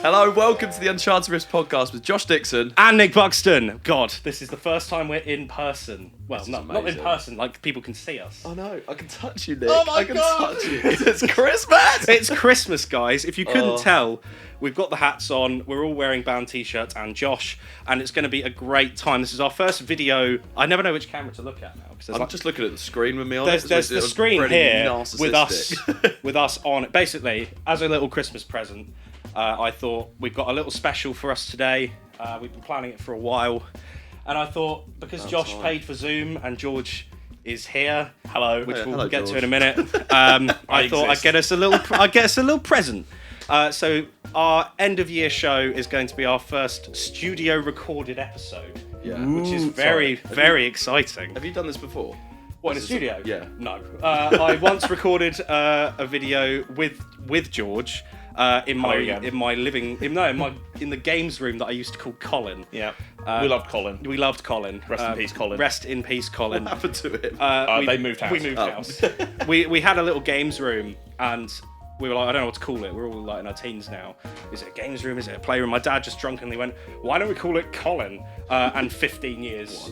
Hello, welcome to the Uncharted Riffs podcast with Josh Dixon. And Nick Buxton. God, this is the first time we're in person. Well, not in amazing. person, like people can see us. Oh no, I can touch you, Nick. Oh my I can God. touch you. It's Christmas! It's Christmas, guys. If you couldn't tell, we've got the hats on, we're all wearing band t-shirts and Josh, and it's going to be a great time. This is our first video. I never know which camera to look at now. I'm just looking at the screen with me on it. There's the screen here with narcissistic. with us on it. Basically, as a little Christmas present, I thought we've got a little special for us today. We've been planning it for a while, and I thought because Josh paid for Zoom and George is here, which we'll get to in a minute. I thought I'd get us a little present. So our end of year show is going to be our first studio recorded episode, which is very exciting. Have you done this before? What, in a studio? Yeah. No. I once recorded a video with George in the games room that I used to call Colin. Yeah. We loved Colin. We loved Colin. Rest in peace, Colin. Rest in peace, Colin. What happened to him? They moved house. We moved house. We had a little games room, and we were like, I don't know what to call it. We're all like in our teens now. Is it a games room? Is it a playroom? My dad just drunkenly went, why don't we call it Colin? And 15 years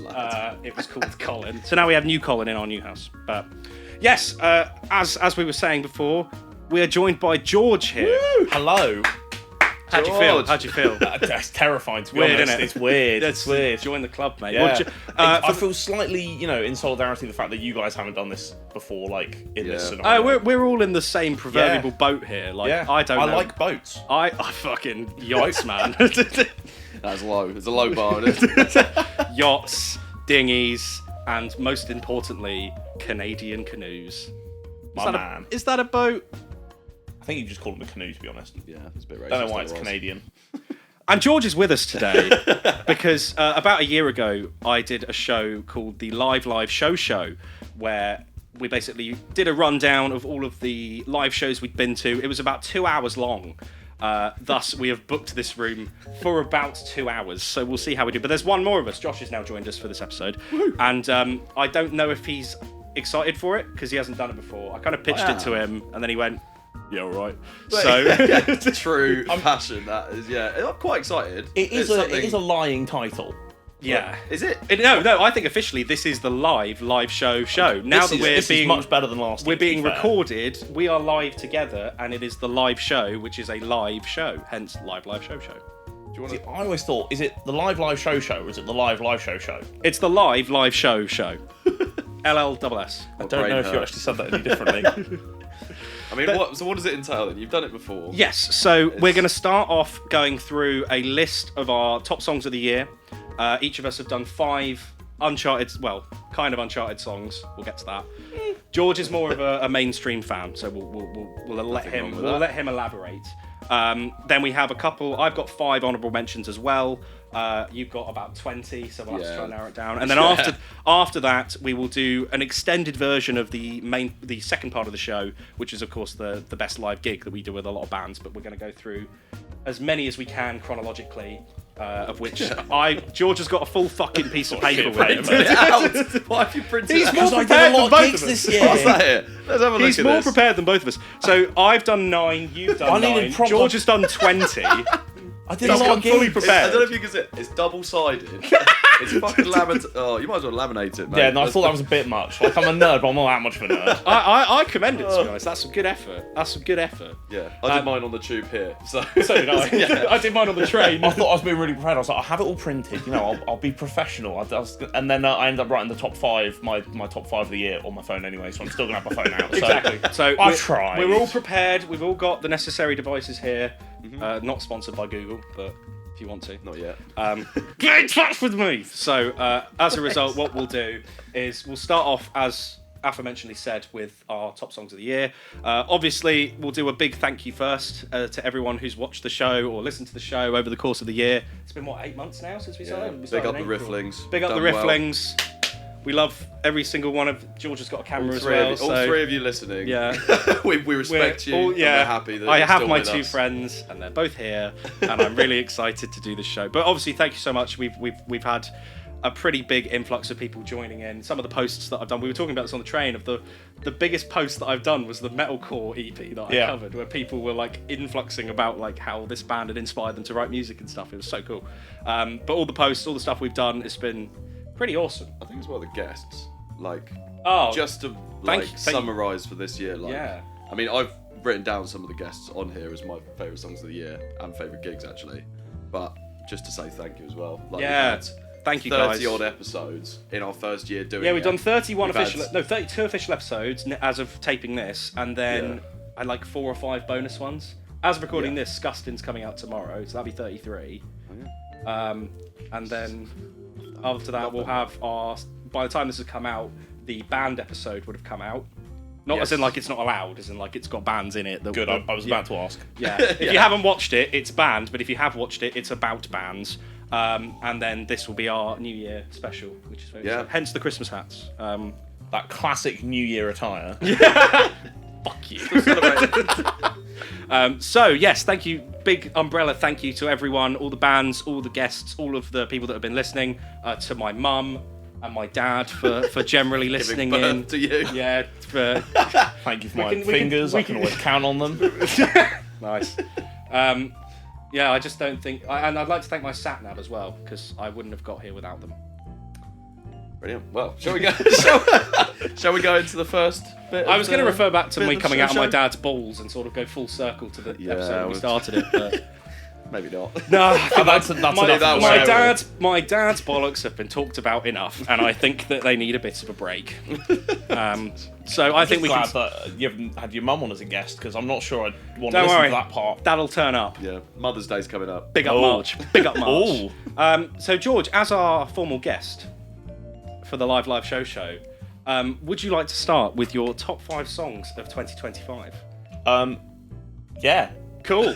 it was called Colin. So now we have new Colin in our new house. But yes, as we were saying before, we are joined by George here. Woo! Hello. How'd you feel? That's terrifying, to be Weird, honest. isn't it? It's weird. It's weird. Join the club, mate. Yeah. I feel slightly, in solidarity with the fact that you guys haven't done this before, like, in this scenario. We're all in the same proverbial boat here. Like, I don't know. I like boats. I fucking yachts, man. That's low. It's a low bar, isn't it? Yachts, dinghies, and most importantly, Canadian canoes. Is that a boat? I think you just call them a canoe, to be honest. Yeah, it's a bit racist. I don't know why it's Canadian. And George is with us today because about a year ago, I did a show called the Live Show, where we basically did a rundown of all of the live shows we'd been to. It was about 2 hours long. Thus, we have booked this room for about 2 hours, so we'll see how we do. But there's one more of us. Josh has now joined us for this episode. Woo. And I don't know if he's excited for it because he hasn't done it before. I kind of pitched it to him, and then he went, yeah, all right. So true passion, that is. Yeah, I'm quite excited. It is a lying title. Yeah. Is it? No, I think officially this is the live show. Now that this is much better than last. We're being recorded. We are live together, and it is the live show, which is a live show. Hence, live show. Do you want to? I always thought, is it the live show, or is it the live show? It's the live show. LLSS. I don't know if you actually said that any differently. I mean, what does it entail then? You've done it before. Yes, so we're going to start off going through a list of our top songs of the year. Each of us have done 5 Uncharted songs. We'll get to that. George is more of a mainstream fan, so we'll let him elaborate. Then we have a couple. I've got 5 honourable mentions as well. You've got about 20, so we'll have to try and narrow it down. And then after that, we will do an extended version of the second part of the show, which is of course the best live gig that we do with a lot of bands. But we're going to go through as many as we can chronologically. Of which George has got a full fucking piece of paper with him. Why have you printed He's it more out? prepared than both of us. this year. What's that here? Let's have a look He's at more this. prepared than both of us. So I've done 9, you've done 9, George has done 20. I did a lot of fully gigs. prepared. I don't know if you can see it. It's double-sided. It's fucking laminated. Oh, you might as well laminate it, mate. Yeah, no, I thought that was a bit much. Like, I'm a nerd, but I'm not that much of a nerd. I commend it, to be honest. That's some good effort. Yeah, I did mine on the tube here. So did I. Yeah. I did mine on the train. I thought I was being really prepared. I was like, I have it all printed. I'll be professional. And then I ended up writing the top 5, my top 5 of the year on my phone anyway. So I'm still gonna have my phone out. Exactly. So I've tried. We're all prepared. We've all got the necessary devices here. Not sponsored by Google, but if you want to. Not yet. Get in touch with me! So, as a result, what we'll do is we'll start off, as aforementionedly said, with our top songs of the year. Obviously, we'll do a big thank you first to everyone who's watched the show or listened to the show over the course of the year. It's been, 8 months now since we started? Big up the Rifflings. Big up the Rifflings. We love every single one of. George has got a camera as well. All 3 of you listening. Yeah, we respect you. And we're happy that I you're have still my with 2 us. friends, and they're both here, and I'm really excited to do this show. But obviously, thank you so much. We've had a pretty big influx of people joining in. Some of the posts that I've done, we were talking about this on the train, of the biggest post that I've done was the metalcore EP that I covered, where people were like influxing about like how this band had inspired them to write music and stuff. It was so cool. But all the posts, all the stuff we've done, it's been pretty awesome. I think it's one of the guests, like, Oh, just to summarise for this year. Like, I mean, I've written down some of the guests on here as my favourite songs of the year and favourite gigs actually, but just to say thank you as well. Like, thank you guys. 30 odd episodes in our first year doing it. Yeah, we've done 32 official episodes as of taping this, and then I like 4 or 5 bonus ones. As of recording this, Scustin's coming out tomorrow, so that'll be 33. And then after that, we'll have by the time this has come out, the band episode would have come out. Not as in like it's not allowed, as in like it's got bands in it. Good, I was about to ask. Yeah, if you haven't watched it, it's banned, but if you have watched it, it's about bands. And then this will be our New Year special, which is hence the Christmas hats. That classic New Year attire. Fuck you. So yes, thank you, big umbrella thank you to everyone, all the bands, all the guests, all of the people that have been listening, to my mum and my dad for generally listening in. To you. Yeah. Thank you for my fingers. I can always count on them. Nice. Yeah, I just don't think, and I'd like to thank my sat nav as well, because I wouldn't have got here without them. Brilliant. Well, shall we go? Shall we go into the first bit? I was going to refer back to me coming out of my dad's balls and sort of go full circle to the episode when we started it, but maybe not. no. That's enough. My dad's bollocks have been talked about enough, and I think that they need a bit of a break. So I think we glad can. that you haven't had your mum on as a guest, because I'm not sure I'd want to Don't listen worry, to that part. that'll turn up. Yeah, Mother's Day's coming up. Big up March. Big up March. Oh. So George, as our formal guest for the live show, would you like to start with your top 5 songs of 2025? Yeah. Cool.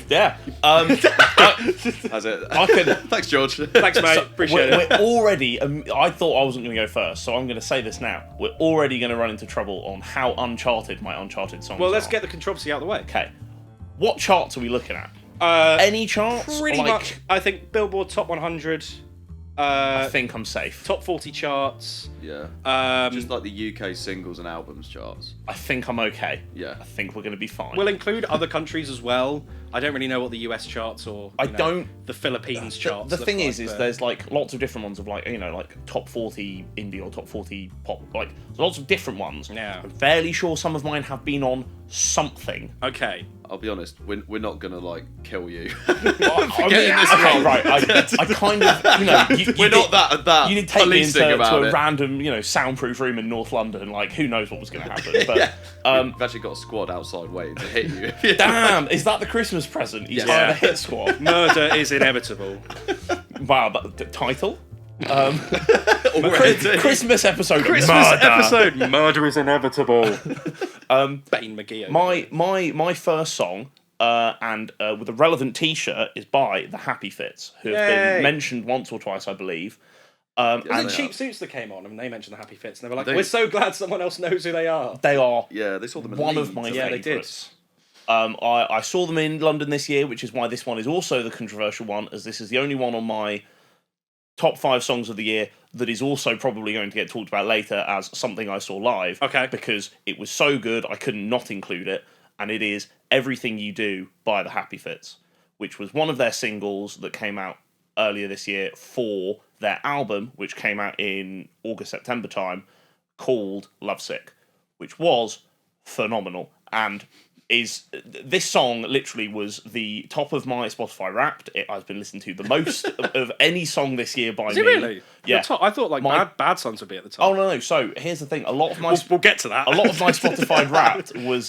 Yeah. That's it. Thanks, George. Thanks, mate. Appreciate it. We're already. I thought I wasn't going to go first, so I'm going to say this now. We're already going to run into trouble on how Uncharted my Uncharted songs Well, let's are. get the controversy out of the way. Okay. What charts are we looking at? Any charts? Pretty much. I think Billboard Top 100. I think I'm safe. Top 40 charts. Yeah. Just like the UK singles and albums charts. I think I'm okay. Yeah. I think we're going to be fine. We'll include other countries as well. I don't really know what the US charts or the Philippines charts. The thing like, is there's like lots of different ones of like like top 40 indie or top 40 pop. Like there's lots of different ones. Yeah. I'm fairly sure some of mine have been on something. Okay. I'll be honest, we're not gonna like kill you. Right. I kind of, we're not that. You did take me into about a random, soundproof room in North London. Like, who knows what was going to happen? But we've actually got a squad outside waiting to hit you. Damn, is that the Christmas present? He's hired a hit squad. Murder is inevitable. Wow, but the title. Already. Christmas episode. Murder is inevitable. Bane McGee. My first song, and with a relevant T-shirt, is by the Happy Fits, who have been mentioned once or twice, I believe. And Cheap Suits that came on, and they mentioned the Happy Fits, and they were like, "We're so glad someone else knows who they are." They are. Yeah, they saw them in one Leeds. of my they did. favourites. I saw them in London this year, which is why this one is also the controversial one, as this is the only one on my top 5 songs of the year that is also probably going to get talked about later as something I saw live. Okay. Because it was so good, I couldn't not include it, and it is Everything You Do by the Happy Fits, which was one of their singles that came out earlier this year for their album, which came out in August, September time, called Lovesick, which was phenomenal. And this song literally was the top of my Spotify Wrapped. I've been listening to the most of any song this year by me. Is it really? Yeah. I thought like bad songs would be at the top. Oh no! So here's the thing: a lot of my we'll get to that. A lot of my Spotify Wrapped was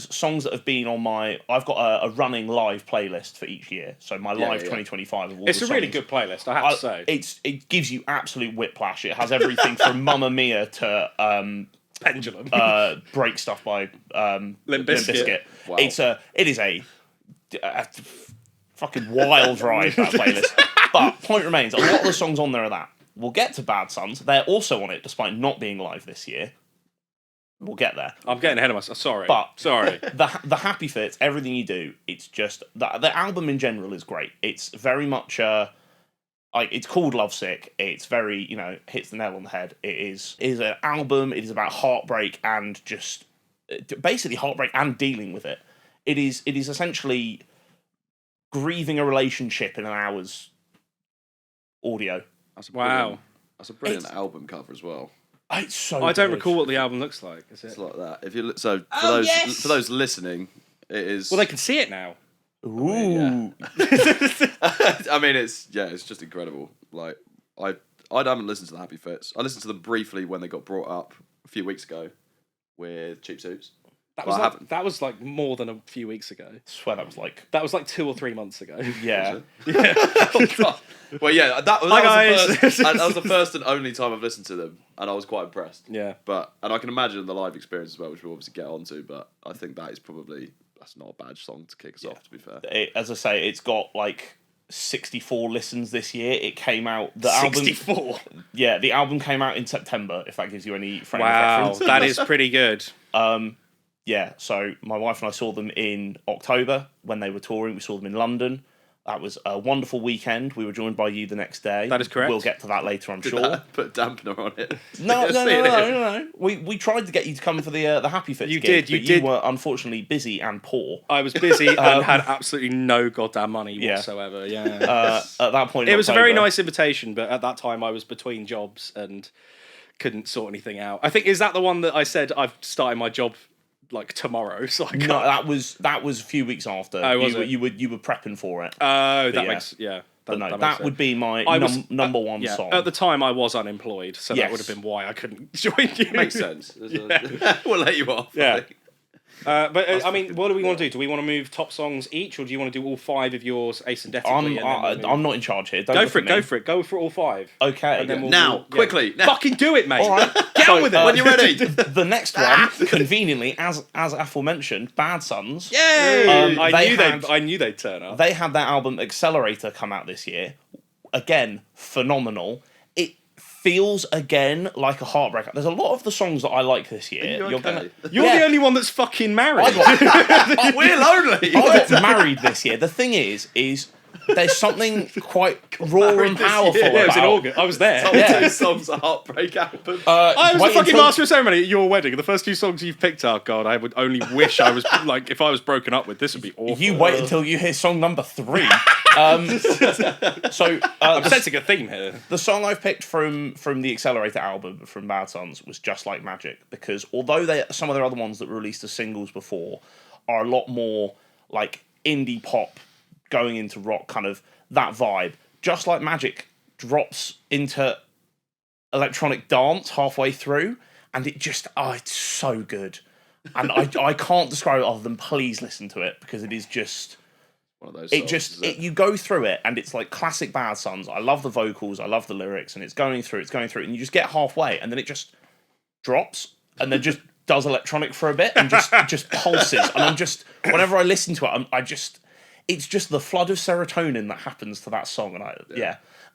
songs that have been on my. I've got a running live playlist for each year. So my live 2025. Of all it's the a really songs. good playlist, I have to say. It gives you absolute whiplash. It has everything from Mamma Mia to Pendulum. Break Stuff by Limp Bizkit. Wow. It is a fucking wild ride, that playlist. But point remains, a lot of the songs on there are that. We'll get to Bad Sons. They're also on it, despite not being live this year. We'll get there. I'm getting ahead of myself. Sorry. Sorry. The Happy Fits, Everything You Do, it's just... The album in general is great. It's very much... Like, it's called Lovesick. It's very, hits the nail on the head. It is an album. It is about heartbreak and just basically heartbreak and dealing with it. It is essentially grieving a relationship in an hour's audio. Wow. That's a brilliant album cover as well. It's so I don't good. recall what the album looks like. Is it? It's like that. If you for those listening, it is. Well, they can see it now. Ooh. I mean, it's just incredible. Like I haven't listened to the Happy Fits. I listened to them briefly when they got brought up a few weeks ago with Cheap Suits. That was like more than a few weeks ago. I swear that was like 2 or 3 months ago. Yeah. Oh, God. Well, yeah, that was the first and only time I've listened to them, and I was quite impressed. Yeah. And I can imagine the live experience as well, which we'll obviously get onto. But I think that's not a bad song to kick us off. To be fair, as I say, it's got like 64 listens this year. It came out. The 64. album. Yeah, the album came out in September. If that gives you any frame of wow, reference. that is pretty good. Yeah, so my wife and I saw them in October when they were touring. We saw them in London. That was a wonderful weekend. We were joined by you the next day. That is correct. We'll get to that later, I'm sure. Put a dampener on it. No. We tried to get you to come for the Happy Fits. You gig, did. You but did. You were unfortunately busy and poor. I was busy and had absolutely no goddamn money whatsoever. Yeah. At that point, It was a very nice invitation, but at that time I was between jobs and couldn't sort anything out. I think, is that the one that I said I've started my job like tomorrow? So I can't... No, that was a few weeks after. Oh, was it? You were prepping for it. Oh, that makes But no, that that would be my number one song. At the time, I was unemployed, so that would have been why I couldn't join you. Makes sense. We'll let you off. Yeah. I mean, what do we want to do? Do we want to move top songs each, or do you want to do all 5 of yours asyndetically? I'm not in charge here. Go for it. Go for all 5. Okay. And then quickly. Now. Fucking do it, mate. All right. Get on with it. When you're ready. The next one, conveniently, as aforementioned, Bad Sons. Yay! I knew they'd turn up. They had their album Accelerator come out this year. Again, phenomenal. It feels again like a heartbreaker. There's a lot of the songs that I like this year. You're okay? You're the only one that's fucking married. We're lonely. I got married this year. The thing is there's something quite raw and powerful about... Yeah, it was in August. I was there. Top 2 songs a heartbreak album. I was the fucking master of ceremony at your wedding. The first 2 songs you've picked out, God, I would only wish I was... like, if I was broken up with, this would be awful. You wait until you hear song number 3. I'm sensing a theme here. The song I've picked from the Accelerator album, from Bad Sons, was Just Like Magic, because although some of their other ones that were released as singles before are a lot more like indie pop, going into rock, kind of that vibe, Just Like Magic drops into electronic dance halfway through, and it just, it's so good. And I can't describe it other than please listen to it, because it is just... One of those songs, you go through it and it's like classic Bad Sons. I love the vocals, I love the lyrics, and it's going through, and you just get halfway, and then it just drops, and then just does electronic for a bit, and just pulses. And I'm just, whenever I listen to it, it's just the flood of serotonin that happens to that song, and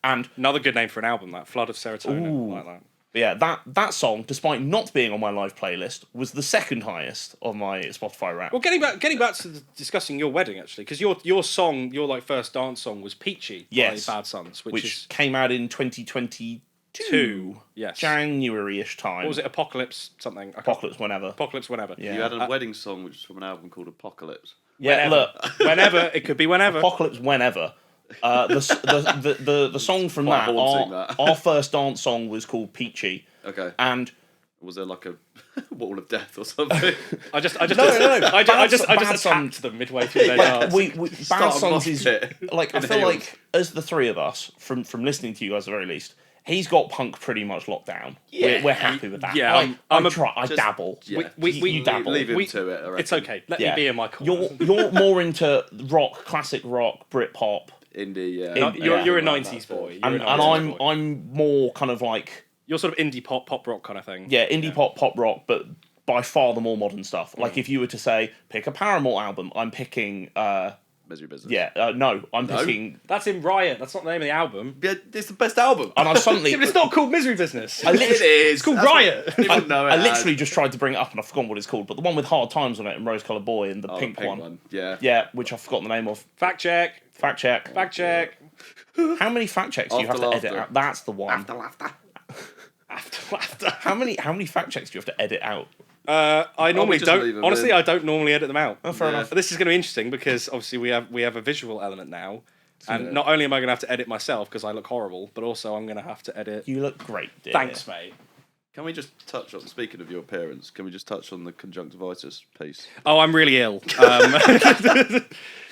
and another good name for an album, that flood of serotonin. Ooh. Like that. Yeah, that song, despite not being on my live playlist, was the second highest on my Spotify Wrapped. Well, getting back to discussing your wedding, actually, because your song, your like first dance song, was Peachy by Bad Sons, which came out in 2022. Yes, January-ish time. What was it? Apocalypse something. Apocalypse Whenever. Yeah. You had a wedding song which was from an album called Apocalypse. Yeah, look, whenever it could be whenever. Apocalypse Whenever. The song from that, our first dance song was called Peachy. Okay. And was there like a wall of death or something? I just Bad attacked them midway through their dance. Bad Sons is like, I feel like as the 3 of us from listening to you guys at the very least, he's got punk pretty much locked down. Yeah, we're happy with that. Yeah, I dabble. Yeah. You dabble. Leave him to it. It's okay. Let me be in my corner. You're more into rock, classic rock, Britpop. Indie, You're a 90s boy. And I'm more kind of like... You're sort of indie pop rock kind of thing. Yeah, indie pop rock, but by far the more modern stuff. Like if you were to say, pick a Paramore album, I'm picking... Misery Business. Yeah, no, I'm picking... That's in Riot. That's not the name of the album. Yeah, it's the best album. And I suddenly... Yeah, but it's not called Misery Business. It is. It's called Riot. I literally just tried to bring it up and I've forgotten what it's called, but the one with Hard Times on it and Rose Colored Boy and the pink one. Yeah. Yeah, which I've forgotten the name of. Fact check. How many fact checks do you have to edit out? That's the one. After laughter. After laughter. How many fact checks do you have to edit out? I normally don't. Honestly, I don't normally edit them out. Oh, fair enough. But this is going to be interesting because obviously we have a visual element now, and not only am I going to have to edit myself because I look horrible, but also I'm going to have to edit. You look great, dear. Thanks, mate. Can we just touch on, speaking of your appearance, can we just touch on the conjunctivitis piece? Oh, I'm really ill.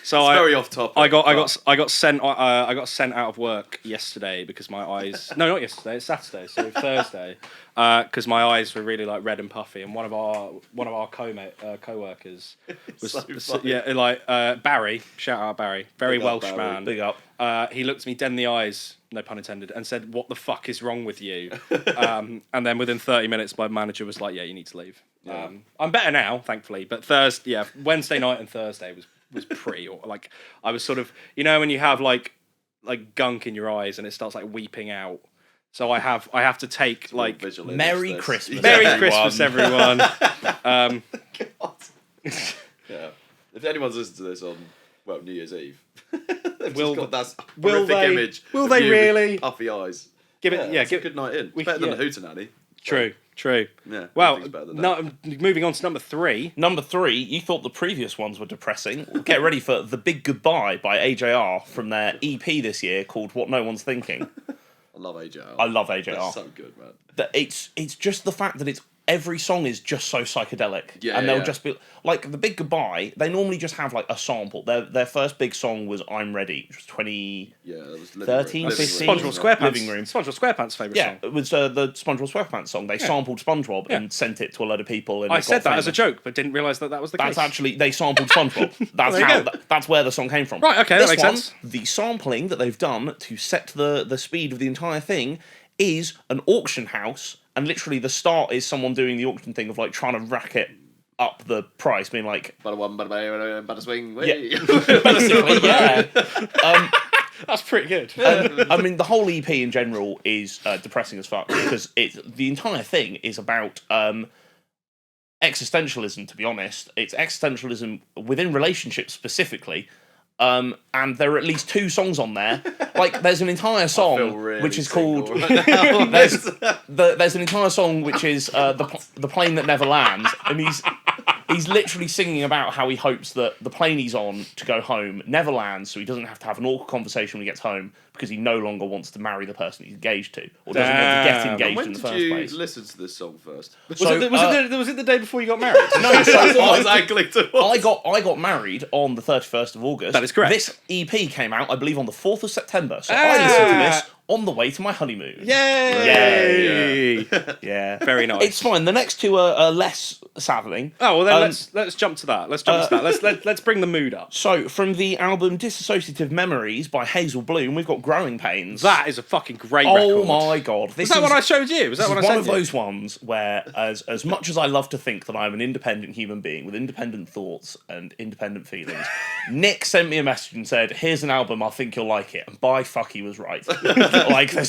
So it's very off topic. I got sent out of work yesterday because my eyes. No, not yesterday. It's Saturday, so Thursday. Because my eyes were really like red and puffy, and one of our co-workers was Barry. Shout out Barry, very Big Welsh up, Barry. man. Big up. He looked me dead in the eyes, no pun intended, and said, "What the fuck is wrong with you?" And then within 30 minutes, my manager was like, "Yeah, you need to leave." Yeah. I'm better now, thankfully, but Wednesday night and Thursday was pretty, like, I was sort of, you know, when you have like gunk in your eyes and it starts like weeping out. So I have to take like Merry Christmas, Christmas, everyone. God. Yeah. If anyone's listened to this on New Year's Eve, will they image? Will they really? Puffy eyes. Give it, it's a good night in. It's better than the Hootenanny. True. Yeah. Well, moving on to number 3. Number 3, you thought the previous ones were depressing. Get ready for The Big Goodbye by AJR from their EP this year called What No One's Thinking. I love AJR. I love AJR. That's so good, man. It's just the fact that every song is just so psychedelic. And they'll just be like The Big Goodbye, they normally just have like a sample. Their first big song was I'm Ready, which was 2013, 15. SpongeBob SquarePants. Living Room. SpongeBob SquarePants' favourite song. Yeah, it was the SpongeBob SquarePants song. They sampled SpongeBob and sent it to a load of people. And I said that as a joke, but didn't realise that was the case. That's actually, they sampled SpongeBob. That's where the song came from. Right, okay, that makes sense. The sampling that they've done to set the speed of the entire thing is an auction house, and literally the start is someone doing the auction thing of like trying to racket up the price, being like, bada swing, basically, yeah. That's pretty good. I mean, the whole EP in general is depressing as fuck because the entire thing is about existentialism. To be honest, it's existentialism within relationships specifically. And there are at least 2 songs on there. Like, there's an entire song which is called. There's an entire song which is the plane that never lands, and he's literally singing about how he hopes that the plane he's on to go home never lands, so he doesn't have to have an awkward conversation when he gets home because he no longer wants to marry the person he's engaged to or doesn't want to get engaged in the first place. When did you listen to this song first? Was it the day before you got married? No, I got married on the 31st of August. That is correct. This EP came out, I believe, on the 4th of September. So I listened to this on the way to my honeymoon. Yay! Yeah. Very nice. It's fine. The next 2 are less saddening. Oh, well then let's jump to that. Let's bring the mood up. So, from the album Dissociative Memories by Hazel Bloom, we've got Growing Pains. That is a fucking great record. Oh my god. Was that what I showed you? Was that what I sent you? One of those ones where, as much as I love to think that I'm an independent human being with independent thoughts and independent feelings, Nick sent me a message and said, "Here's an album, I think you'll like it." And by fuck, he was right. Like, I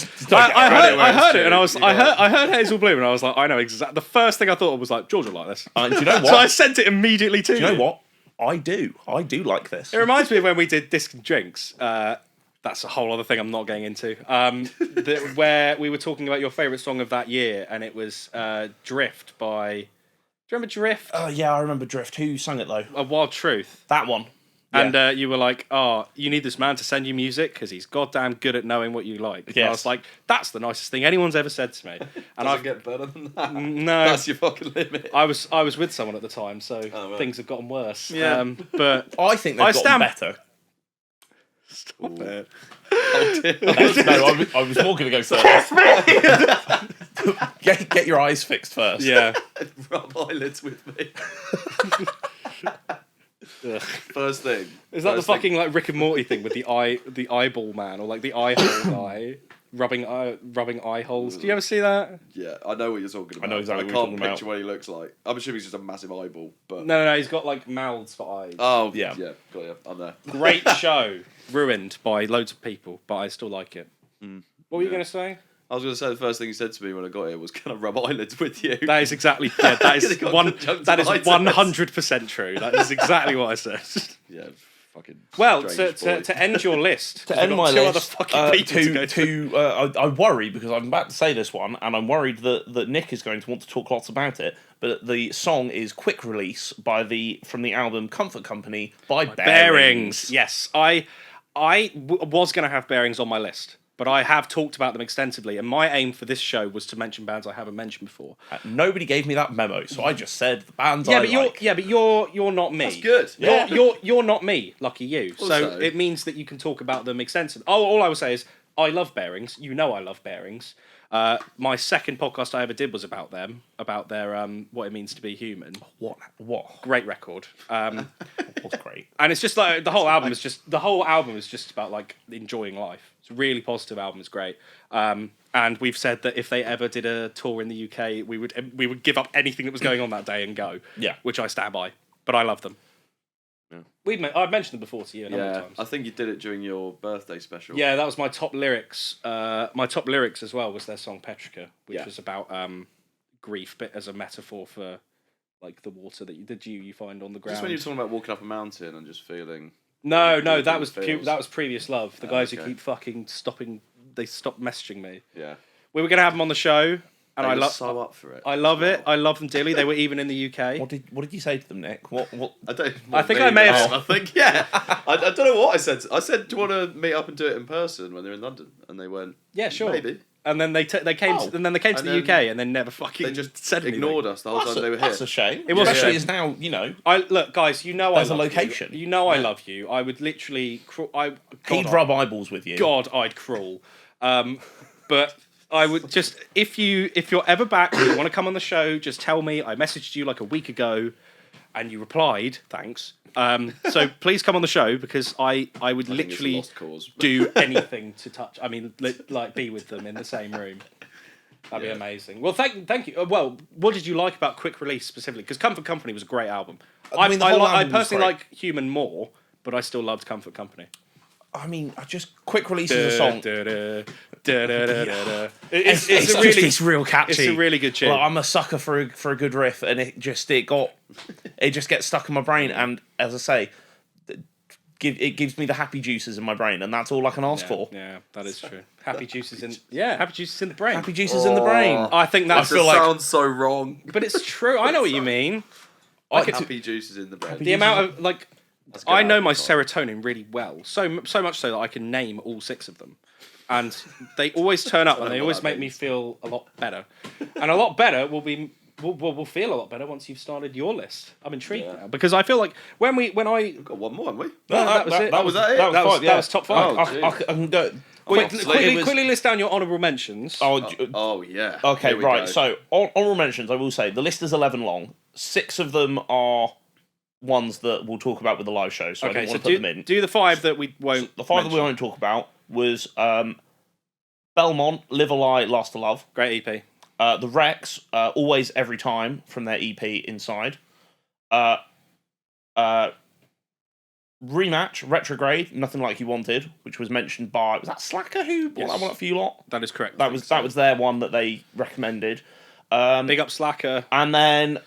heard it, and I heard Hazel Bloom, and I was like, I know exactly. The first thing I thought was like, George will like this. Do you know what? So I sent it immediately to you. Do you know what? I do like this. It reminds me of when we did Disc and Drinks. That's a whole other thing I'm not getting into. Where we were talking about your favourite song of that year, and it was Drift by... Do you remember Drift? Yeah, I remember Drift. Who sang it, though? A Wild Truth. That one. And you were like, "Oh, you need this man to send you music because he's goddamn good at knowing what you like." Yes. And I was like, "That's the nicest thing anyone's ever said to me." And Doesn't get better than that. No, that's your fucking limit. I was with someone at the time, so things have gotten worse. Yeah. But I think they've gotten better. Stop it. Oh, dear. No, I was more going to go first. Get your eyes fixed first. Yeah. Rub eyelids with me. First thing. Is that the fucking like Rick and Morty thing with the eyeball man, or like the eye hole guy rubbing eye holes? Do you ever see that? Yeah, I know what you're talking about. I know exactly what I you're can't talking picture about. what he looks like. I'm assuming he's just a massive eyeball, but No, he's got like mouths for eyes. oh Yeah. got you. I'm there. Great show, ruined by loads of people, but I still like it. What were you going to say? I was going to say the first thing he said to me when I got here was, "Can I rub eyelids with you?" That is exactly That is Got conjunctivitis. 100% true. That is exactly what I said. Yeah, fucking. Well, strange boy. to end your list, To end my two list, other fucking people to go through. I worry because I'm about to say this one, and I'm worried that Nick is going to want to talk lots about it. But the song is "Quick Release" from the album "Comfort Company" by Bearings. Yes, I was going to have Bearings on my list, but I have talked about them extensively, and my aim for this show was to mention bands I haven't mentioned before. Nobody gave me that memo, so I just said the bands But you're not me. That's good. You're not me. Lucky you. Also, so it means that you can talk about them extensively. All I would say is I love Bearings. You know I love Bearings. My second podcast I ever did was about them, about their what it means to be human. What? Great record. What's great? And it's just like the whole album is just about like enjoying life. It's a really positive album. It's great. And we've said that if they ever did a tour in the UK, we would give up anything that was going on that day and go. Yeah, which I stand by. But I love them. Yeah. I've mentioned them before to you a number of times. I think you did it during your birthday special. Yeah, that was my top lyrics. My top lyrics as well was their song Petrica, which was about grief, but as a metaphor for like the water that you find on the ground. Just when you were talking about walking up a mountain and just feeling. No, that was Previous Love. The guys who keep fucking stopping. They stopped messaging me. Yeah. We were gonna have them on the show. And I love so up for it. I love it. I love them dearly. They were even in the UK. What did you say to them, Nick? What? I think I may have. I think I don't know what I said. I said, "Do you want to meet up and do it in person when they're in London?" And they went, "Yeah, sure." Maybe. And then they came to the UK and then never fucking they just said ignored us the whole time they were here. That's a shame. It was Especially a as now, you know. Look, guys, you know there's I love a location. You know I love you. I would literally. He'd rub eyeballs with you. God, I'd crawl. But I would just if you're ever back and you want to come on the show, just tell me. I messaged you like a week ago, and you replied, thanks. So please come on the show because I would literally do anything to touch. I mean, like be with them in the same room. That'd be amazing. Well, thank you. Well, what did you like about Quick Release specifically? Because Comfort Company was a great album. I personally like Human more, but I still loved Comfort Company. I mean, Quick Release is a song. It's real catchy. It's a really good tune. Well, I'm a sucker for a good riff, and it just gets stuck in my brain. And as I say, it gives me the happy juices in my brain, and that's all I can ask for. Yeah, that is true. Happy juices in the brain. Happy juices in the brain. I think that's. Sounds so wrong, but it's true. I know what you mean. Happy juices in the brain. The amount of like. I know my serotonin really well, so much so that I can name all 6 of them, and they always turn up and they always make me feel a lot better, and a lot better will feel a lot better once you've started your list. I'm intrigued now because I feel like we've got one more, haven't we? No, that was it. That was it. That was top 5. I can go. Quickly list down your honourable mentions. Oh yeah. Okay, right. Go. So honourable mentions, I will say the list is 11 long. 6 of them are ones that we'll talk about with the live show, so I don't want to put them in. Do the 5 that we won't. So the 5 that we won't talk about was Belmont, Live a Lie, Last to Love. Great EP. The Rex, Always Every Time from their EP Inside. Rematch, Retrograde, Nothing Like You Wanted, which was mentioned by, was that Slacker who brought that one up for you lot? That is correct. That was their one that they recommended. Big up Slacker. And then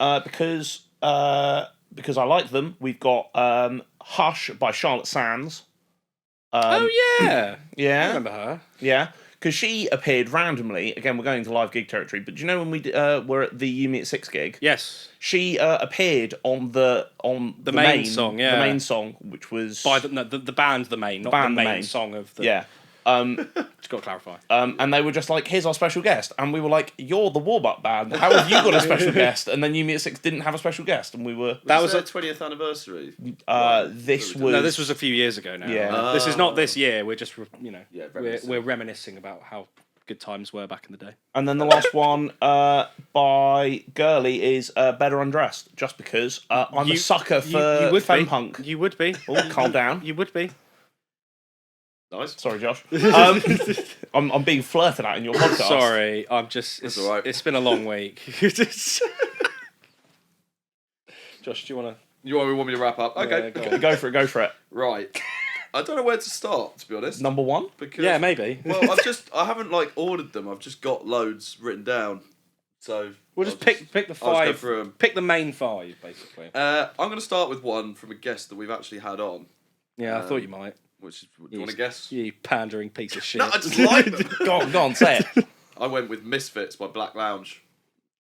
because I like them, we've got Hush by Charlotte Sands. Oh yeah, yeah, I remember her. Yeah, because she appeared randomly. Again, we're going to live gig territory. But do you know when we were at the You Me at 6 gig? Yes, she appeared on the main song. Yeah, the main song, which was by the band, the main, not the main song of the. Yeah. Just got to clarify. And they were just like, here's our special guest. And we were like, you're the warm-up band. How have you got a special guest? And then You Me at 6 didn't have a special guest. And we were... That was their 20th anniversary? This was a few years ago now. Yeah. This is not this year. We're just, we're reminiscing about how good times were back in the day. And then the last one by Girly is Better Undressed. Just because I'm a sucker for femme punk. You would be. Oh, calm down. You would be. Nice. Sorry, Josh. I'm being flirted at in your podcast. Sorry, I'm just. It's, right. It's been a long week. Josh, do you want to? You want me to wrap up? Okay. Yeah, go for it. Right. I don't know where to start, to be honest. Number 1? Because, yeah, maybe. Well, I haven't ordered them. I've just got loads written down. So we'll just pick the 5. Pick the main 5, basically. I'm going to start with one from a guest that we've actually had on. Yeah, I thought you might. Which do you want to guess? You pandering piece of shit. No, I just like them. Go on, say it. I went with Misfits by Black Lounge.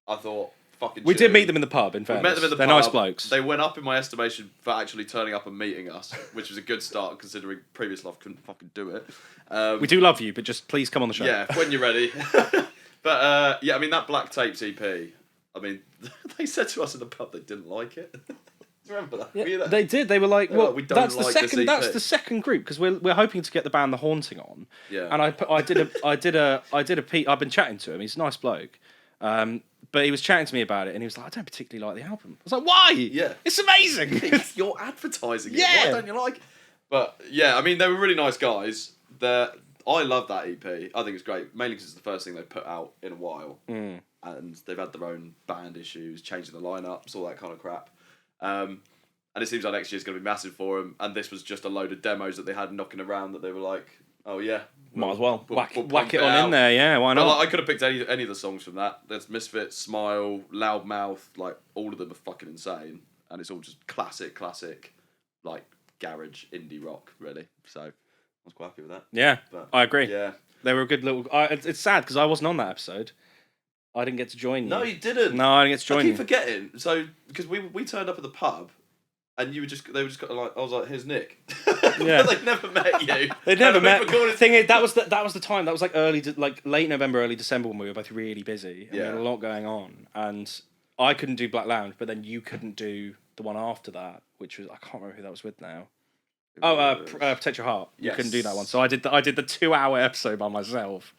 I thought, fucking We cheery. did meet them in the pub, in fairness. We met them in the They're pub. nice blokes. They went up in my estimation for actually turning up and meeting us, which was a good start considering previous life couldn't fucking do it. We do love you, but just please come on the show. Yeah, when you're ready. But yeah, I mean that Black Tapes EP. I mean, they said to us in the pub they didn't like it. Do you remember that? Yeah, Were you there? they did. They were like, "Well, we don't that's the like this second. EP." That's the second group because we're hoping to get the band The Haunting on." Yeah. And I've been chatting to him. He's a nice bloke, but he was chatting to me about it, and he was like, "I don't particularly like the album." I was like, "Why? Yeah. It's amazing." You're advertising it. Yeah. Why don't you like it? But yeah, I mean they were really nice guys. I love that EP. I think it's great, mainly because it's the first thing they put out in a while, and they've had their own band issues, changing the lineups, all that kind of crap. And it seems like next year's going to be massive for them. And this was just a load of demos that they had knocking around that they were like, "Oh yeah, Might as well. whack pump it on in there, yeah. Why But, not? like, I could have picked any of the songs from that. There's Misfits, Smile, Loudmouth, like all of them are fucking insane, and it's all just classic, like garage indie rock, really. So I was quite happy with that. Yeah, But, I agree. Yeah. They were a good little. It's sad because I wasn't on that episode. I didn't get to join you. No, you didn't. No, I didn't get to join I keep you. forgetting. So because we turned up at the pub, and they were just kind of like, I was like, "Here's Nick." Yeah. But they'd never met you. They'd never And we met. recorded- Thing is, that was the time. That was like late November, early December when we were both really busy. And we had a lot going on, and I couldn't do Black Lounge, but then you couldn't do the one after that, which was I can't remember who that was with now. Protect Your Heart. You Yes. couldn't do that one, so I did the 2-hour episode by myself.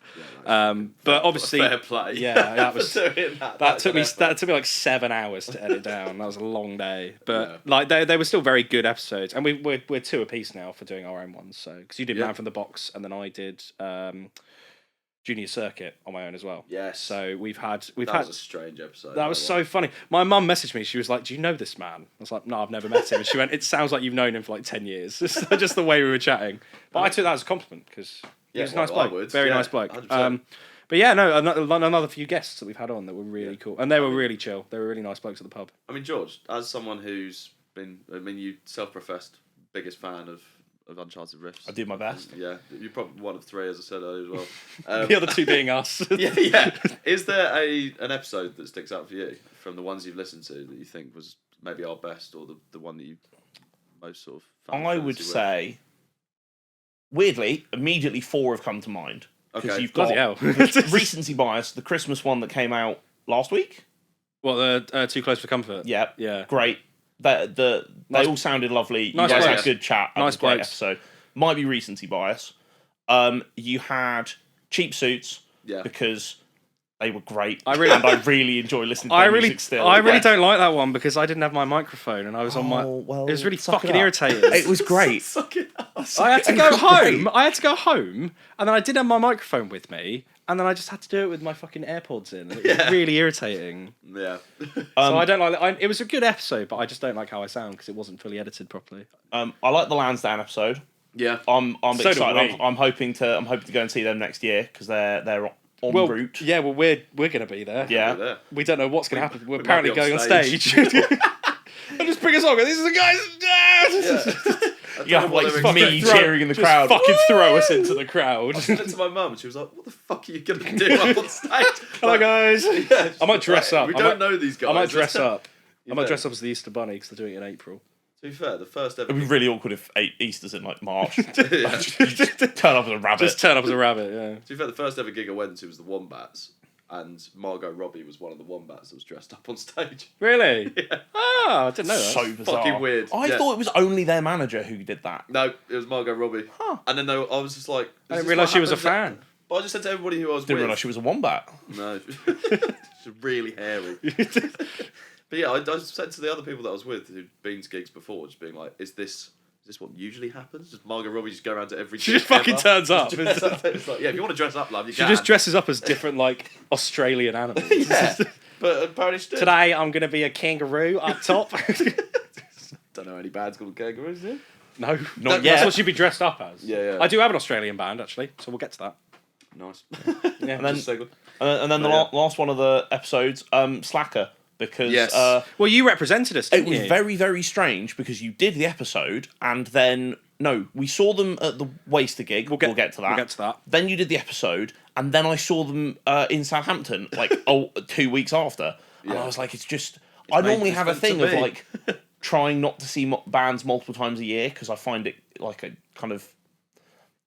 But obviously, fair play. Yeah, that was doing that. that took me like 7 hours to edit down. That was a long day, but like they were still very good episodes, and we're 2 apiece now for doing our own ones. So because you did Man from the Box, and then I did Junior Circuit on my own as well. Yes. So we've had That was a strange episode. that was so funny. My mum messaged me. She was like, "Do you know this man?" I was like, "No, I've never met him." And she went, "It sounds like you've known him for like 10 years." Just the way we were chatting. But I took that as a compliment because he was a nice bloke. Very nice bloke. 100%. But yeah, no, another few guests that we've had on that were really cool. And they were really chill. They were really nice blokes at the pub. I mean, George, as someone who's been, you self-professed biggest fan of Uncharted Riffs. I do my best. Yeah, you're probably one of 3, as I said earlier as well. The other 2 being us. Yeah. Is there an episode that sticks out for you from the ones you've listened to that you think was maybe our best, or the one that you most sort of found I would affinity with? say, weirdly, immediately 4 have come to mind. Because Okay. you've got Bloody hell. recency bias, the Christmas one that came out last week. What, the Too Close for Comfort? Yeah. Yeah. Great. They all sounded lovely. You Nice guys blokes. had a good chat. That Nice was a great blokes. episode. Might be recency bias. You had Cheap Suits because they were great. And I really enjoy listening to their music still. I really don't like that one because I didn't have my microphone and I was on my. well, It was really suck it fucking up. irritating. It was great. Suck it up. I had to go home. I had to go home, and then I didn't have my microphone with me, and then I just had to do it with my fucking AirPods in. And it was really irritating. Yeah. So I don't like. it was a good episode, but I just don't like how I sound because it wasn't fully edited properly. I like the Lansdowne episode. Yeah. I'm So do excited. we. I'm hoping to go and see them next year because they're en route. Yeah, well, we're gonna be there. Yeah. There. We don't know what's gonna happen. We're might apparently be on going on stage. stage. And just bring us on. These are the guys. You have like Fucking me cheering in the Just crowd. fucking throw us into the crowd. I said it to my mum, and she was like, "What the fuck are you going to do up on stage?" Hello, guys. Yeah, I might dress up. We I don't might- know these guys. I might dress up. I might bet. dress up as the Easter Bunny because they're doing it in April. To be fair, the first ever. It'd be really awkward if Easter's in like March. Yeah. Turn up as a rabbit. Just turn up as a rabbit, yeah. To be fair, the first ever gig I went to was the Wombats, and Margot Robbie was one of the Wombats that was dressed up on stage. Really? Yeah. Oh, I didn't know that. So bizarre. fucking weird. I Yeah. thought it was only their manager who did that. No, it was Margot Robbie. Huh. And then I was just like, I didn't realise she was a fan. But I just said to everybody who I was Didn't with. realise she was a wombat. No. She's really hairy. But yeah, I said to the other people that I was with who'd been to gigs before, just being like, is this what usually happens? Does Margot Robbie just go around to every She gig just fucking ever? turns up. Just dress up. It's like, yeah, if you want to dress up, love, you She can. just dresses up as different, like, Australian animals. Yeah. But apparently she did. Today, I'm going to be a kangaroo up top. Don't know any bands called kangaroos, do you? No. Not That's yet. what she'd be dressed up as. Yeah. I do have an Australian band, actually, so we'll get to that. Nice. Yeah. And then, Just segue. and then the Yeah. last one of the episodes, Slacker, because Yes. Well, you represented us, it didn't was you? very, very strange because you did the episode and then No, we saw them at the Waster gig. We'll get to that. We'll get to that. Then you did the episode, and then I saw them in Southampton, like 2 weeks after. And I was like, it's just... I normally have a thing of like trying not to see bands multiple times a year because I find it like a kind of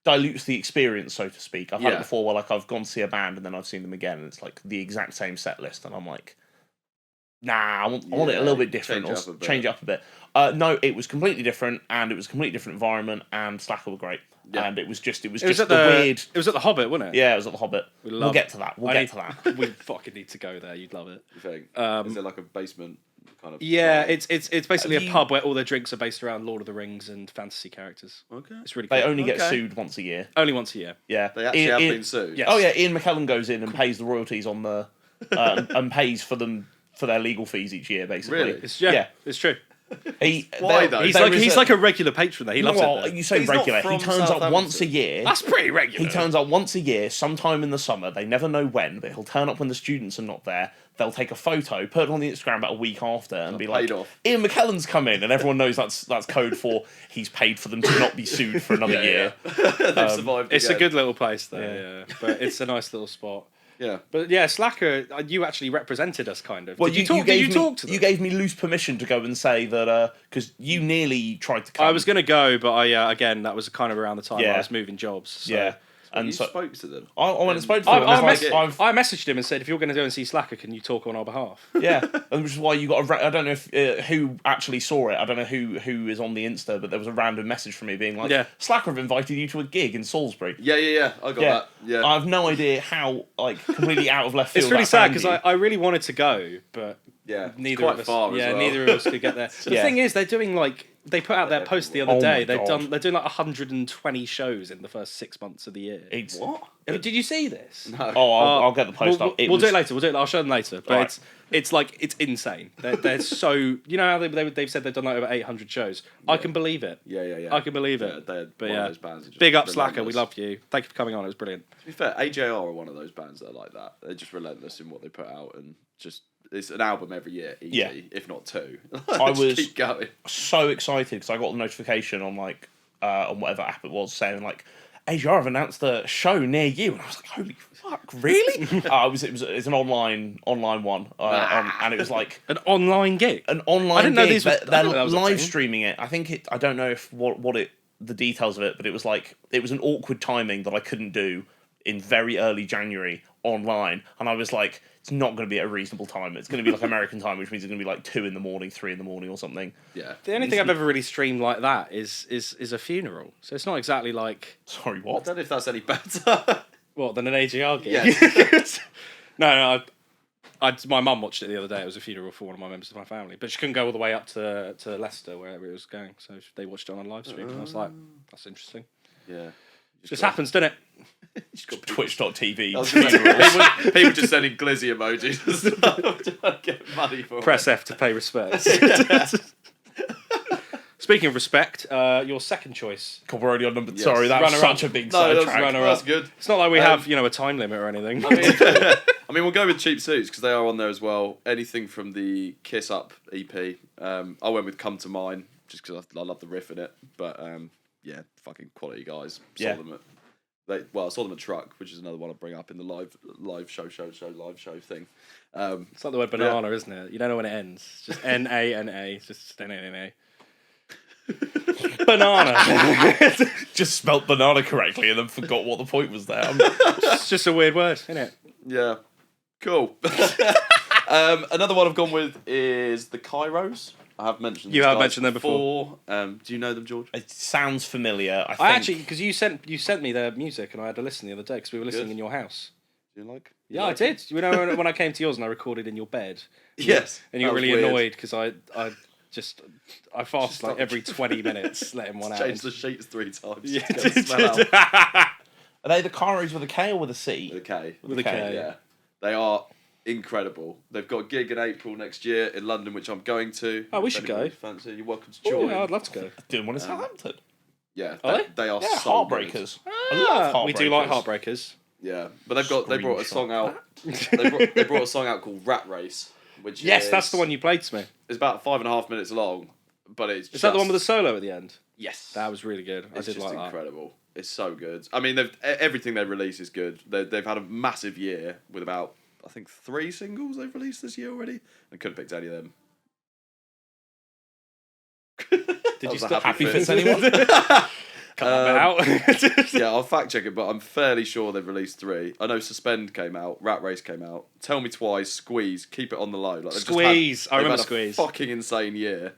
dilutes the experience, so to speak. I've had it before where like I've gone to see a band and then I've seen them again and it's like the exact same set list and I'm like, nah, I want it a little bit different or change it up a bit. No, it was completely different and it was a completely different environment and Slacker were great. Yeah. And it was just the weird... It was at the Hobbit, wasn't it? Yeah, it was at the Hobbit. We'll get to that. We fucking need to go there. You'd love it. You think? Is it like a basement kind of... Yeah, it's basically a pub where all their drinks are based around Lord of the Rings and fantasy characters. Okay. It's really cool. They only get sued once a year. Only once a year. Yeah. They actually have been sued? Yes. Oh yeah, Ian McKellen goes in and pays the royalties on the... and pays for them for their legal fees each year, basically. Really? It's true. Why though? He's like a regular patron there. He loves it there. You say regular. He turns up once a year. That's pretty regular. He turns up once a year, sometime in the summer. They never know when, but he'll turn up when the students are not there. They'll take a photo, put it on the Instagram about a week after, and be like, Ian McKellen's come in, and everyone knows that's code for he's paid for them to not be sued for another year. They've survived. It's a good little place there, yeah. But it's a nice little spot. Yeah. But yeah, Slacker, you actually represented us, kind of. Well, did you talk to them? You gave me loose permission to go and say that, because you nearly tried to come. I was going to go, but again, that was kind of around the time I was moving jobs. So. Yeah. And you spoke to them? I went and spoke to them. I messaged him and said, if you're going to go and see Slacker, can you talk on our behalf? Yeah, and which is why you got I don't know if who actually saw it. I don't know who is on the Insta, but there was a random message from me being like, Slacker have invited you to a gig in Salisbury. Yeah. I got that. Yeah. I have no idea how, like, completely out of left field. It's really sad because I really wanted to go, but neither of us. Neither of us could get there. The thing is, they're doing like. They put out their post the other day. They're doing like 120 shows in the first 6 months of the year. What? Did you see this? No. I'll get the post up. We'll do it later. I'll show them later. But it's like it's insane. They're so you know how they've said they've done like over 800 shows. Yeah. I can believe it. Yeah. I can believe it. They're one of those bands. Big up Slacker. We love you. Thank you for coming on. It was brilliant. To be fair, AJR are one of those bands that are like that. They're just relentless in what they put out and just. It's an album every year, easy, if not two. I was keep going. So excited because I got the notification on like on whatever app it was saying like AJR have announced a show near you, and I was like, holy fuck, really? It's an online one, and it was like an online gig. An online. I didn't know gig. They're was live streaming it. I think it. I don't know if the details of it, but it was an awkward timing that I couldn't do in very early January online, and I was like. It's not going to be at a reasonable time. It's going to be like American time, which means it's going to be like 2 in the morning, 3 in the morning, or something. Yeah. The only thing I've ever really streamed like that is a funeral. So it's not exactly like. Sorry, what? I don't know if that's any better. What than an AGR gig? Yes. No. My mum watched it the other day. It was a funeral for one of my members of my family, but she couldn't go all the way up to Leicester, wherever it was going. So they watched it on a live stream, and I was like, "That's interesting." Yeah. Just happens, doesn't it? Twitch.tv. People just sending glizzy emojis and stuff to get money for Press F to pay respects. Speaking of respect, your second choice. God, we're already on number. Yes. Sorry, that was such a big sidetrack. That's good. It's not like we have a time limit or anything. I mean, we'll go with Cheap Suits because they are on there as well. Anything from the Kiss Up EP. I went with Come to Mine just because I love the riff in it. But fucking quality guys. Saw them at Truck, which is another one I'll bring up in the live show thing. It's like the word banana, isn't it? You don't know when it ends. It's just N-A-N-A. It's just N-A-N-A. Banana. Just spelt banana correctly and then forgot what the point was there. It's just a weird word, isn't it? Yeah. Cool. Another one I've gone with is the Kairos. I have mentioned you have mentioned them before. Do you know them, George? It sounds familiar. I think... actually, because you sent me their music and I had a listen the other day because we were listening in your house. Do you like? Yeah, I did. You know when I came to yours and I recorded in your bed. Yes. And you were really annoyed because I fasted like every 20 minutes, letting one out. Changed the sheets 3 times. Yeah. Are they the Kairos with a K or with a C? With a K. With a K. Yeah. They are incredible. They've got a gig in April next year in London, which I'm going to. Oh, we should go. Fancy, you're welcome to join. Yeah, I'd love to go. Doing one in Southampton. Yeah, they are so Heartbreakers. I love Heartbreakers. We do like Heartbreakers. Yeah, but they brought a song out. they brought a song out called Rat Race, which that's the one you played to me. It's about 5.5 minutes long, but it's Is that the one with the solo at the end? Yes, That was really good. I it's did just like that. incredible. It's so good. I mean, everything they release is good. They've had a massive year with about, I think, 3 singles they've released this year already. I couldn't pick any of them. Did you stop Happy Fits anyone? out? Yeah, I'll fact check it, but I'm fairly sure they've released 3. I know Suspend came out, Rat Race came out, Tell Me Twice, Squeeze, Keep It on the Low. Like, Squeeze. I they've remember had Squeeze. A fucking insane year,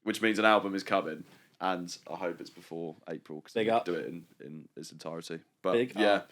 which means an album is coming, and I hope it's before April because they Big up. do it in its entirety. But Big yeah, up.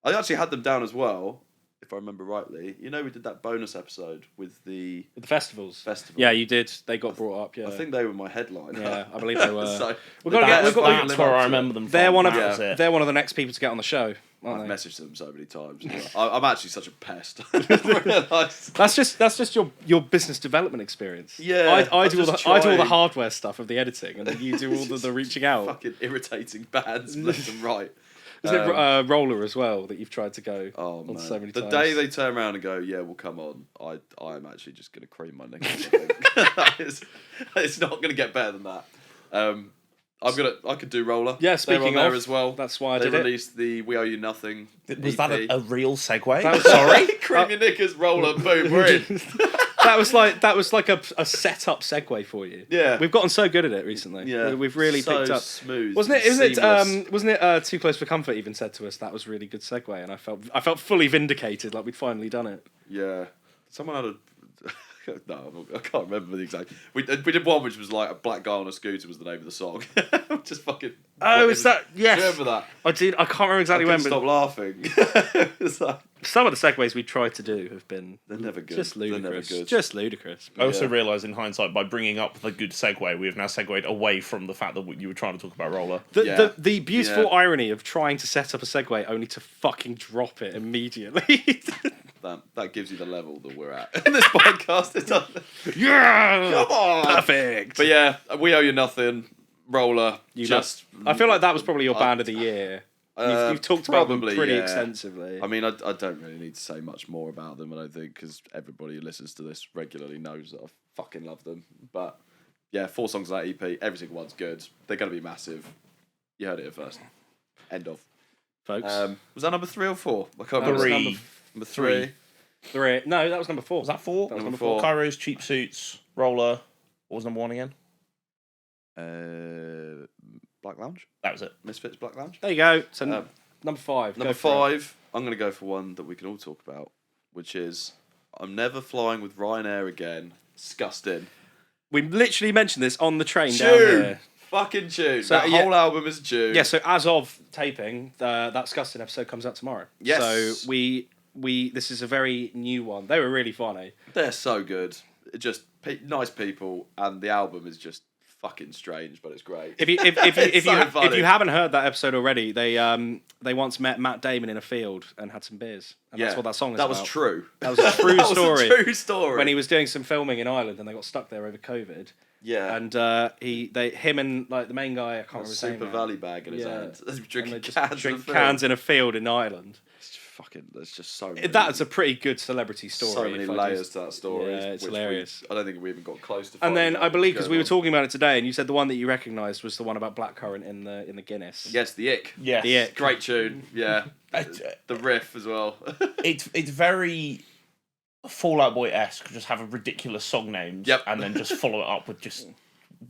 I actually had them down as well, if I remember rightly. You know, we did that bonus episode with the The festivals. festival. Yeah, you did. They got brought up. Yeah. I think they were my headline. Yeah, I believe they were. So We've got to get. That's, We've got. that's where I remember them from. They're one of. That was it. They're one of the next people to get on the show. I've Aren't they? messaged them so many times. I'm actually such a pest. I realised. That's just your business development experience. Yeah, I I'm do all the just I do all the trying. hardware stuff of the editing, and then you do all the reaching out. Fucking irritating bands left and right. Is it Roller as well that you've tried to go Oh on man! so many The times? day they turn around and go, "Yeah, we'll come on," I'm actually just gonna cream my knickers. I think. It's not gonna get better than that. I could do Roller. Yeah, They're on speaking there of, as well. that's why I they did it. released the "We Owe You Nothing." Was that EP. a real segue? That was- Sorry. Cream your knickers, Roller, boom, we're in. That was like a set up segue for you. Yeah. We've gotten so good at it recently. Yeah, We've really so picked up. smooth. Wasn't it? Seamless. Wasn't it? Too Close for Comfort even said to us that was a really good segue, and I felt fully vindicated, like we'd finally done it. Yeah. Someone had a. No, I can't remember the exact. We did one which was like a black guy on a scooter was the name of the song. Just fucking. Oh, is that? Yes. Remember that? I did. I can't remember I exactly couldn't when. stop But laughing. It's like, some of the segues we tried to do have been they're never good. just They're never ludicrous. good. Just ludicrous. I also Yeah. realised in hindsight, by bringing up the good segue, we have now segued away from the fact that you were trying to talk about Roller. The beautiful Yeah. irony of trying to set up a segue only to fucking drop it immediately. That gives you the level that we're at in this podcast. It doesn't. Yeah, Come on. perfect. But yeah, We Owe You Nothing, Roller. I feel like that was probably your band of the year. You've talked about them probably, pretty yeah. extensively. I mean, I don't really need to say much more about them, I don't think, because everybody who listens to this regularly knows that I fucking love them. But yeah, 4 songs on that EP, every single one's good. They're going to be massive. You heard it here first. End of. folks. Was that number 3 or 4? I can't That was remember. number Number 3. 3. No, that was number 4. Was that 4? That was Number number 4. 4. Kairos, Cheap Suits, Roller. What was number 1 again? Black Lounge? That was it. Misfits Black Lounge? There you go. So number 5. Number Go for it. 5, I'm going to go for one that we can all talk about, which is I'm never flying with Ryanair again. Disgusting. We literally mentioned this on the train down Tune! here. Fucking tune. So, That yeah. whole album is a tune. Yeah, so as of taping, that Disgusting episode comes out tomorrow. Yes. So we this is a very new one. They were really funny. They're so good. Just nice people, and the album is just fucking strange, but it's great. If you It's so funny. if you haven't heard that episode already, they once met Matt Damon in a field and had some beers, and that's what that song is That about. was true. That was a true That story. was a true story. When he was doing some filming in Ireland and they got stuck there over COVID. yeah. And him and like the main guy, I can't remember his name. Super now. Valley bag in his Yeah. hand. And Drinking they just cans. drink in the cans film. in a field in Ireland. It's just fucking. There's just so many. That's a pretty good celebrity story. So many if I layers just- to that story. Yeah, it's which hilarious. I don't think we even got close to. And then finding I out believe what's because we were going on. talking about it today, and you said the one that you recognised was the one about blackcurrant in the Guinness. Yes, the Ick. Yes. The Ick. Great tune. Yeah. Uh, The riff as well. It's very Fall Out Boy-esque. Just have a ridiculous song names. Yep. And then just follow it up with just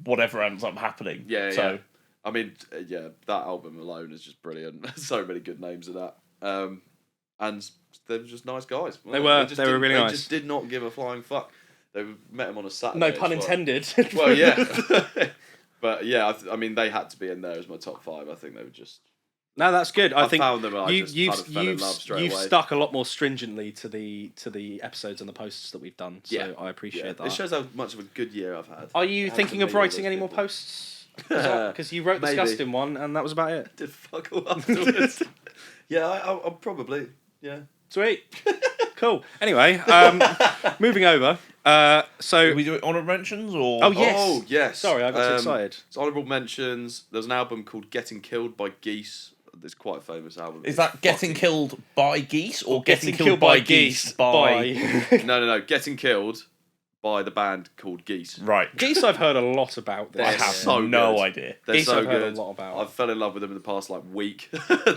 whatever ends up happening. Yeah, So, yeah. I mean, yeah, that album alone is just brilliant. So many good names in that. And they were just nice guys. They were. just They were didn't- really they nice. just did not give a flying fuck. They met him on a Saturday. No as pun well. intended. Well, yeah. But yeah, I mean, they had to be in there as my top 5. I think they were just. No, that's good. I think found them and I you, just kind of fell in you've love straight you've away. stuck a lot more stringently to the episodes and the posts that we've done. So Yeah. I appreciate Yeah, that. it shows how much of a good year I've had. Are you How thinking to of meet all writing those any more people. posts? Because you wrote the Maybe. Disgusting one, and that was about it. Did fuck all afterwards. Yeah, I'll probably. Yeah. Sweet. Cool. Anyway, moving over. So. do we do it honourable mentions or? Oh, yes. Oh, yes. Sorry, I got so excited. It's honourable mentions. There's an album called Getting Killed by Geese. It's quite a famous album. Is that Getting Fucking- Killed by Geese or Getting Killed by Geese by? No. Getting Killed by the band called Geese. Right. Geese, I've heard a lot about this. I have so no good. idea. They're Geese so I've heard good. a lot about. I fell in love with them in the past week.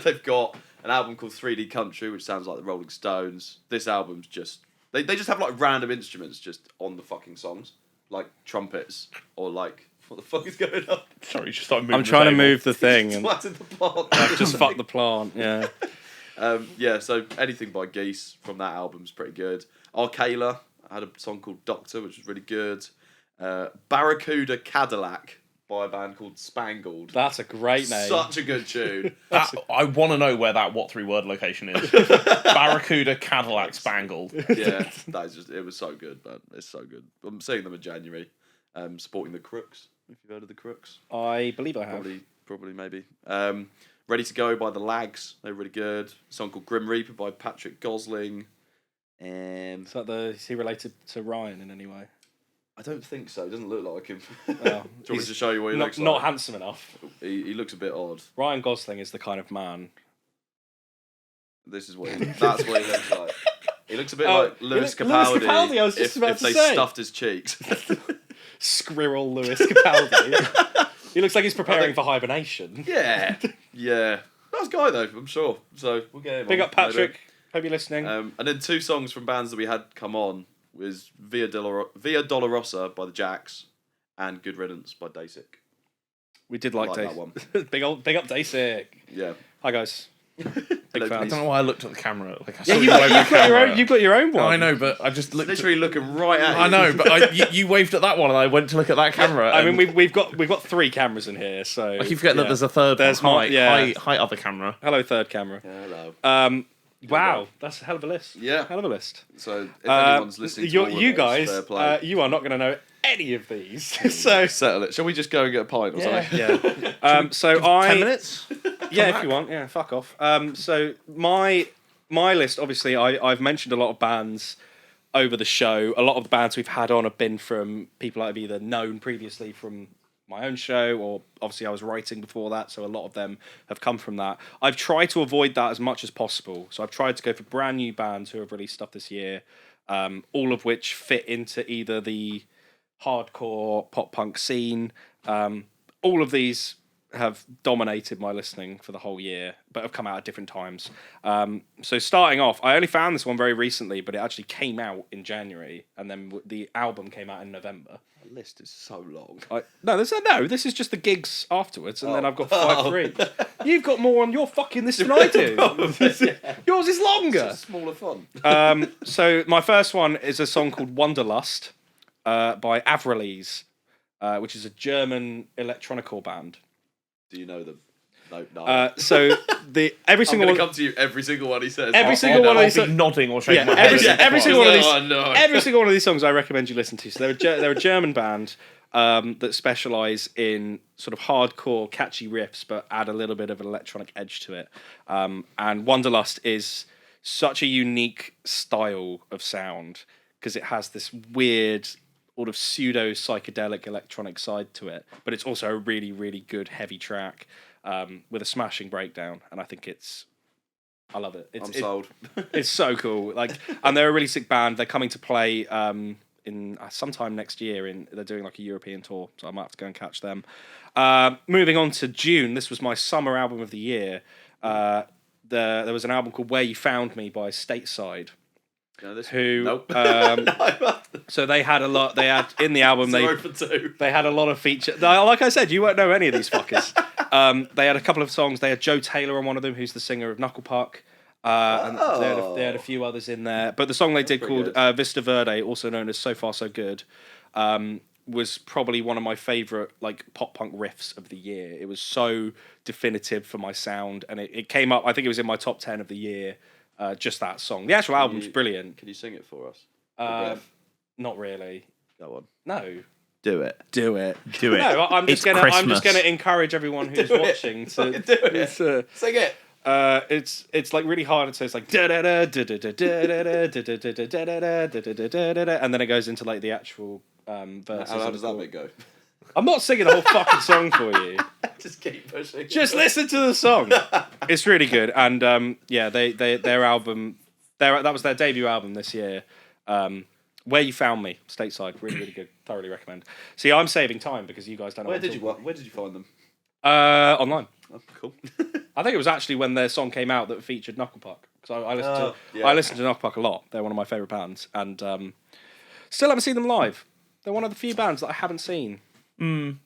They've got an album called 3D Country, which sounds like the Rolling Stones. This album's just they just have random instruments just on the fucking songs, like trumpets or what the fuck is going on? Sorry, you just started moving. I'm trying to move the thing, and Twatted the plant. I've just fucked the plant. Yeah. So anything by Geese from that album's pretty good. Arcala had a song called Doctor, which was really good. Barracuda Cadillac by a band called Spangled. That's a great name. Such a good tune. I want to know where that what 3-word location is. Barracuda Cadillac Spangled. Yeah, that is it was so good, man. It's so good. I'm seeing them in January. Supporting the Crooks, if you've heard of the Crooks. I believe I have. Probably, maybe. Ready to Go by the Lags. They're really good. A song called Grim Reaper by Patrick Gosling. Is he related to Ryan in any way? I don't think so. He doesn't look like him. Oh, Do you want me to show you what he looks like? Not handsome enough. He looks a bit odd. Ryan Gosling is the kind of man. That's what he looks like. He looks a bit like Lewis Capaldi. Lewis Capaldi, I was just about to say. If say. they stuffed his cheeks. Squirrel Lewis Capaldi. He looks like he's preparing for hibernation. Yeah. Nice guy though, I'm sure. So we'll get him. Big up Patrick. Hope you're listening. And then 2 songs from bands that we had come on was Via Dolorosa by the Jacks and Good Riddance by Dasic. We did like that Dasic. one. big up Dasic. Yeah. Hi guys. Big I fans. don't know why I looked at the camera. Yeah, you've got your own one. I know, but I just looked. Literally looking right at you. I know, but you waved at that one, and I went to look at that camera. I mean, we've got 3 cameras in here, so I keep forgetting that there's a third. There's high other camera. Hello, third camera. Hello. Wow, that's a hell of a list. Yeah. Hell of a list. So if anyone's listening to all of you those, guys, fair play. you are not going to know any of these. So Settle it. Shall we just go and get a pint or something? yeah. 10 minutes. Yeah, if you want. Yeah, fuck off. So my list, obviously, I've mentioned a lot of bands over the show. A lot of the bands we've had on have been from people I've either known previously from my own show, or obviously I was writing before that, so a lot of them have come from that. I've tried to avoid that as much as possible. So I've tried to go for brand new bands who have released stuff this year, all of which fit into either the hardcore pop punk scene. All of these have dominated my listening for the whole year, but have come out at different times. So starting off, I only found this one very recently, but it actually came out in January, and then the album came out in November. The list is so long. This is just the gigs afterwards, and then I've got 5 for each. You've got more on your fucking list than I do. Yours is longer. It's smaller fun. So my first one is a song called Wanderlust by Avrilies, which is a German electronical band. Do you know them? No. So every single I'm one. going to come to you every single one he says. Every single one of these. I'll be nodding or shaking my Every head. single one of these. Oh, no. Every single one of these songs I recommend you listen to. So they're a German band that specialise in sort of hardcore, catchy riffs, but add a little bit of an electronic edge to it. And Wanderlust is such a unique style of sound because it has this weird sort of pseudo psychedelic electronic side to it, but it's also a really, really good heavy track with a smashing breakdown, and I think I love it. I'm sold. It's so cool. And they're a really sick band. They're coming to play in sometime next year. They're doing a European tour, so I might have to go and catch them. Moving on to June, this was my summer album of the year. There was an album called Where You Found Me by Stateside. Nope. So they had a lot. They had in the album. 0 for 2. They had a lot of features. Like I said, you won't know any of these fuckers. They had a couple of songs. They had Joe Taylor on one of them, who's the singer of Knuckle Puck. And they had a few others in there. But the song they did called Vista Verde, also known as So Far So Good, was probably one of my favourite pop punk riffs of the year. It was so definitive for my sound, and it came up. I think it was in my top 10 of the year. Just that song. The actual album's brilliant. Can you sing it for us? Not really. Go on. No. Do it. Do it. No, I'm just gonna encourage everyone who's watching to do it. Sing it. It's really hard. It's like da da da da da da da da da da, and then it goes into the actual verses. How does that bit go? I'm not singing the whole fucking song for you. Just keep pushing. Just listen to the song. It's really good, and their album, that was their debut album this year. Where You Found Me, Stateside, really, really good. Thoroughly recommend. See, I'm saving time because you guys don't know. Where did you find them? Online. Oh, cool. I think it was actually when their song came out that featured Knuckle Puck. Because Yeah. I listen to Knuckle Puck a lot. They're one of my favourite bands, and still haven't seen them live. They're one of the few bands that I haven't seen. Do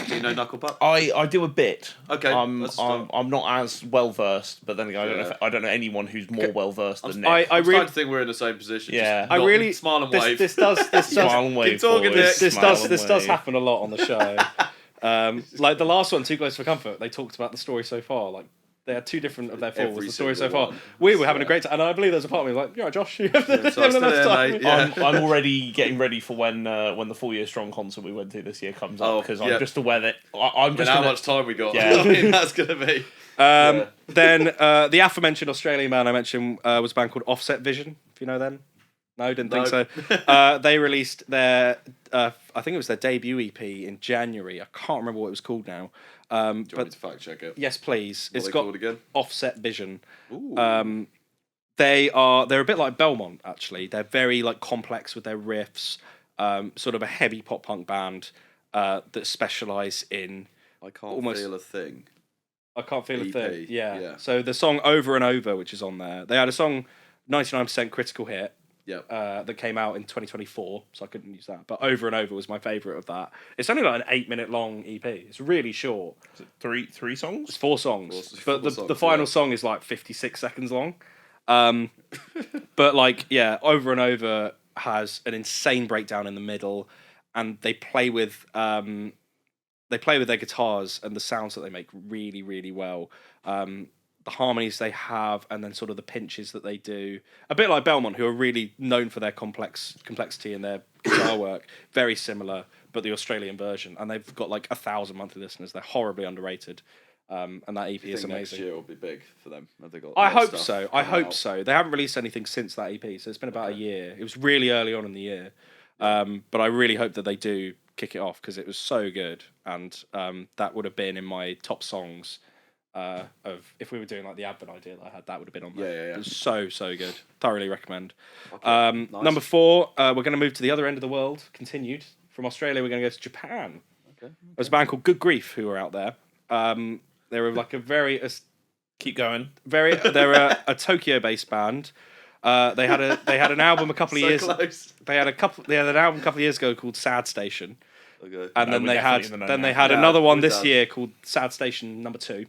you know Knuckle Puck? I do a bit. Okay, I'm that's fine. not as well versed, but then again, I don't know anyone who's more well versed than Nick. I I'm really starting to think we're in the same position. Yeah. Just nod, smile and wave. This does Smile and wave, Keep talking, boys. Nick. this Smile does and this does wave. happen a lot on the show. Like the last one, Too Close for Comfort, they talked about the story so far. Like they had two different of their falls. Every The story so single far. one. We were having a great time, and I believe there's a part of me like, yeah, Josh, you have so I'm still there, mate. Yeah. I'm already getting ready for when the 4 Year Strong concert we went to this year comes up because I'm just aware that I'm just how much time we got? Yeah. I mean, that's gonna be. Then the aforementioned Australian band I mentioned was a band called Offset Vision. If you know them. No, didn't think so. They released their, I think it was their debut EP in January. I can't remember what it was called now. Do you want me to fact check it? Yes, please. What It's they got called again? Offset Vision. Ooh. They're a bit like Belmont actually. They're very like complex with their riffs. Sort of a heavy pop punk band that specialise in. I can't feel a thing. I can't feel a EP, thing. Yeah. yeah. So the song Over and Over, which is on there, they had a song 99% Critical Hit. Yep. That came out in 2024, so I couldn't use that. But Over and Over was my favourite of that. It's only like an 8-minute long EP. It's really short. Is it three songs? It's 4 songs, Four but songs, the final yeah. song is like 56 seconds long. But like, yeah, Over and Over has an insane breakdown in the middle, and they play with their guitars and the sounds that they make really, really well. The harmonies they have, and then sort of the pinches that they do. A bit like Belmont, who are really known for their complexity in their guitar work. Very similar, but the Australian version. And they've got like 1,000 monthly listeners. They're horribly underrated. And that EP is Next amazing. year will be big for them. Have they got? I more hope stuff so. coming out? They haven't released anything since that EP, so it's been about a year. It was really early on in the year. But I really hope that they do kick it off because it was so good. And that would have been in my top songs. Of if we were doing like the Advent idea that I had, that would have been on there. Yeah. It was so good. Thoroughly recommend. Okay, nice. Number 4, we're going to move to the other end of the world. Continued from Australia, we're going to go to Japan. Okay. There's a band called Good Grief who are out there. They were like a very Keep going. they're a Tokyo-based band. They had an album a couple of So years. close. They had an album a couple of years ago called Sad Station. Okay. And No, then we're they had definitely in the know now. Yeah, another one we're this done. year called Sad Station Number 2.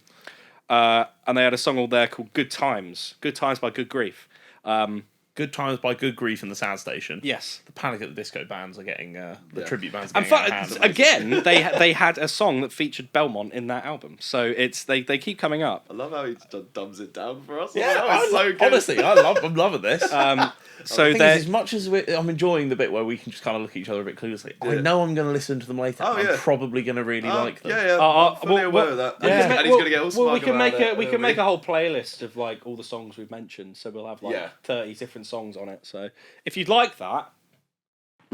And they had a song all there called Good Times. Good Times by Good Grief. Good Times by Good Grief and the Sound Station. Yes. The Panic at the Disco bands are getting the tribute bands. Are And getting out of hand. again, they had a song that featured Belmont in that album. So they keep coming up. I love how he dumbs it down for us. Yeah, that was so good. honestly, I'm loving this. So The thing is, they as much as I'm enjoying the bit where we can just kind of look at each other a bit cluelessly, I know I'm going to listen to them later. Oh, I'm yeah. probably going to really like them. Yeah. I'm fully aware of that. Yeah. And he's going to get all smug we can about make it. we can make a whole playlist of like all the songs we've mentioned. So we'll have like Yeah. 30 different songs on it. So if you'd like that,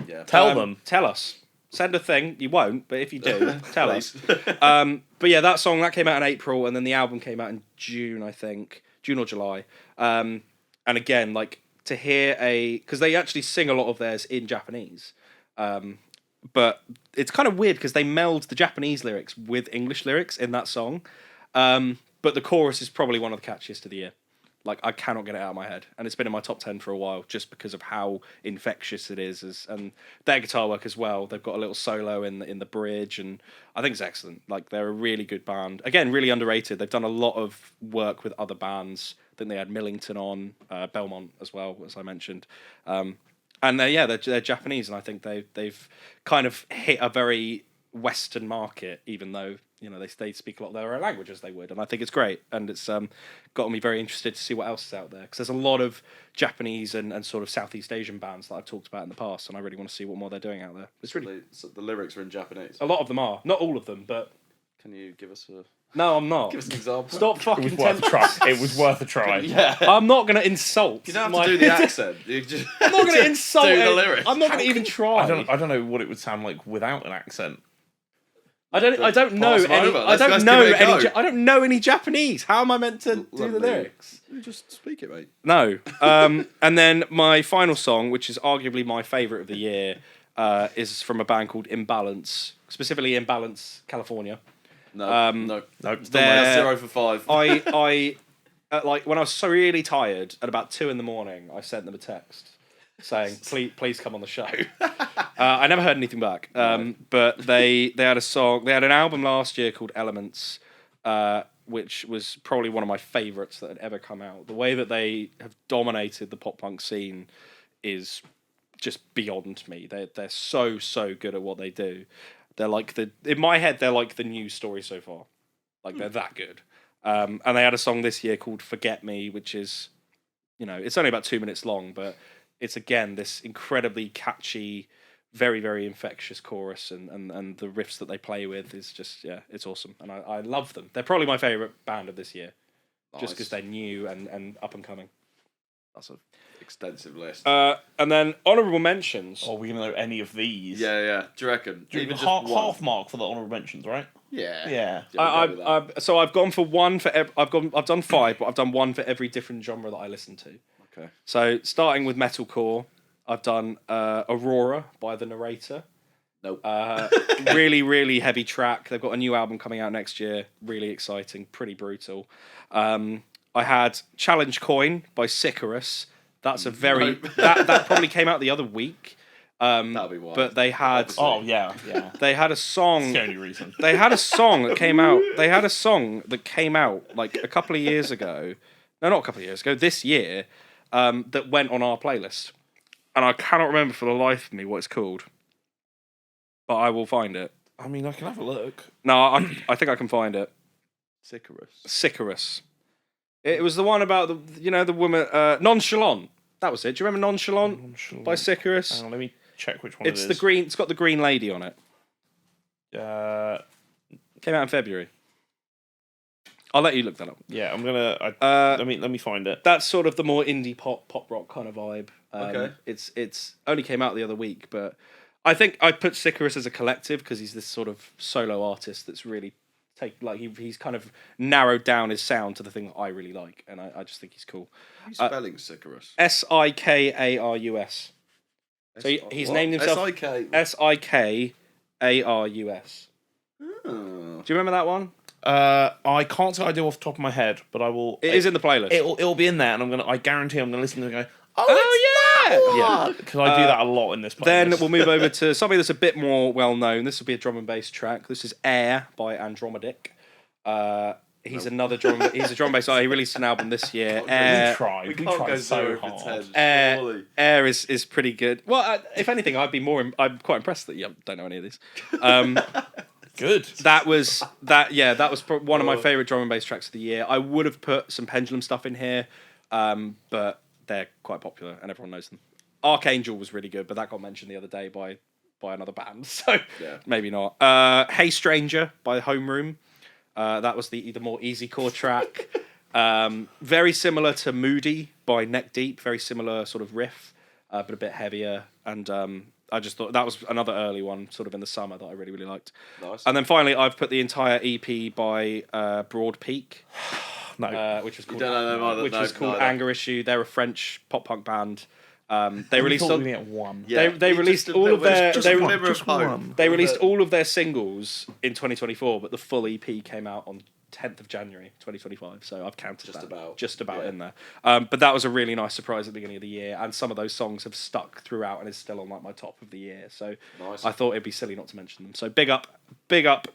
Yeah. Tell them. Tell us. Send a thing. You won't, but if you do, tell us. Please. But yeah, that song that came out in April, and then the album came out in June, I think, June or July. And again, like to hear because they actually sing a lot of theirs in Japanese, but it's kind of weird because they meld the Japanese lyrics with English lyrics in that song. But the chorus is probably one of the catchiest of the year. Like I cannot get it out of my head, and it's been in my top 10 for a while just because of how infectious it is, and their guitar work as well. They've got a little solo in the bridge, and I think it's excellent. Like they're a really good band. Again, really underrated. They've done a lot of work with other bands. I think they had Millington on, Belmont as well, as I mentioned. And they're Japanese, and I think they've kind of hit a very Western market, even though they speak a lot of their own language as they would, and I think it's great, and it's got me very interested to see what else is out there because there's a lot of Japanese and sort of Southeast Asian bands that I've talked about in the past, and I really want to see what more they're doing out there. It's really So the lyrics are in Japanese. a lot of them are, not all of them, but Can you give us an I'm not. example? Stop It fucking was worth a try. It was worth a try. Yeah. I'm not going to insult. You don't have my- to do the accent. You just I'm not going to insult do the it. lyrics. I'm not going to even try. I don't know what it would sound like without an accent. I don't know Pass them any. over. I don't Let's know give it a any. go. I don't know any Japanese. How am I meant to do the Lovely. lyrics? You just speak it, mate. No. And then my final song, which is arguably my favourite of the year, is from a band called Imbalance, specifically Imbalance, California. No. They're- 0 for 5. I like when I was so really tired at about 2 a.m, I sent them a text saying, "Please come on the show." I never heard anything back, but they had a song. They had an album last year called Elements, which was probably one of my favourites that had ever come out. The way that they have dominated the pop punk scene is just beyond me. They're so good at what they do. They're like in my head they're like the news story so far. Like they're that good. And they had a song this year called Forget Me, which is, it's only about 2 minutes long, but it's again this incredibly catchy, very, very infectious chorus, and the riffs that they play with is just, it's awesome. And I love them. They're probably my favourite band of this year. Nice. Just because they're new and up and coming. That's an extensive list. And then honourable mentions. Are we going to know any of these? Yeah. Do you reckon? Even just half one? mark for the honourable mentions, right? Yeah. Yeah. So I've gone for one for I've done 5, but I've done one for every different genre that I listen to. Okay. So starting with metalcore, I've done Aurora by The Narrator. Nope. Really, really heavy track. They've got a new album coming out next year. Really exciting, pretty brutal. I had Challenge Coin by Sicarus. That's a very that probably came out the other week. That'll be why. But they had They had a song. That's the only reason. They had a song that came out. They had a song that came out like a couple of years ago. No, not a couple of years ago. This year, that went on our playlist, and I cannot remember for the life of me what it's called. But I will find it. I mean, I can have a look. No, I think I can find it. Sicarus. It was the one about the woman Nonchalant. That was it. Do you remember Nonchalant by Sicarus? Hang on, let me check which one it is. It's the green. It's got the green lady on it. Came out in February. I'll let you look that up. Yeah, I'm gonna. Let me find it. That's sort of the more indie pop rock kind of vibe. Okay. It's only came out the other week, but I think I put Sicarus as a collective because he's this sort of solo artist that's really he's kind of narrowed down his sound to the thing that I really like, and I just think he's cool. How are you spelling Sicarus? Sikarus. So he's named himself Sikarus. Oh. Do you remember that one? I can't say I do off the top of my head, but I will. It is in the playlist. It'll be in there, and I guarantee I'm gonna listen to it and go, yeah, because I do that a lot in this playlist. Then we'll move over to something that's a bit more well known. This will be a drum and bass track. This is Air by Andromedic. He's another drum. He's a drum and bass artist. He released an album this year. We tried so 0 for hard. 10. Air is pretty good. Well, if anything, I'm quite impressed that you don't know any of these. Good. That was one of my favourite drum and bass tracks of the year. I would have put some Pendulum stuff in here, but they're quite popular and everyone knows them. Archangel was really good, but that got mentioned the other day by another band, so maybe not. Hey Stranger by Homeroom. That was the more easy core track. Very similar to Moody by Neck Deep. Very similar sort of riff, but a bit heavier. And I just thought that was another early one, sort of in the summer, that I really, really liked. Nice. And then finally, I've put the entire EP by Broad Peak. Which was called Anger Issue. They're a French pop punk band. They released one. They released all of their They released all of their singles in 2024, but the full EP came out on 10th of January 2025. So I've counted just about in there. But that was a really nice surprise at the beginning of the year, and some of those songs have stuck throughout and is still on like my top of the year. So nice. I thought it'd be silly not to mention them. So big up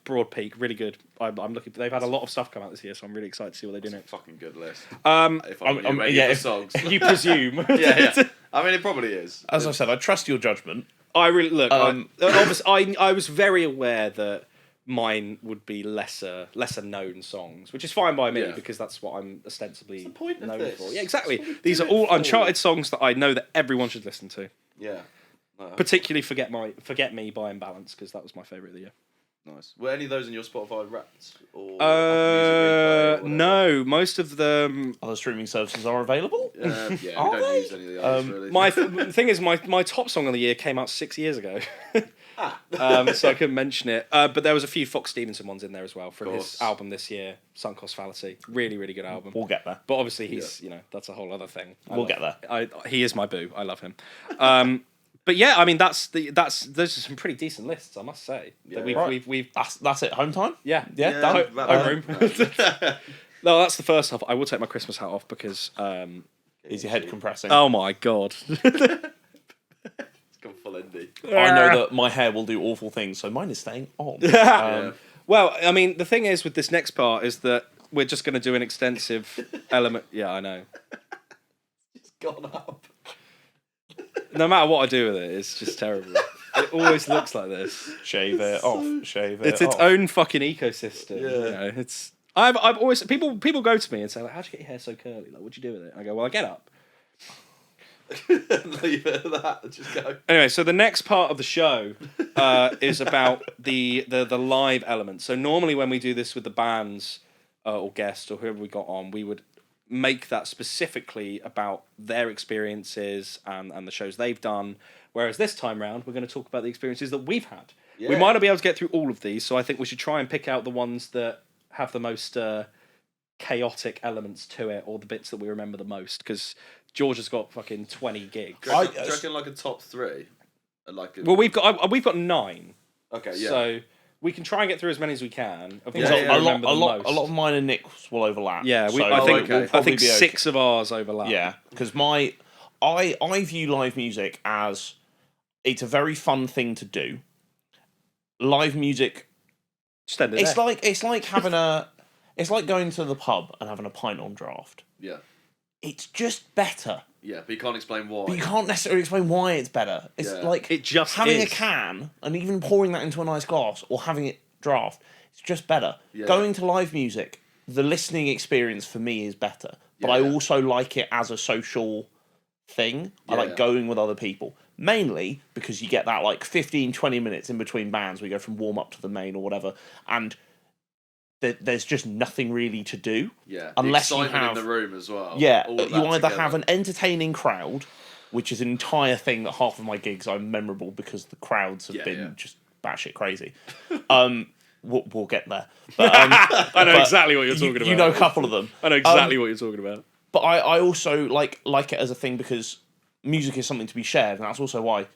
Broad Peak, really good. I'm looking. They've had a lot of stuff come out this year, so I'm really excited to see what they do next. Fucking good list. If songs. You presume. yeah. I mean, it probably is. As I said, I trust your judgment. I really look. Obviously, I was very aware that mine would be lesser known songs, which is fine by me because that's what I'm ostensibly known for. Yeah, exactly. These are all Uncharted songs that I know that everyone should listen to. Yeah. Particularly Forget Me by Imbalance, because that was my favourite of the year. Nice. Were any of those in your Spotify Wrapped? Or Apple Music Replay or No, most of them. Other streaming services are available. yeah, we Are don't they? use any of the others really. The thing is, my top song of the year came out 6 years ago. So I couldn't mention it. But there was a few Fox Stevenson ones in there as well from his album this year, Sunk Cost Fallacy. Really, really good album. We'll get there. But obviously he's, that's a whole other thing. We'll get there. He is my boo. I love him. But yeah, I mean those are some pretty decent lists, I must say. Yeah, that we've That's it. Home time. yeah Done. home room. No, that's the first half. I will take my Christmas hat off because Is your head compressing? oh my god. It's gone full indie. I know that my hair will do awful things, so mine is staying on. Well, I mean, the thing is with this next part is that we're just going to do an extensive element. Yeah, I know. It's gone up. No matter what I do with it, it's just terrible. It always looks like this. Shave it off. Shave it. It's its off. own fucking ecosystem. Yeah. You know, it's. I've always people go to me and say like, "How'd you get your hair so curly? Like, what'd you do with it?" I go, "Well, I get up." Leave it at that. Just go. Anyway, so the next part of the show is about the live element. So normally when we do this with the bands or guests or whoever we got on, we would make that specifically about their experiences and the shows they've done. Whereas this time round, we're going to talk about the experiences that we've had. Yeah. We might not be able to get through all of these, so I think we should try and pick out the ones that have the most chaotic elements to it, or the bits that we remember the most, because George has got fucking 20 gigs. Do you reckon like a top 3? Well, we've got 9. Okay, yeah. So we can try and get through as many as we can. A lot of mine and Nick's will overlap. Yeah, so I think 6 of ours overlap. Yeah, because I view live music as it's a very fun thing to do. Live music, it's like having it's like going to the pub and having a pint on draft. Yeah. It's just better. Yeah, but you can't explain why. But you can't necessarily explain why it's better. It's like it just having is. a can and even pouring that into a nice glass or having it draft. It's just better. Yeah. Going to live music, the listening experience for me is better. But I also like it as a social thing. I like going with other people. Mainly because you get that like 15, 20 minutes in between bands. We go from warm up to the main or whatever. And there's just nothing really to do. Yeah. Unless the excitement you have in the room as well. Yeah. You either have an entertaining crowd, which is an entire thing that half of my gigs are memorable because the crowds have been just batshit crazy. We'll get there. But, I know exactly what you're talking about. You know a couple of them. I know exactly what you're talking about. But I also like it as a thing because music is something to be shared, and that's also why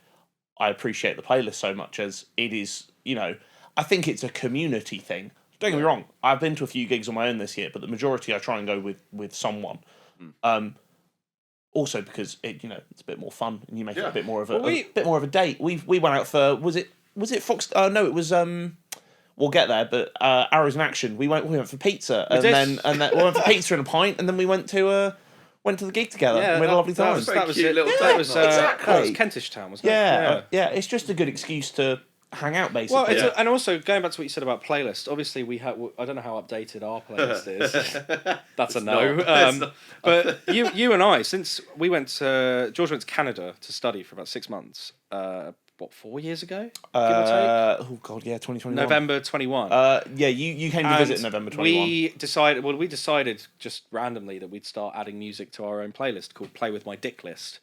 I appreciate the playlist so much, as it is, I think it's a community thing. Don't get me wrong, I've been to a few gigs on my own this year, but the majority I try and go with someone. Also because it's a bit more fun, and you make it a bit more of a date. We went out for was it Fox? No, it was we'll get there, but Arrows in Action. We went for pizza, and then we went for pizza and a pint, and then we went to the gig together. Yeah, and we had a lovely time. That was Kentish Town, wasn't it? Yeah. It's just a good excuse to hang out, basically. Well, and also going back to what you said about playlist. Obviously, I don't know how updated our playlist is. That's a no. But you and I, since George went to Canada to study for about 6 months. 4 years ago? Give or take? Oh god, yeah, 2021. November 21. Yeah, you came to visit in November 21. We decided just randomly that we'd start adding music to our own playlist called Play With My Dick List,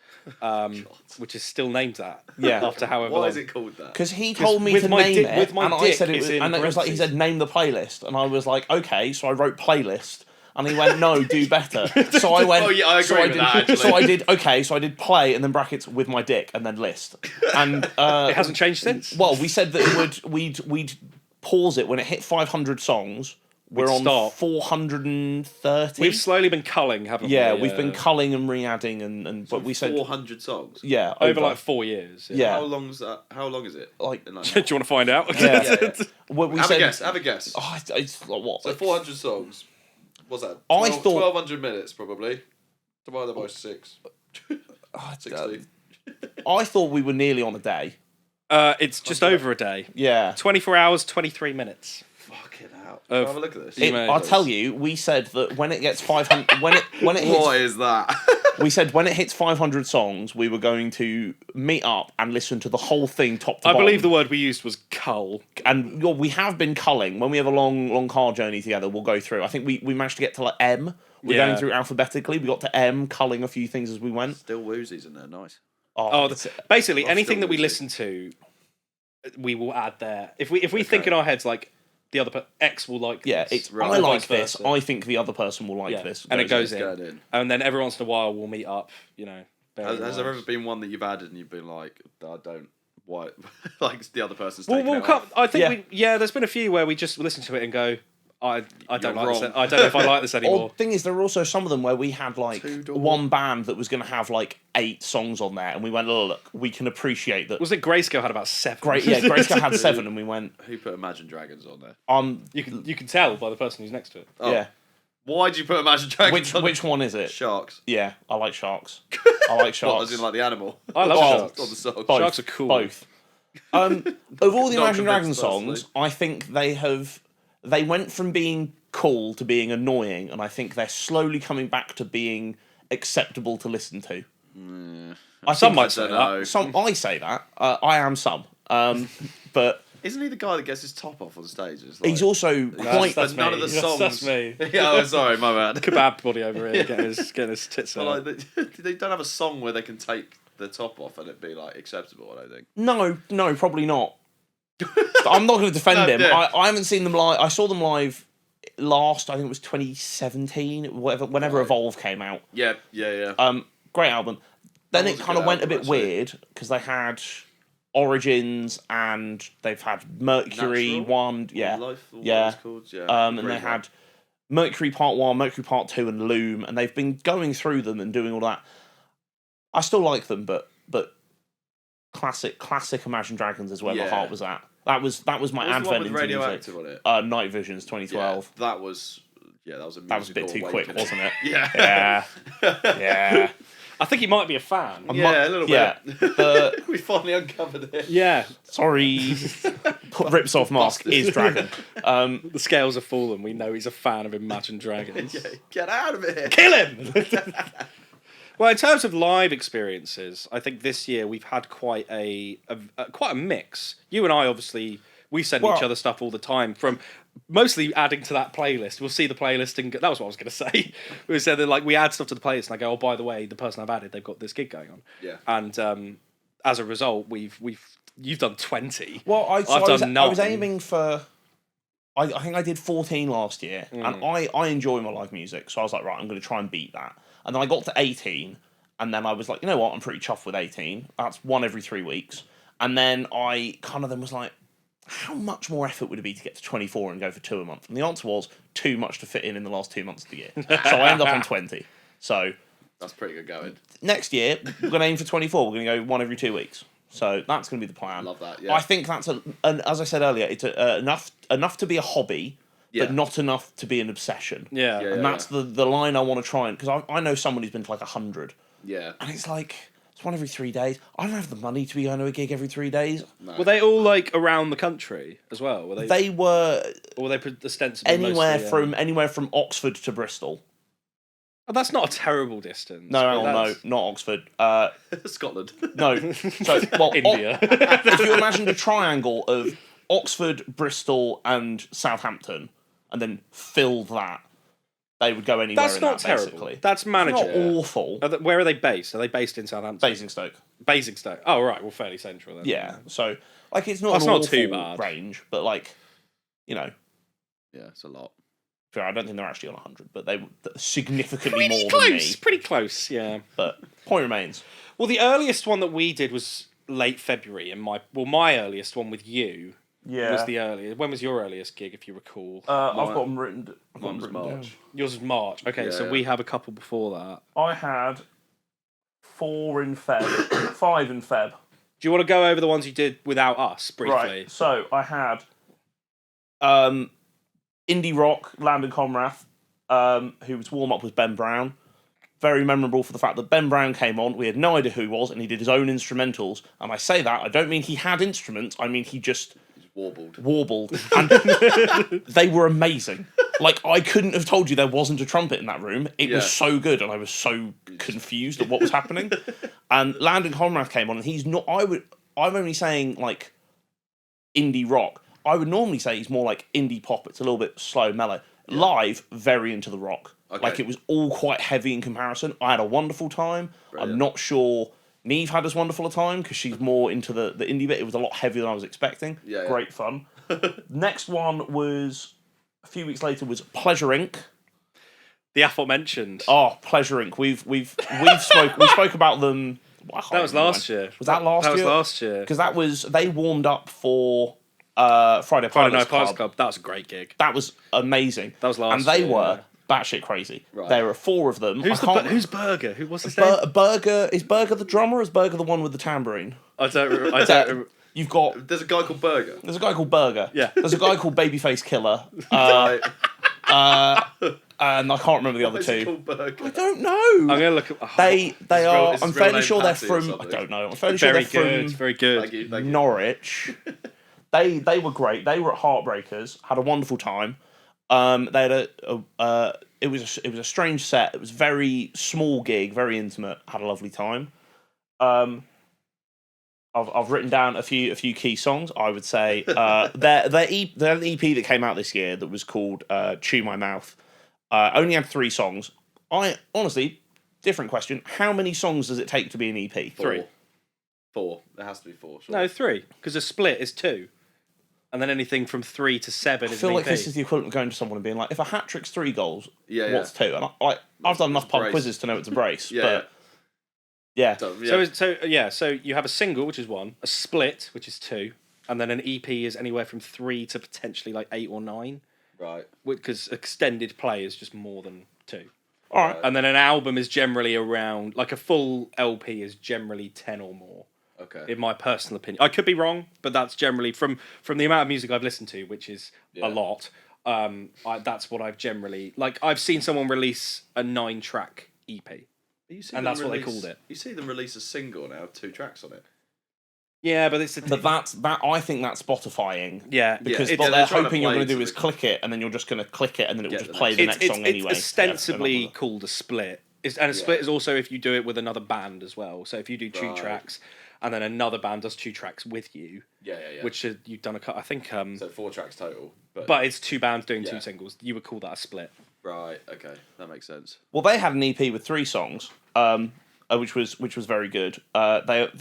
which is still named that. Yeah. After however Why long. is it called that? Because he told me to name it, with my and I said it was, and it was like he said name the playlist, and I was like, okay, so I wrote playlist. And he went, no, do better. So I went, oh, yeah, I agree with that, actually. So I did play, and then brackets with my dick, and then list. And it hasn't changed since? Well, we said that we'd pause it when it hit 500 songs. We're on 430. We've slowly been culling, haven't we? Yeah, we've been culling and re-adding, but we said 400 songs. Yeah, over like 4 years. Yeah. How long is that? How long is it? Do you want to find out? Yeah. Well, Have a guess. Oh, it's like what? So 400 songs. What's that? I thought 1,200 minutes probably. Divided by 6. 60. I thought we were nearly on a day. It's just over a day. Yeah. 24 hours, 23 minutes. Fucking hell. Have a look at this. I'll tell you, we said that when it gets 500... when it hits, What is that? We said when it hits 500 songs, we were going to meet up and listen to the whole thing top to I bottom. believe the word we used was cull. And we have been culling. When we have a long car journey together, we'll go through. I think we managed to get to like M. We're Yeah. going through alphabetically. We got to M, culling a few things as we went. Still woozies in there, nice. Basically, Lost anything still that we woozy. listen to, we will add there. If we think in our heads like the other X will like Yeah, this, it's Right. I or like vice this. versa. I think the other person will like Yeah. this. And it goes in. Going in. And then every once in a while we'll meet up. Has there ever been one that you've added and you've been like, I don't, why? Like the other person's We'll taking it come, off? I think Yeah. there's been a few where we just listen to it and go, I don't You're like this. wrong. I don't know if I like this Or anymore. thing is, there were also some of them where we had like Two-door. one band that was going to have like 8 songs on there, and we went, look, we can appreciate that. Was it Grayscale had about 7? Grayscale had 7, and we went, Who put Imagine Dragons on there? You can tell by the person who's next to it. Oh. yeah. Why'd you put Imagine Dragons on Which one is it? Sharks. Yeah, I like sharks. I like What, sharks. as in like the animal? I love Oh, sharks. Or the song? Both. Sharks are cool. Both. Of all the Not Imagine Dragons convinced, songs, I think they went from being cool to being annoying, and I think they're slowly coming back to being acceptable to listen to. Some might I say don't that. know. I say that. I am some. But Isn't he the guy that gets his top off on stage? It's like, he's also quite. that's none me. of the songs. That's me. Yeah, oh, sorry, my bad. Kebab body over here getting his tits But, out. like, they don't have a song where they can take the top off and it be like acceptable. I don't think. No, probably not. I'm not going to defend No, him. yeah. I haven't seen them live. I saw them live last. I think it was 2017. Whenever Right. Evolve came out. Yeah. Great album. Then That it was a kind of good went a album, bit actually. weird because they had Origins and they've had Mercury Natural? 1, yeah, Life, or yeah. what it's called, yeah. And Great they one. had Mercury Part 1, Mercury Part 2, and Loom, and they've been going through them and doing all that. I still like them, but classic Imagine Dragons is where my Yeah. heart was at. That was my What was the one advent with into Radioactive music. on it? Night Visions 2012. Yeah, that was a That was a musical bit too quick, awakening. wasn't it? Yeah. Yeah. I think he might be a fan. Yeah, a little Yeah. bit. We finally uncovered it. Yeah, Sorry. Rips off mask Busted. is Dragon. the scales have fallen. We know he's a fan of Imagine Dragons. Yeah, get out of here. Kill him! Well, in terms of live experiences, I think this year we've had quite a mix. You and I, obviously, we send Well- each other stuff all the time, from mostly adding to that playlist. We'll see the playlist and that was what I was going to say. We said that, like, we add stuff to the playlist and I go, oh, by the way, the person I've added, they've got this gig going on. Yeah. And as a result, you've done 20. Well, I I've done 9. I was aiming for. I think I did 14 last year, and I enjoy my live music, so I was like, right, I'm going to try and beat that. And then I got to 18, and then I was like, you know what, I'm pretty chuffed with 18. That's one every 3 weeks. And then I kind of then was like, how much more effort would it be to get to 24 and go for 2 a month? And the answer was too much to fit in the last 2 months of the year. So I ended up on 20. So That's pretty good going. next year, we're going to aim for 24. We're going to go one every 2 weeks. So that's going to be the plan. Love that, yeah. I think that's as I said earlier, it's enough to be a hobby, Yeah. but not enough to be an obsession. Yeah. Yeah. And that's the line I want to try and because I know someone who's been to like 100, Yeah. and it's like it's one every 3 days. I don't have the money to be going to a gig every 3 days. No. Were they all, like, around the country as well? Were They were or were they ostensibly anywhere mostly, anywhere from Oxford to Bristol. Oh, that's not a terrible distance. No, but no, that's- not Oxford. Scotland. No, so well, India. if you imagine a triangle of Oxford, Bristol, and Southampton, and then fill that, they would go anywhere. That's in not that, terrible. Basically. That's manageable. Not awful. Where are they based? Are they based in Southampton? Basingstoke. Basingstoke. Oh, right. Well, fairly central then. Yeah. So like it's not That's an not awful too bad. range, but like Yeah, it's a lot. I don't think they're actually on 100, but they were significantly Pretty more close. than me. Pretty close. Yeah. But point remains. Well, the earliest one that we did was late February, and my earliest one with you was the earliest. When was your earliest gig, if you recall? I've got them written. Mine's March. Yours was March. Okay, so Yeah. we have a couple before that. I had 4 in Feb, 5 in Feb. Do you want to go over the ones you did without us briefly? Right. So I had indie rock, Landon Comrath, whose warm up was Ben Brown. Very memorable for the fact that Ben Brown came on. We had no idea who he was, and he did his own instrumentals. And I say that I don't mean he had instruments. I mean he just Warbled. warbled, and they were amazing. Like, I couldn't have told you there wasn't a trumpet in that room. It was so good, and I was so confused at what was happening. And Landon Conrath came on, and he's not. I'm only saying like indie rock. I would normally say he's more like indie pop. It's a little bit slow, mellow. Yeah. Live, very into the rock. Okay. Like, it was all quite heavy in comparison. I had a wonderful time. Brilliant. I'm not sure Neve had as wonderful a time because she's more into the indie bit. It was a lot heavier than I was expecting. Yeah, great fun. Next one was a few weeks later was Pleasure Inc. The aforementioned. Oh, Pleasure Inc. We spoke about them. That was last year. Was that last year? That was last year. Because they warmed up for Friday Night Pilots Club. That was a great gig. That was amazing. That was last year. And they year, were batshit crazy. Right. There were 4 of them. Who's Berger? Who was his name? Berger. Is Berger the drummer or is Berger the one with the tambourine? I don't remember. You've got... There's a guy called Berger. There's a guy called Berger. Yeah. There's a guy called Babyface Killer. And I can't remember the other 2. Called Berger? I don't know. I'm going to look at... They are... I'm fairly sure they're from... I don't know. I'm fairly sure they're from... Very good. Thank you. Norwich. They were great. They were at Heartbreakers. Had a wonderful time. They had it was a strange set. It was very small gig, very intimate. Had a lovely time. I've written down a few key songs. I would say their EP that came out this year that was called "Chew My Mouth" only had 3 songs. I honestly, different question. How many songs does it take to be an EP? 3. 4. There has to be 4. Sure. No, 3. Because a split is 2. And then anything from 3 to 7 is I feel like an EP. this is the equivalent of going to someone and being like, if a hat trick's 3 goals, what's 2? And I've done enough pub quizzes to know it's a brace. but yeah. So you have a single, which is 1, a split, which is 2, and then an EP is anywhere from 3 to potentially like 8 or 9. Right. Because extended play is just more than 2. All right. And then an album is generally around, like a full LP is generally 10 or more. Okay. In my personal opinion, I could be wrong, but that's generally from the amount of music I've listened to, which is a lot. That's what I've generally like. I've seen someone release a 9-track EP, and that's what they called it. You see them release a single now, 2 tracks on it. Yeah, but that I think that's Spotifying. Yeah, because what they're hoping you're going to do is click it, and then you're just going to click it, and then it will just play the next song anyway. It's ostensibly called a split, and a split is also if you do it with another band as well. So if you do 2 tracks. And then another band does 2 tracks with you. Yeah. Which you've done I think. So 4 tracks total. But it's 2 bands doing 2 singles. You would call that a split. Right. Okay, that makes sense. Well, they had an EP with 3 songs, which was very good. They're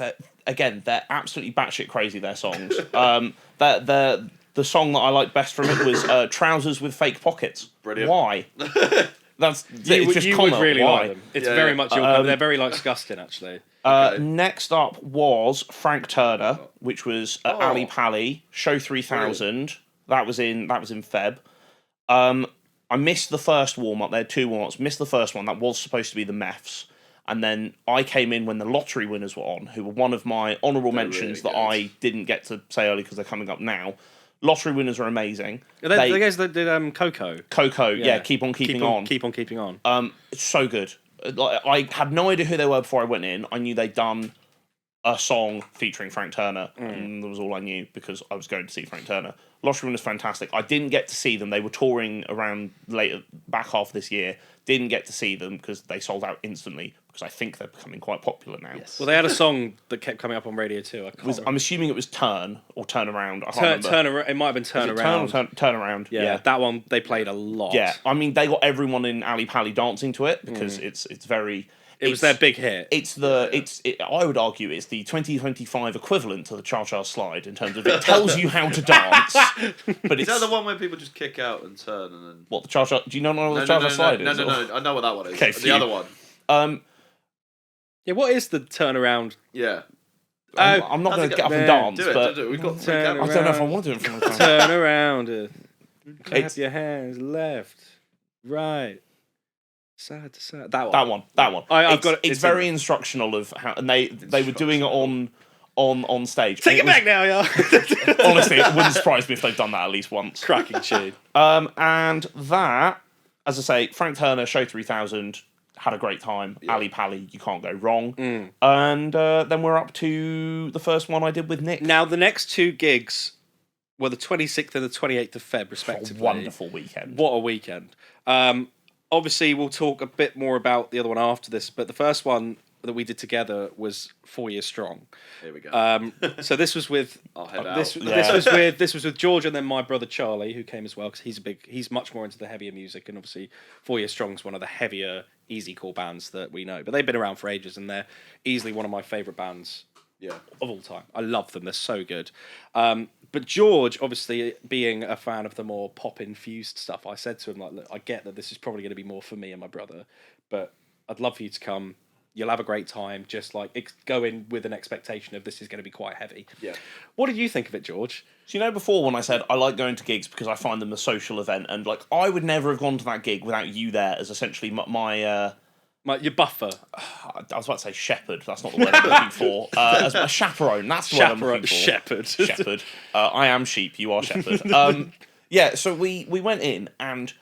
absolutely batshit crazy. Their songs. The song that I liked best from it was "Trousers with Fake Pockets." Brilliant. Why? You would really like them. It's very much they're very like disgusting actually. Next up was Frank Turner, which was Ali Pally Show 3000. That was in Feb. I missed the first warm up. There had 2 warm ups. Missed the first one. That was supposed to be the Meths. And then I came in when the lottery winners were on, who were one of my honourable mentions that I didn't get to say early because they're coming up now. Lottery winners are amazing. The guys that did Coco. Coco, yeah. Keep on keeping on. Keep on keeping on. It's so good. Like, I had no idea who they were before I went in. I knew they'd done a song featuring Frank Turner, and that was all I knew because I was going to see Frank Turner. Lottery was fantastic. I didn't get to see them. They were touring around back half of this year. Didn't get to see them because they sold out instantly because I think they're becoming quite popular now. Yes. Well, they had a song that kept coming up on radio too. I'm assuming it was Turn or Turn Around. I can't remember. It might have been Turn Around. Turn Around. Yeah, that one they played a lot. Yeah, I mean they got everyone in Ali Pally dancing to it because it's very. It was their big hit. I would argue it's the 2025 equivalent to the Cha Cha Slide in terms of it tells you how to dance. But is that the one where people just kick out and turn and then? What the Cha Cha? Do you not know what the Cha Cha Slide is? No. I know what that one is. Okay, the other one. Yeah, what is the turnaround? Yeah. I'm not going to get up and dance. Do it. We've got 3 cameras. I don't know if I want to do it from the camera. Turn around. Clap your hands left, right. Side to side. That one. It's very instructional of how, and they were doing it on stage. Take it back now, y'all. Honestly, it wouldn't surprise me if they've done that at least once. Cracking tune. And that, as I say, Frank Turner, Show 3000, had a great time. Yeah. Ali Pally, you can't go wrong. And then we're up to the first one I did with Nick. Now, the next 2 gigs well, the 26th and the 28th of Feb, respectively. Wonderful weekend. What a weekend. Obviously, we'll talk a bit more about the other one after this, but the first one that we did together was 4 Years Strong. Here we go. So this was with I'll head out. this was with George and then my brother Charlie, who came as well because he's much more into the heavier music, and obviously 4 Years Strong is one of the heavier easycore bands that we know. But they've been around for ages, and they're easily one of my favourite bands of all time. I love them; they're so good. But George, obviously being a fan of the more pop infused stuff, I said to him like, "Look, I get that this is probably going to be more for me and my brother, but I'd love for you to come. You'll have a great time. Just like go in with an expectation of this is going to be quite heavy." Yeah. What did you think of it, George? So, you know, before when I said I like going to gigs because I find them a social event, and like I would never have gone to that gig without you there as essentially Your buffer. I was about to say shepherd. That's not the word I'm looking for. As a chaperone. That's the word I'm looking for. Shepherd. Shepherd. I am sheep. You are shepherd. Yeah. So we went in, and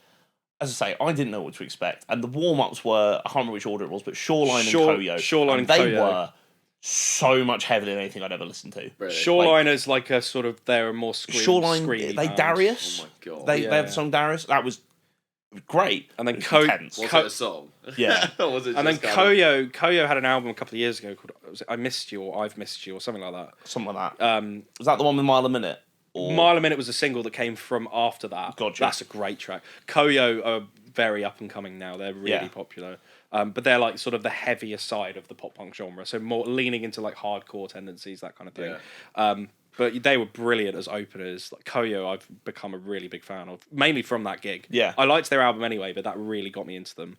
as I say, I didn't know what to expect. And the warm ups were, I can't remember which order it was, but Shoreline and Koyo. Shoreline and they Koyo. were so much heavier than anything I'd ever listened to. Really? Shoreline is like a sort of they're a more Shoreline. screamy They band. Darius. Oh my God. They have the song Darius. That was great. And then It was Co- intense. Was it a song? Yeah. Or was it And then just kind of- Koyo had an album a couple of years ago called was it I Missed You or I've Missed You or something like that. Something like that. Was that the one with Mile a Minute? Or... Mile a Minute was a single that came from after that. Gotcha. That's a great track. Koyo are very up and coming now. They're really popular. But they're like sort of the heavier side of the pop punk genre. So more leaning into like hardcore tendencies, that kind of thing. Yeah. But they were brilliant as openers. Like Koyo, I've become a really big fan of, mainly from that gig. Yeah. I liked their album anyway, but that really got me into them.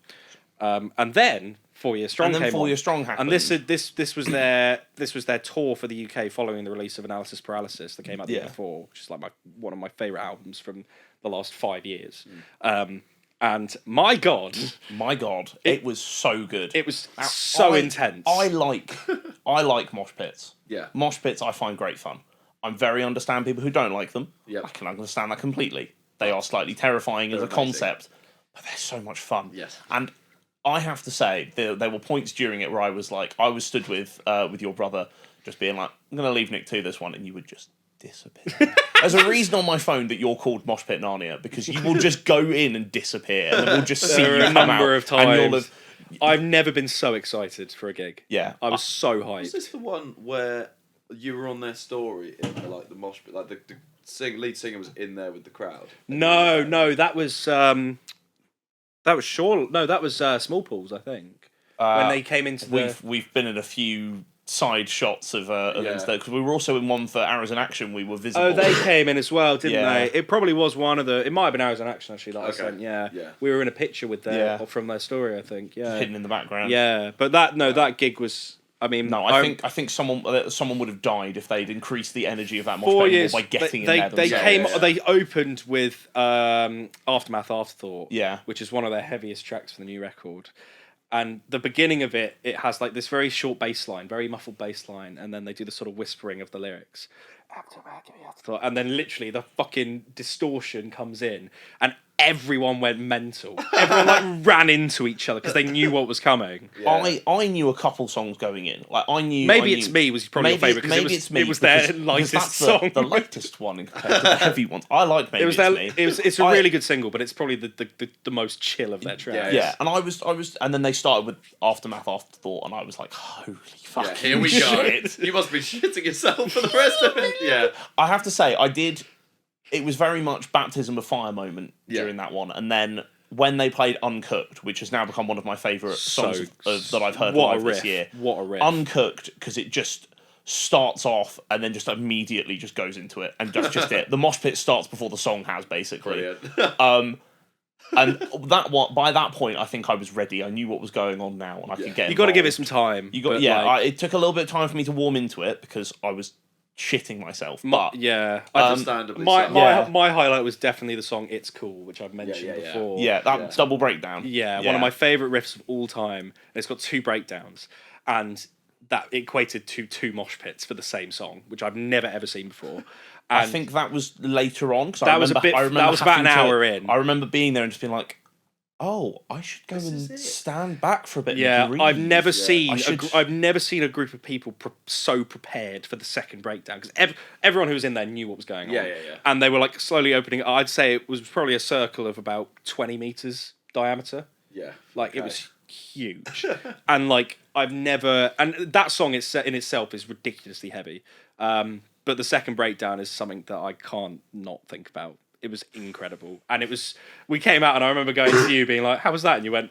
And then 4 Years Strong And then came 4 on. Years Strong happened. And this was their tour for the UK following the release of Analysis Paralysis that came out the year before, which is like one of my favourite albums from the last 5 years. And my God, it was so good. it was so intense. I like mosh pits. Yeah. Mosh pits I find great fun. I'm very understand people who don't like them. Yep. I can understand that completely. They are slightly terrifying as a amazing. concept, but they're so much fun. Yes. And I have to say, there were points during it where I was stood with your brother, just being like, I'm going to leave Nick to this one, and you would just disappear. There's a reason on my phone that you're called Mosh Pit Narnia, because you will just go in and disappear, and then we'll just see you a come out. number of and you'll times. I've never been so excited for a gig. Yeah. I was so hyped. Was this the one where you were on their story in the mosh pit? Like the lead singer was in there with the crowd? No, that was Small Pools, I think. When they came into We've been in a few side shots of events there, because we were also in one for Arrows in Action. We were visible. Oh, they came in as well, didn't Yeah. they? It probably was one of the. It might have been Arrows in Action actually that I Okay. sent. Yeah. Yeah. We were in a picture with from their story, I think. Yeah. hidden in the background. Yeah, but that gig was. I mean, No, I think someone would have died if they'd increased the energy of that mosh 4 pit years by getting in they there they themselves. came. Yeah. They opened with Aftermath Afterthought. Yeah. Which is one of their heaviest tracks for the new record. And the beginning of it has like this very short bass line, very muffled bass line, and then they do the sort of whispering of the lyrics. And then literally the fucking distortion comes in, and everyone went mental. Everyone like ran into each other because they knew what was coming. Yeah. I knew a couple songs going in. Like I knew. Maybe It's Me was probably your favourite because it was their lightest that's song. the lightest one compared to the heavy ones. I like Maybe It's Me. It's a really good single, but it's probably the most chill of their tracks. Yeah, and I was, and then they started with Aftermath Afterthought, and I was like, holy fuck! Yeah, here we go. shit. You must be shitting yourself for the rest of it. Yeah. I have to say, it was very much baptism of fire moment during that one, and then when they played Uncooked, which has now become one of my favourite songs that I've heard live this year. What a riff! Uncooked, because it just starts off and then just immediately just goes into it, and that's just it. The mosh pit starts before the song has, basically. Brilliant. And by that point, I think I was ready. I knew what was going on now, and I could get. You got to give it involved. some time. It took a little bit of time for me to warm into it because I was shitting myself. But Understandably. My highlight was definitely the song "It's Cool," which I've mentioned before. That double breakdown. Yeah, one of my favourite riffs of all time. And it's got 2 breakdowns, and that equated to 2 mosh pits for the same song, which I've never ever seen before. And I think that was later on. That was about an hour in. I remember being there and just being like, Oh, I should go This is and it. stand back for a bit. Yeah, and breathe. I've never I seen should- I've never seen a group of people so prepared for the second breakdown because everyone who was in there knew what was going on. Yeah. And they were like slowly opening. I'd say it was probably a circle of about 20 meters diameter. Yeah. Like it was huge, and like I've never. And that song in itself is ridiculously heavy. But the second breakdown is something that I can't not think about. It was incredible, and it was. We came out, and I remember going to you, being like, "How was that?" And you went,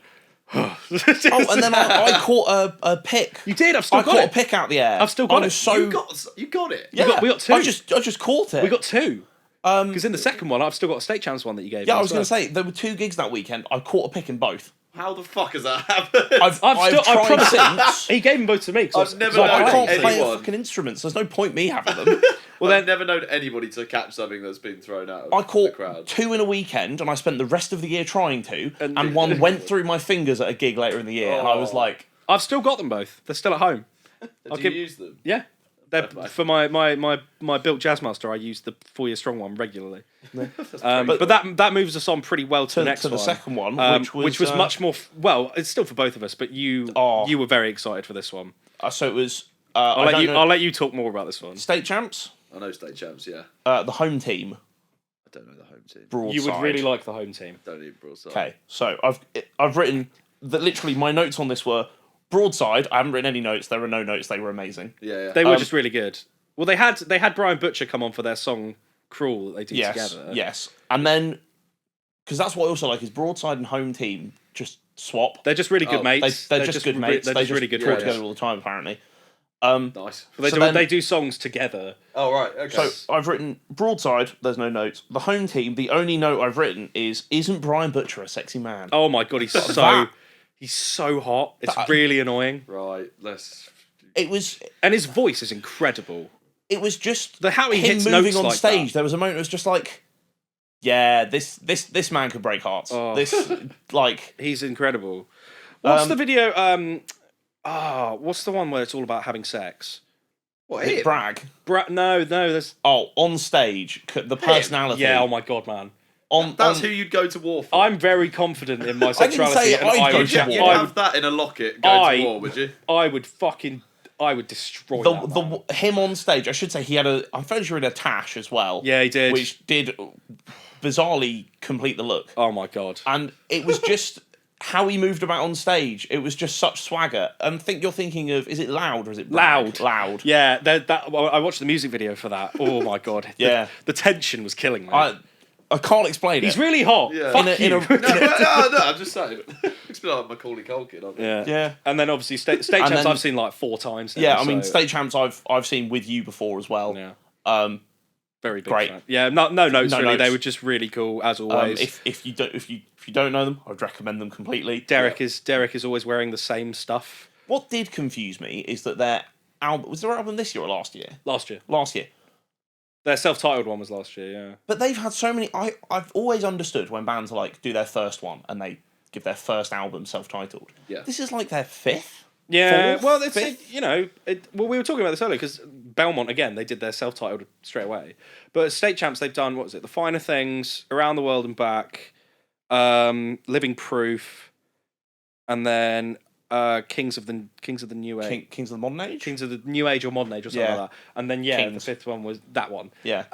Oh, and then I caught a pick. You did. I've still got caught it. a pick out the air. I've still got I it. was so You got it. yeah. we got two. I just caught it. We got two. Because in the second one, I've still got a state champs one that you gave. Yeah, me I was as well. going to say there were 2 gigs that weekend. I caught a pick in both. How the fuck has that happened? I've I tried promise since. He gave them both to me. I've never But I known can't play anyone. fucking instruments. There's no point me having them. Well, I've never known anybody to catch something that's been thrown out of I the caught crowd. 2 in a weekend, and I spent the rest of the year trying to. And- And one went through my fingers at a gig later in the year, and I was Oh. like, I've still got them both. They're still at home. Do you use them? Yeah. They're, Fair play. for my built Jazzmaster, I use the 4 Year Strong one regularly. But- But that moves us on pretty well to the next to the one. second one, which was much more. Well, it's still for both of us, but you were very excited for this one. So it was. I'll let you talk more about this one. State champs, I know state champs, yeah. the home team, I don't know the home team. broadside. You would really like the home team. Don't even broadside. Okay, so I've written that literally my notes on this were broadside. I haven't written any notes. There were no notes. They were amazing. Yeah. They were just really good. Well, they had Brian Butcher come on for their song "Cruel" that they did Yes, together. yes, and then because that's what I also like is broadside and home team just swap. They're just really good mates. They're just good mates. They're They just really good talk mates. together all the time apparently. Nice. They do songs together. Oh, right, okay. So I've written broadside. There's no notes. The home team. The only note I've written is isn't Brian Butcher a sexy man? Oh my god, he's so hot. It's really annoying. Right, let's... It was. And his voice is incredible. It was just How he him hits moving notes on like stage. that. There was a moment. It was just like, yeah, this man could break hearts. Oh. This like He's incredible. What's the video? What's the one where it's all about having sex? What, him? brag. No, there's Oh, on stage, the personality. yeah. Oh my god, man. That's who you'd go to war for. I'm very confident in my I didn't sexuality, say and I'd I go would, to war. You'd I have would, that in a locket going to war, would you? I would destroy that. Man. Him on stage. I should say he had I'm fairly sure he had a tash as well. Yeah, he did. Which did bizarrely complete the look. Oh my god. And it was just how he moved about on stage. It was just such swagger. And you're thinking of, is it Loud or is it Bragg? Loud. Yeah, I watched the music video for that. Oh my god. Yeah. The tension was killing me. I can't explain it. He's really hot. Yeah. Fuck you. No, I'm just saying. It's been like Macaulay Culkin, aren't they? Yeah. And then obviously state champs then- I've seen like 4 times. Now, Yeah, I mean, so- state champs I've seen with you before as well. Yeah. Very big Great. fan. Yeah, no notes No really. notes. They were just really cool as always. If you don't know them, I'd recommend them completely. Derek is always wearing the same stuff. What did confuse me is that their album was their album this year or last year? Last year. Last year. Their self-titled one was last year, yeah. But they've had so many. I've always understood when bands are like do their first one and they give their first album self-titled. Yeah. This is like their 5th. Yeah, 4th, well, it's 5th? well, we were talking about this earlier because Belmont again they did their self-titled straight away, but State Champs they've done what was it? The Finer Things, Around the World and Back, Living Proof, and then Kings of the New Age, Kings of the Modern Age. Kings of the New Age or Modern Age or something Yeah. like that, and then Kings. the 5th one was that one. Yeah.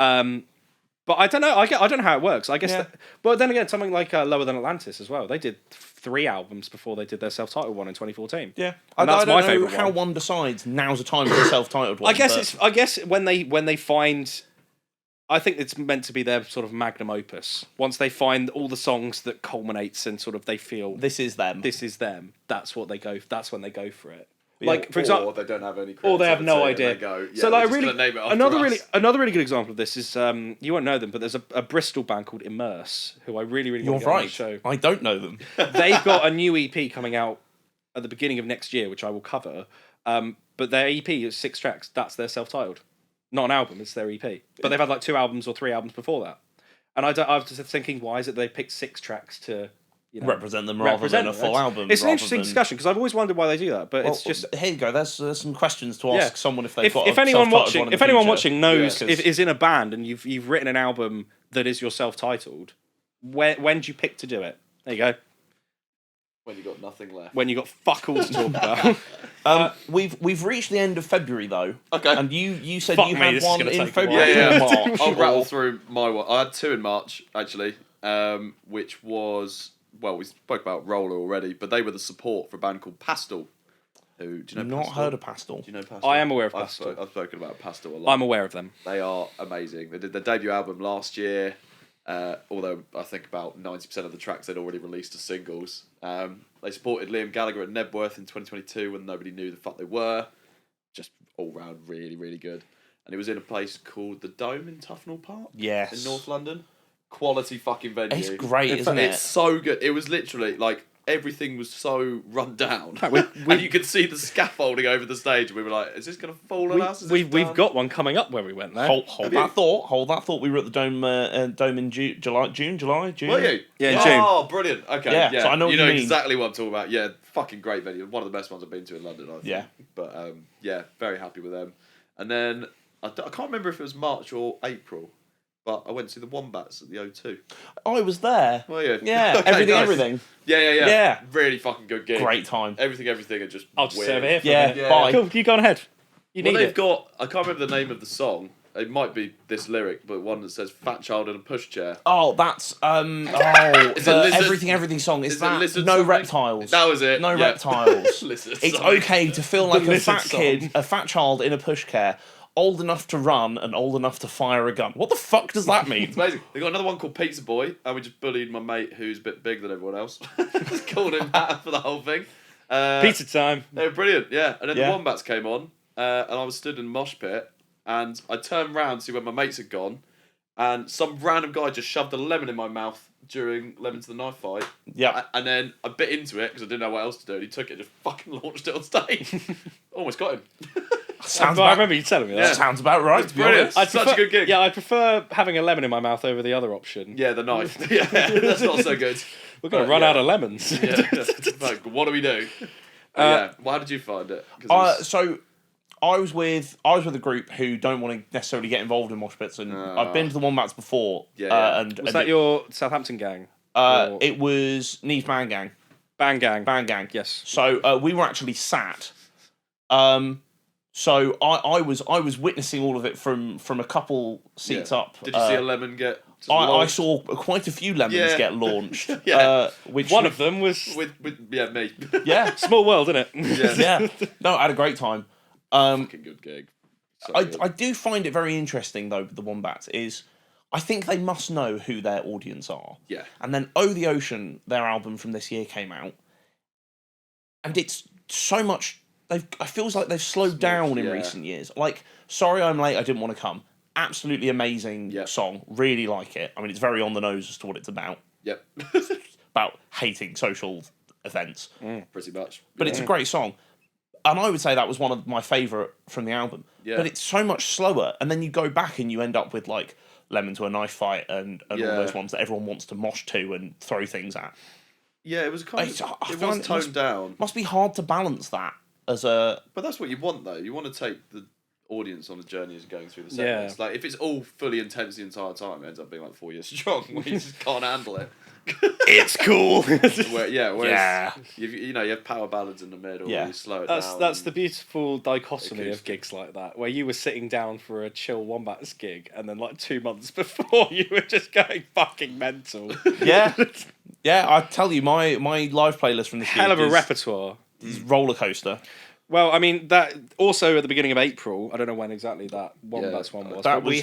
But I don't know. I don't know how it works. I guess. Yeah. But then again, something like Lower Than Atlantis as well. They did 3 albums before they did their self-titled one in 2014. Yeah. And I that's don't my know favourite how one. one decides now's the time for a self-titled one. I guess when they find, I think it's meant to be their sort of magnum opus. Once they find all the songs that culminates and sort of they feel this is them. this is them. That's what they go. That's when they go for it. Yeah. Like for example, Or they don't have any or they have no creativity and idea. they go, yeah, so we're like just really, gonna name it after another really good example of this is you won't know them, but there's a Bristol band called Immerse who I really You're want to get on the right. show. I don't know them. They've got a new EP coming out at the beginning of next year, which I will cover. But their EP is 6 tracks. That's their self-titled, not an album. It's their EP. But they've had like 2 albums or 3 albums before that. And I was just thinking, why is it they picked 6 tracks to Represent them rather than a full album. It's an rather interesting than- discussion because I've always wondered why they do that. But Well, it's just here you go. There's some questions to ask someone if they've if, got. if a anyone self-titled watching one in if the anyone future. watching knows Yeah, if 'cause- is in a band and you've written an album that is your self-titled, when do you pick to do it? There you go. When you got nothing left. When you got fuck all to talk about. We've reached the end of February though. Okay. And you said Fuck you me, had this is one gonna in take a February while. or Yeah. March. I'll rattle or- through my one. I had 2 in March, actually, which was, well, we spoke about Roller already, but they were the support for a band called Pastel. Who, do you know Not Pastel? heard of Pastel. Do you know Pastel? I am aware of Pastel. I've spoken about Pastel a lot. I'm aware of them. They are amazing. They did their debut album last year, although I think about 90% of the tracks they'd already released as singles. They supported Liam Gallagher at Nebworth in 2022 when nobody knew the fuck they were. Just all round really, really good. And it was in a place called the Dome in Tufnell Park. Yes. In North London. Quality fucking venue. It's great, isn't it? It's so good. It was literally like everything was so run down. we- and you could see the scaffolding over the stage. And we were like, is this going to fall on us? Is this We've done? got one coming up where we went there. Hold that thought. Hold that thought. We were at the Dome in July. Were you? Yeah, in June. Oh, brilliant. Okay. Yeah, Yeah. so I know what you you know mean. exactly what I'm talking about. Yeah, fucking great venue. One of the best ones I've been to in London, I think. Yeah. But yeah, very happy with them. And then I can't remember if it was March or April, but I went to see the Wombats at the O2. I was there. Were you? Yeah, Okay, everything, nice. everything. Yeah. Yeah. Really fucking good gig. Great time. Everything, and just I'll just weird. serve it here for Yeah, a minute. bye. Cool, you go on ahead. You Well, need they've it. got, I can't remember the name of the song. It might be this lyric, but one that says "Fat Child in a Pushchair." Oh, that's Is the it lizard? everything song. Is Is it that lizard no something? reptiles? That was it. No yeah. reptiles. Lizard It's something. okay to feel like a lizard fat song. kid, a fat child in a pushcare, old enough to run and old enough to fire a gun. What the fuck does that mean? It's amazing. They got another one called Pizza Boy, and we just bullied my mate who's a bit bigger than everyone else. Just called him that for the whole thing. Pizza time. They were brilliant, yeah. And then Yeah. the Wombats came on, and I was stood in the mosh pit, and I turned round to see where my mates had gone, and some random guy just shoved a lemon in my mouth during Lemon to the Knife fight. Yeah. And then I bit into it because I didn't know what else to do, and he took it and just fucking launched it on stage. Almost got him. Sounds I about, remember you telling me that. Yeah. sounds about right, to be brilliant. honest. Such a good gig. Yeah, I prefer having a lemon in my mouth over the other option. Yeah, the knife. Yeah, that's not so good. We're going to But, run yeah. out of lemons. Yeah. Like, what do we do? Yeah. Well, how did you find it? 'Cause it was- So I was with a group who don't want to necessarily get involved in mosh pits, and I've been to the Wombats before. Yeah. And, Was and that your Southampton gang? Or- it was Neve Band Gang. Band gang. Band Gang. Yes. So we were actually sat. So I was witnessing all of it from a couple seats Yeah. up. Did you see a lemon get? just I launched? saw quite a few lemons Yeah. get launched. Yeah. Which One of them was with me. yeah, small world, isn't it? Yeah. yeah. No, I had a great time. Fucking good gig. So good. I do find it very interesting though with the Wombats is I think they must know who their audience are. Yeah. And then Oh the Ocean, their album from this year came out, and it's so much. I feels like they've slowed down in yeah. recent years. Like Sorry I'm Late, I Didn't Want to Come. Absolutely amazing Yeah. song. Really like it. I mean, it's very on the nose as to what it's about. Yep. About hating social events. Pretty much. But it's a great song. And I would say that was one of my favourite from the album. Yeah. But it's so much slower. And then you go back and you end up with like Lemon to a Knife Fight and all Yeah. those ones that everyone wants to mosh to and throw things at. Yeah, it was kind It's- of. I It find was it toned down. Must be hard to balance that as a... But that's what you want, though. You want to take the audience on a journey as going through the set Yeah. list. Like, if it's all fully intense the entire time, it ends up being like 4 years strong, where you just can't handle it. It's cool. Whereas Yeah. you have power ballads in the middle, Yeah. where you slow it That's down. that's the beautiful dichotomy of Acoustic. gigs like that, where you were sitting down for a chill Wombats gig, and then like 2 months before you were just going fucking mental. Yeah. Yeah, I tell you, my live playlist from this Hell of a gig repertoire. is Roller Coaster. Well, I mean that also at the beginning of April. I don't know when exactly that Wombats one was. That but was we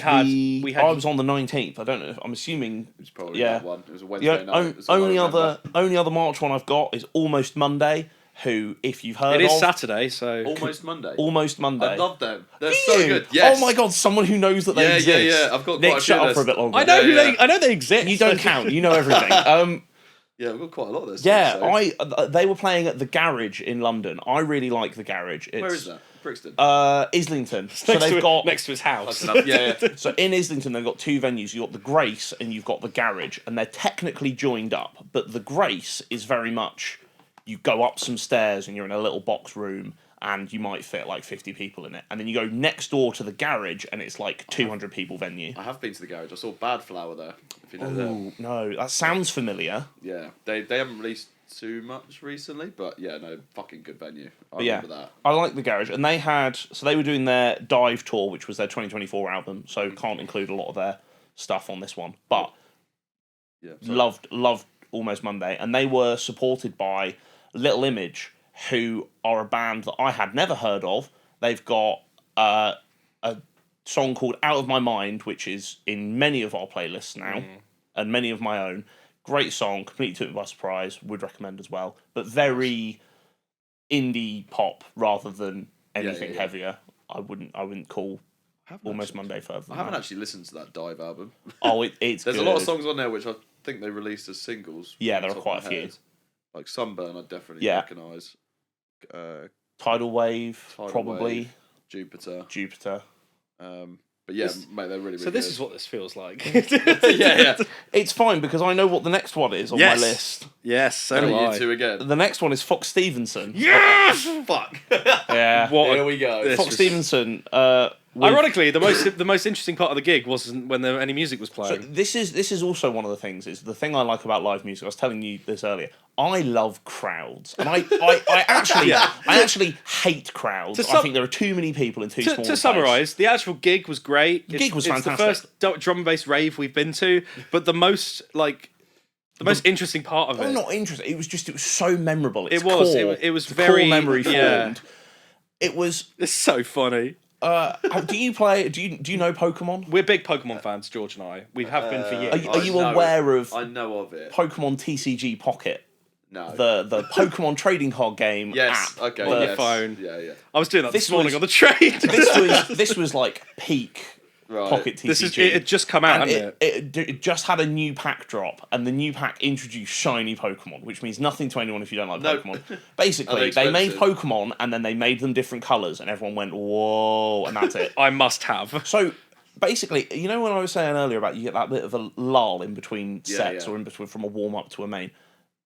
had I was on the 19th. I don't know. I'm assuming... It was probably Yeah. that one. It was a Wednesday Yeah, night. That's all I only remember. other March one I've got is Almost Monday, who, if you've heard It is of... Saturday, so Almost Monday. Almost Monday. I love them. They're Do so you? good. Yes. Oh my god, someone who knows that they Yeah, exist. yeah. I've got Nick, quite a shut few up for a lists. bit longer. I know Yeah, who yeah. I know they exist. You don't count. You know everything. Yeah, we've got quite a lot of this. Yeah, so. they were playing at the Garage in London. I really like the Garage. It's, Where is that? Brixton. Islington. So next, they've to, got next to his house. Close enough. Yeah, yeah. so in Islington they've got two venues. You've got the Grace and you've got the Garage, and they're technically joined up. But the Grace is very much you go up some stairs and you're in a little box room and you might fit like 50 people in it. And then you go next door to the Garage and it's like 200 people venue. I have been to the garage. I saw Bad Flower there. If you know that. Ooh, no, that sounds familiar. Yeah, they haven't released too much recently, but yeah, no, fucking good venue. I Yeah, remember that. I like the Garage, and they were doing their Dive tour, which was their 2024 album, so can't include a lot of their stuff on this one. But Yeah, loved Almost Monday, and they were supported by Little Image, who are a band that I had never heard of. They've got a song called Out of My Mind, which is in many of our playlists now, and many of my own. Great song, completely took me by surprise, would recommend as well. But very indie pop rather than anything heavier. I wouldn't call Almost Monday further than I haven't that. actually listened to that Dive album. Oh, it's There's good. a lot of songs on there which I think they released as singles. Yeah, off the there are top quite of a my few. head. Like Sunburn, I definitely recognise. Tidal Wave, Tidal probably. Wave, Jupiter. But yeah, mate, they're really, really So this good. is what this feels like. yeah. It's fine because I know what the next one is on my list. Yes, so So do you I. two again. The next one is Fox Stevenson. Yes! Fuck. Yeah. Here we go. This Fox was- Stevenson. Ironically, the most interesting part of the gig wasn't when any music was So playing. this is also one of the things. Is the thing I like about live music. I was telling you this earlier. I love crowds, and I actually hate crowds. I think there are too many people in too small a To place. summarise, the actual gig was great. The gig was it's fantastic. the first drum and bass rave we've been to, but the most interesting part of it. I'm not interested. It was so memorable. Its It was. Core, It was the very core memory yeah. formed. It was. It's so funny. Do you play? Do you know Pokemon? We're big Pokemon fans, George and I. We have been for years. Are you aware of I know of it. Pokemon TCG Pocket? No. The Pokemon trading card game yes. app. Okay. on yes. your phone. Yeah. I was doing that this This morning was- on the train. This was like peak Right. Pocket TCG. This is it had just come out, And hadn't it? it just had a new pack drop, and the new pack introduced shiny Pokemon, which means nothing to anyone if you don't like No. Pokemon. Are Basically, they they made expensive? Pokemon, and then they made them different colours, and everyone went, whoa, and that's it. I must have. So, basically, you know when I was saying earlier about you get that bit of a lull in between sets, yeah. or in between from a warm-up to a main,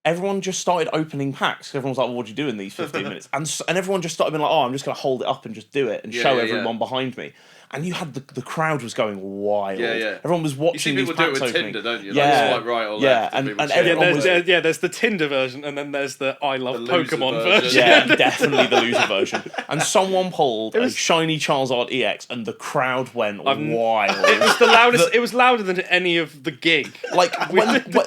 everyone just started opening packs. Everyone was like, well, what do you do in these 15 minutes? And everyone just started being like, oh, I'm just going to hold it up and just do it and show everyone behind me. And you had the crowd was going wild. Yeah. Everyone was You watching see these people do it packs with opening. Tinder, don't you? Yeah. Like swipe right or left. and people check. everyone was... There's the Tinder version, and then there's the I love The loser Pokemon version. version. Yeah, definitely the loser version. And someone pulled a shiny Charizard EX, and the crowd went wild. It was the loudest. It was louder than any of the gig. Like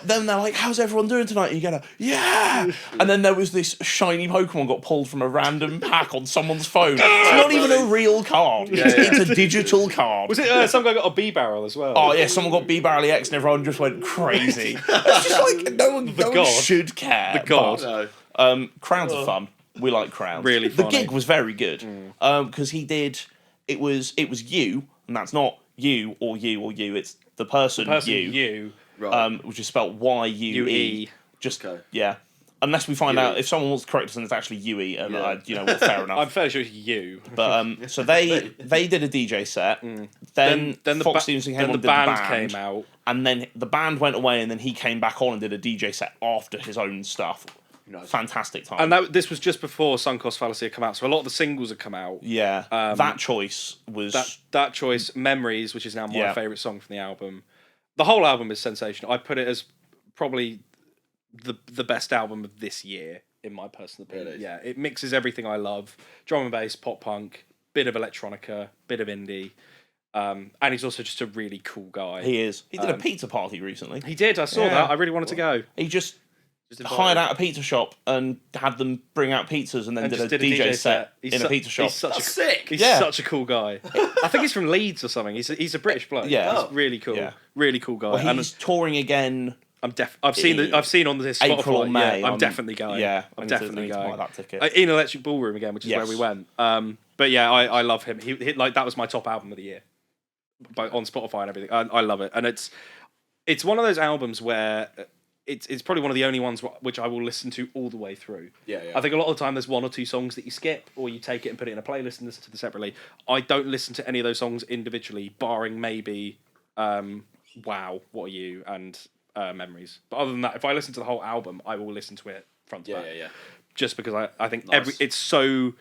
then they're like, "How's everyone doing tonight?" And you get yeah, and then there was this shiny Pokemon got pulled from a random pack on someone's phone. It's not even a real card. It's a digital card. Was it some guy got a B barrel as well? Oh yeah, someone got B-Barrel EX and everyone just went crazy. It's just like no one god. should care. The god. No. Crowds are fun. We like crowds. Really The funny. gig was very good because he did. It was you, and that's not you or you or you. It's the person you. Right. Which is spelled Y-U-E. Just Okay. yeah. Unless we find Yui. out if someone wants to correct us and it's actually Yui, and Yeah. you know what, fair enough. I'm fairly sure it's you. But so they did a DJ set. Then the Fox Stevenson came then on, the did band came out. and then the band went away, and then he came back on and did a DJ set after his own stuff. Nice. Fantastic time. And this was just before Sunk Cost Fallacy had come out, so a lot of the singles had come out. yeah, that choice was That choice, Memories, which is now my Yeah. favourite song from the album. The whole album is sensational. I put it as probably the best album of this year, in my personal opinion. Really? Yeah, it mixes everything I love: drum and bass, pop punk, bit of electronica, bit of indie, and he's also just a really cool guy. he is. He did a pizza party recently. He did. I saw Yeah. that. I really wanted to go. He just invited hired out a pizza shop and had them bring out pizzas, and then And did just a DJ set in a pizza shop. He's such That's a sick. He's Yeah. such a cool guy. I think he's from Leeds or something. He's a British bloke. Yeah. He's really cool. Yeah. Really cool guy. Well, And he's touring again. I've seen on this Spotify. April or May. Yeah, I'm definitely going. Yeah, I'm I definitely need to going. buy that ticket. In Electric Ballroom again, which is where Yes. we went. But yeah, I love him. He like that was my top album of the year, but on Spotify and everything. I love it, and it's one of those albums where it's probably one of the only ones which I will listen to all the way through. Yeah. I think a lot of the time there's one or two songs that you skip, or you take it and put it in a playlist and listen to them separately. I don't listen to any of those songs individually, barring maybe Wow, What Are You, and Memories. But other than that, if I listen to the whole album, I will listen to it front to back. Yeah. Just because I think Nice. it's so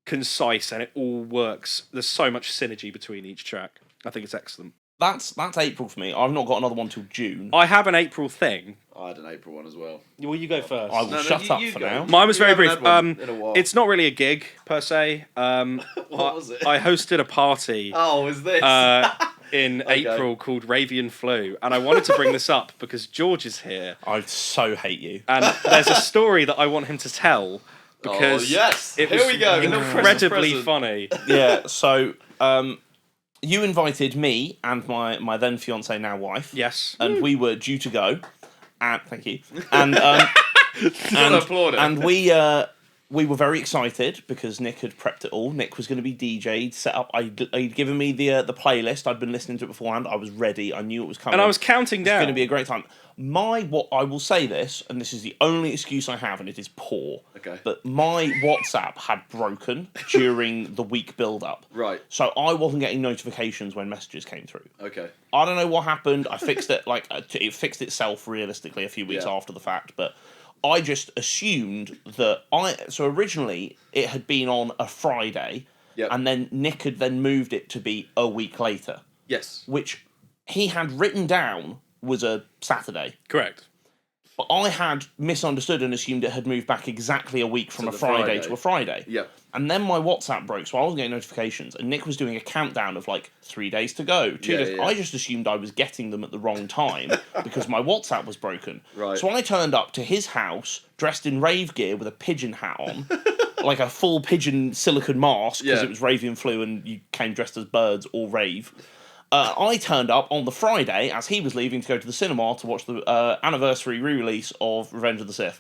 concise and it all works. There's so much synergy between each track. I think it's excellent. That's April for me. I've not got another one till June. I have an April thing. I had an April one as well. Will you go first? I will shut up for go. now. Mine was You very haven't brief. had one in a while. It's not really a gig per se. What was it? I hosted a party Oh, is this? in April called Ravian Flu, and I wanted to bring this up because George is here, I so hate you. and there's a story that I want him to tell because yes. it Here was we go. incredibly funny. Yeah, so you invited me and my then fiance, now wife. Yes. And we were due to go. And thank you. And applaud it. and we were very excited because Nick had prepped it all. Nick was going to be DJ'd, set up. He'd given me the playlist. I'd been listening to it beforehand. I was ready. I knew it was coming. And I was counting down. It's going to be a great time. What I will say this, and this is the only excuse I have, and it is poor. Okay. But my WhatsApp had broken during the week build-up. Right. So I wasn't getting notifications when messages came through. Okay. I don't know what happened. I fixed it, it fixed itself realistically a few weeks after the fact, but I just assumed that so originally it had been on a Friday, and then Nick had then moved it to be a week later. Yes. Which he had written down was a Saturday. Correct. But I had misunderstood and assumed it had moved back exactly a week from a Friday to a Friday. Yep. And then my WhatsApp broke, so I wasn't getting notifications, and Nick was doing a countdown of 3 days to go. 2 days. I just assumed I was getting them at the wrong time because my WhatsApp was broken. Right. So I turned up to his house dressed in rave gear with a pigeon hat on, like a full pigeon silicone mask because it was Ravian Flu and you came dressed as birds or rave. I turned up on the Friday as he was leaving to go to the cinema to watch the anniversary re-release of Revenge of the Sith.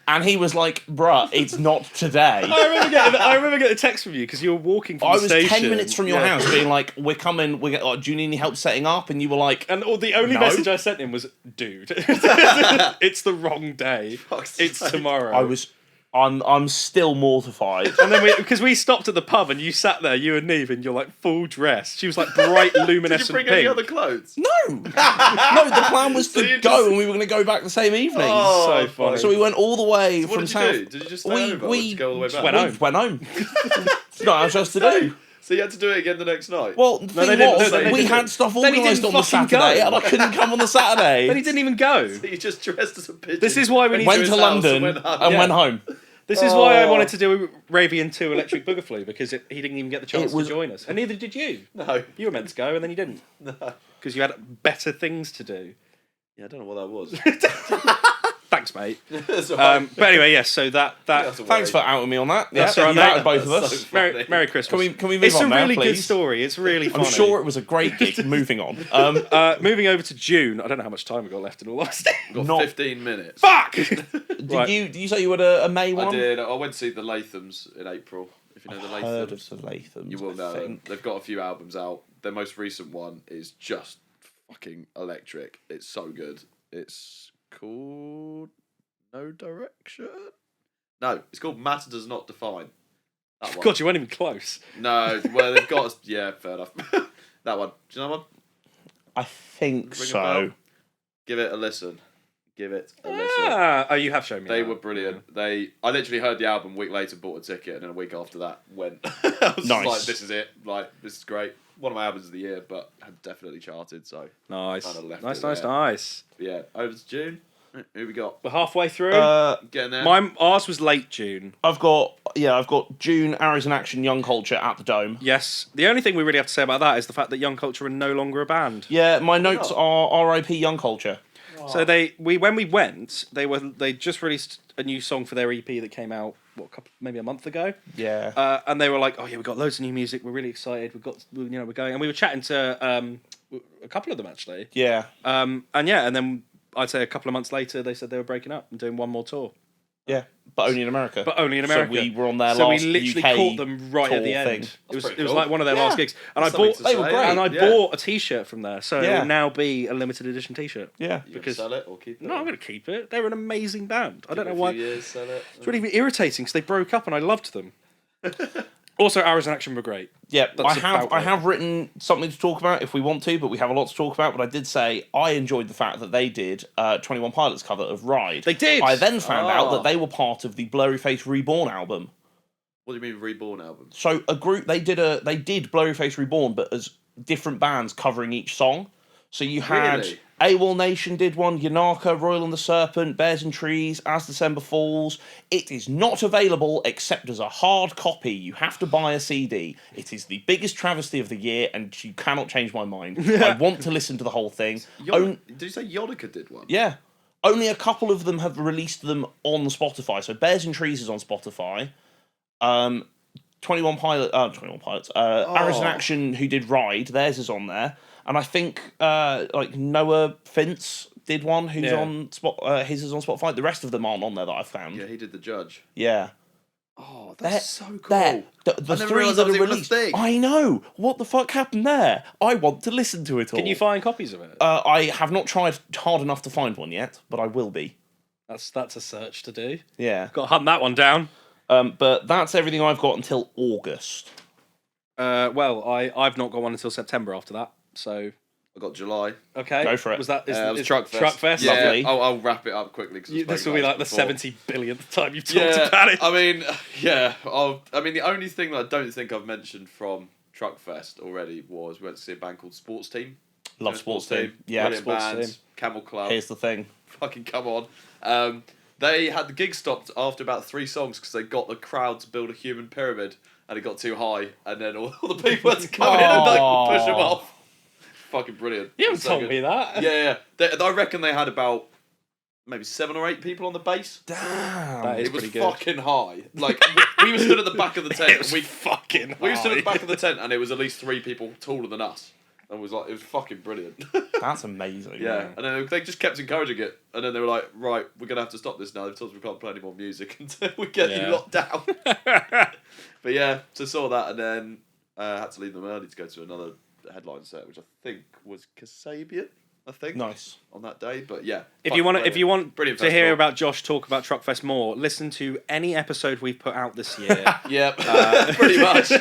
And he was like, bruh, it's not today. I remember getting a text from you because you were walking from the station. 10 minutes from your house being like, we're coming, do you need any help setting up? And you were like... And the only message I sent him was, dude, it's the wrong day. It's tomorrow. I'm still mortified. And then because we stopped at the pub and you sat there, you and Neve, in your full dress. She was bright luminescent Did you bring pink. any other clothes? No, the plan was to go and we were going to go back the same evening. So funny. So we went all the way So from what did South. you do? Did you just stay over or did you go all the way back? Went home. Not much else to do. So you had to do it again the next night? Well, the thing was, we had stuff organised on the Saturday and I couldn't come on the Saturday. But he didn't even go. So you just dressed as a pigeon. This is why we need went to London and went home. This is why I wanted to do Ravian 2 Electric Boogaloo, because he didn't even get the chance to join us. And neither did you. No. You were meant to go, and then you didn't. No. Because you had better things to do. Yeah, I don't know what that was. Thanks, mate. Right. But anyway, yes, so that Thanks for outing me on that. That's Yeah, all right, you mate. outed both of That's us. so funny. Merry Christmas. Can we move it's on now, a really please? good story. It's really funny. I'm sure it was a great gig. Moving on. Moving over to June. I don't know how much time we've got left in all honesty. Got 15 minutes. Fuck! Did you say you had a May one? I did. I went to see the Lathams in April. If you know the Lathams. Heard of the Lathams. You will know them. They've got a few albums out. Their most recent one is just fucking electric. It's so good. It's called No Direction? No, it's called Matter Does Not Define. That one. God, you weren't even close. No, well, they've got... Yeah, fair enough. That one. Do you know that one? I think Ring a so. bell? Give it a listen. Give it a listen. Oh, you have shown me. They that. were brilliant. I literally heard the album a week later, bought a ticket, and then a week after that went. I was Nice. like, this is it. This is great. One of my albums of the year, but had definitely charted. So Nice. Kinda left Nice, it nice, there. nice. but yeah, over to June. Who we got? We're halfway through. Getting there. Ours was late June. I've got June, Arrows in Action, Young Culture at the Dome. Yes. The only thing we really have to say about that is the fact that Young Culture are no longer a band. Yeah, my notes are R.I.P. Young Culture. So when we went, they just released a new song for their EP that came out maybe a month ago. Yeah. And they were like, "Oh yeah, we got loads of new music. We're really excited. We're going." And we were chatting to a couple of them actually. Yeah. And then I'd say a couple of months later, they said they were breaking up and doing one more tour. Yeah, but only in America. But only in America. So we were on their So last we literally UK caught them right at the tour end. thing. It was pretty it was cool. like one of their last gigs, and That's I bought something to were say. great. and I Yeah. bought a T-shirt from there, so it Yeah. will now be a limited edition T-shirt. Yeah. You because- sell it or keep it? No, I'm going to keep it. They're an amazing band. I don't know Give it a why. few years, sell it. It's really irritating because they broke up and I loved them. Also, Hours in Action were great. Yeah, That's I about it. have written something to talk about if we want to, but we have a lot to talk about. But I did say I enjoyed the fact that they did 21 Pilots cover of Ride. They did. I then found out that they were part of the Blurry Face Reborn album. What do you mean Reborn album? So a group they did Blurryface Reborn, but as different bands covering each song. So you had Really? AWOL Nation did one, Yanaka, Royal and the Serpent, Bears and Trees, As December Falls. It is not available except as a hard copy. You have to buy a CD. It is the biggest travesty of the year, and you cannot change my mind. I want to listen to the whole thing. Did you say Yonica did one? Yeah. Only a couple of them have released them on Spotify. So Bears and Trees is on Spotify. 21 Pilots. Arrows in Action, who did Ride, theirs is on there. And I think like Noah Fintz did one, who's on his is on Spotify. The rest of them aren't on there that I've found. Yeah, he did The Judge. Yeah. Oh, that's so cool. The three that are released. I know. What the fuck happened there? I want to listen to it all. Can you find copies of it? I have not tried hard enough to find one yet, but I will be. That's a search to do. Yeah. Got to hunt that one down. But that's everything I've got until August. Well, I've not got one until September after that. So I got July. Okay. Go for it. Was that it was Truckfest. Truckfest? Yeah, Lovely. I'll wrap it up quickly. This will be like the 70 billionth time you've talked about it. I mean, the only thing that I don't think I've mentioned from Truckfest already was we went to see a band called Sports Team. Love Sports Team. Yeah, Brilliant Sports bands, Team. Camel Club. Here's the thing. Fucking come on. They had the gig stopped after about 3 songs because they got the crowd to build a human pyramid and it got too high, and then all the people had to come in and like push them off. Fucking brilliant. You haven't told me that. Yeah. I reckon they had about maybe 7 or 8 people on the bass. Damn. That is It was pretty good. fucking high. Like we were stood at the back of the tent. It was fucking high. We were stood at the back of the tent, and it was at least 3 people taller than us. And it was fucking brilliant. That's amazing. Yeah, and then they just kept encouraging it, and then they were like, "Right, we're gonna have to stop this now. They've told us we can't play any more music until we get you locked down." But yeah, so saw that, and then had to leave them early to go to another headline set, which I think was Kasabian. I think Nice on that day, but yeah. If you want brilliant to hear about Josh talk about Truckfest more, listen to any episode we've put out this year. Yep, pretty much.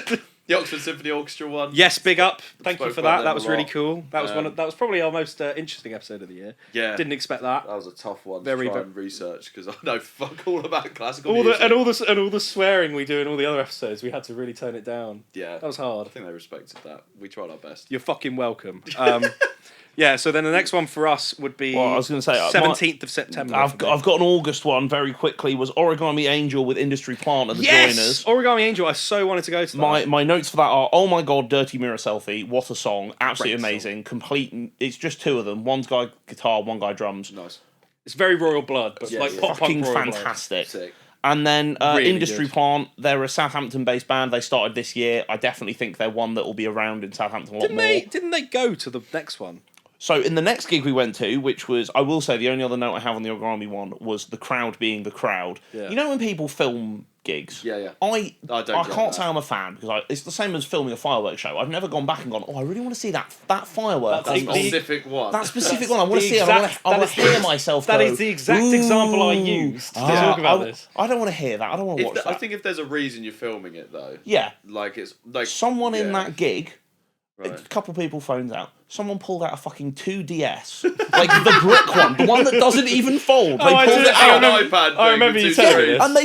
The Oxford Symphony Orchestra one. Yes, big up. Thank you Spoke for about that. them That a was really lot. cool. That was that was probably our most interesting episode of the year. Yeah, Didn't expect that. That was a tough one Very to try and research because I know fuck all about classical music. all the swearing we do in all the other episodes, we had to really tone it down. Yeah, That was hard. I think they respected that. We tried our best. You're fucking welcome. Yeah, so then the next one for us would be Well, I was going to say 17th of September. I've got an August one very quickly. Was Origami Angel with Industry Plant at the Joiners. Origami Angel. I so wanted to go to that. My notes for that are: oh my god, Dirty Mirror Selfie, what a song, absolutely Great amazing, complete. It's just 2 of them. One's guy guitar, one guy drums. Nice. It's very Royal Blood, but pop Fucking punk Royal fantastic. Sick. And then Really Industry good. Plant, they're a Southampton-based band. They started this year. I definitely think they're one that will be around in Southampton a lot more. Didn't they go to the next one? So in the next gig we went to, which was, I will say, the only other note I have on the Origami one was the crowd being the crowd. Yeah. You know when people film gigs? Yeah. I don't can't get that. say I'm a fan because it's the same as filming a fireworks show. I've never gone back and gone, oh, I really want to see that firework. That The- specific one. That specific one. I want to the see it. I exact- want that to is hear myself That go, is the exact example I used to talk about this. I don't want to hear that. I don't want to watch that. I think if there's a reason you're filming it though, Yeah. like it's like Someone in that gig, Right. a couple of people phones out. Someone pulled out a fucking 2DS, like the brick one, the one that doesn't even fold. They I pulled do. it I out, remember- iPad. I remember you telling telling me this. and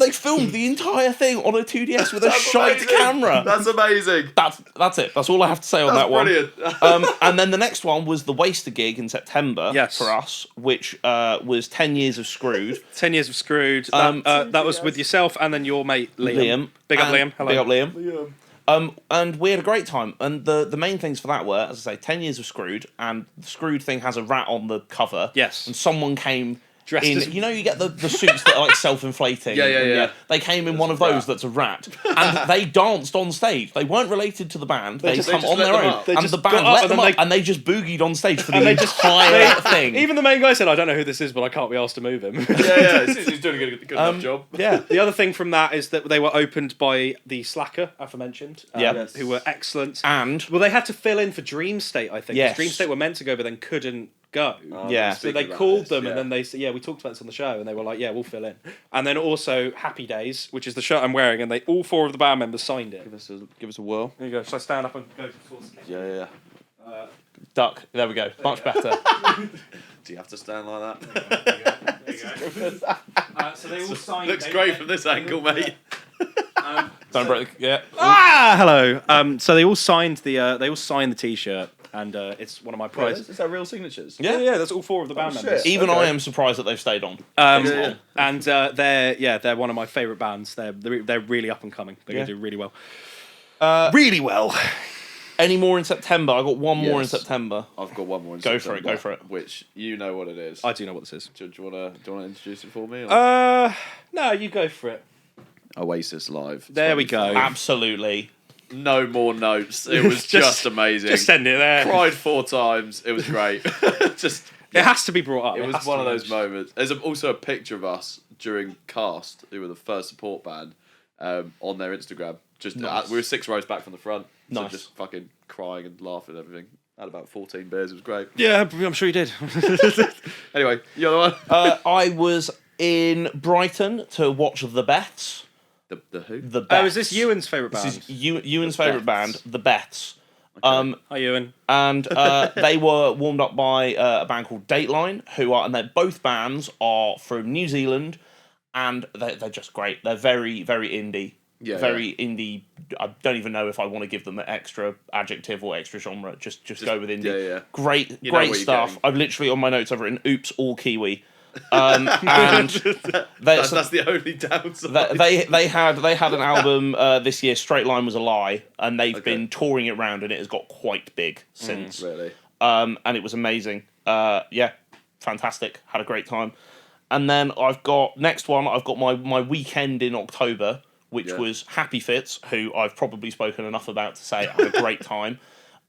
they filmed the entire thing on a 2DS with a shite amazing. camera. That's amazing. That's it. That's all I have to say on That's that one. brilliant. And then the next one was the Waster gig in September Yes. for us, which was 10 years of Screwed. 10 Years of Screwed. That was with yourself and then your mate Liam. Big up And- Liam. Hello. Big up Liam. And we had a great time. And the main things for that were, as I say, 10 years of Screwed, and the Screwed thing has a rat on the cover. Yes. And someone came Dressed in, as- you know, you get the suits that are like self-inflating. Yeah. And, they came in one of those that's a rat. And they danced on stage. They weren't related to the band. They just come on let their them own. up. They And just the got band up let and them then up, and they just boogied on stage for the they entire thing. Even the main guy said, I don't know who this is, but I can't be asked to move him. Yeah. He's doing a good enough job. Yeah. The other thing from that is that they were opened by the Slacker, aforementioned, Yep. who were excellent. And Well, they had to fill in for Dream State, I think. 'cause Yes. Dream State were meant to go, but then couldn't go. Yeah. So they Speaking about called this, them, yeah. and then they said, "Yeah, we talked about this on the show," and they were like, "Yeah, we'll fill in." And then also Happy Days, which is the shirt I'm wearing, and all 4 of the band members signed it. Give us a whirl. There you go. Shall I stand up and go towards the Yeah. duck. There we go. Much better. Do you have to stand like that? So they all signed. Looks great from this angle, mate. Don't break. Yeah. Hello. So they all signed the T-shirt, and it's one of my prizes. Is that real signatures? Yeah, that's all 4 of the band shit. members. Even Okay. I am surprised that they've stayed on. Yeah. And they're one of my favourite bands. They're really up and coming. They're gonna do really well. Really well. Any more in September? I got one more in Yes. September. I've got one more in Go September. for it. Which you know what it is. I do know what this is. Do you want to introduce it for me? Or? No, you go for it. Oasis Live. There we go. Absolutely. No more notes. It was just amazing. Just send it there. Cried 4 times. It was great. Just It has to be brought up. it was has one to of be those moments. There's also a picture of us during Cast, who were the first support band, on their Instagram. Just Nice. we were 6 rows back from the front. So Nice. just fucking crying and laughing and everything. Had about 14 beers. It was great. Yeah, I'm sure you did. Anyway, the other one. I was in Brighton to watch the Beths. The who? The Beths. Is this Ewan's favourite band? This is Ewan's favourite Beths. band, the Beths. Hi, Ewan. And they were warmed up by a band called Dateline, and both bands are from New Zealand, and they're just great. They're very, very indie. Yeah, Very indie. I don't even know if I want to give them an extra adjective or extra genre. Just go with indie. yeah. Great, You know great what you're stuff. getting. I've literally on my notes I've written "Oops, all Kiwi," and That's the only downside. they had an album this year. Straight Line Was a Lie, and they've been touring it around, and it has got quite big since. Really? And it was amazing. Yeah, fantastic. Had a great time. And then I've got my weekend in October, which was Happy Fits, who I've probably spoken enough about to say I had a great time.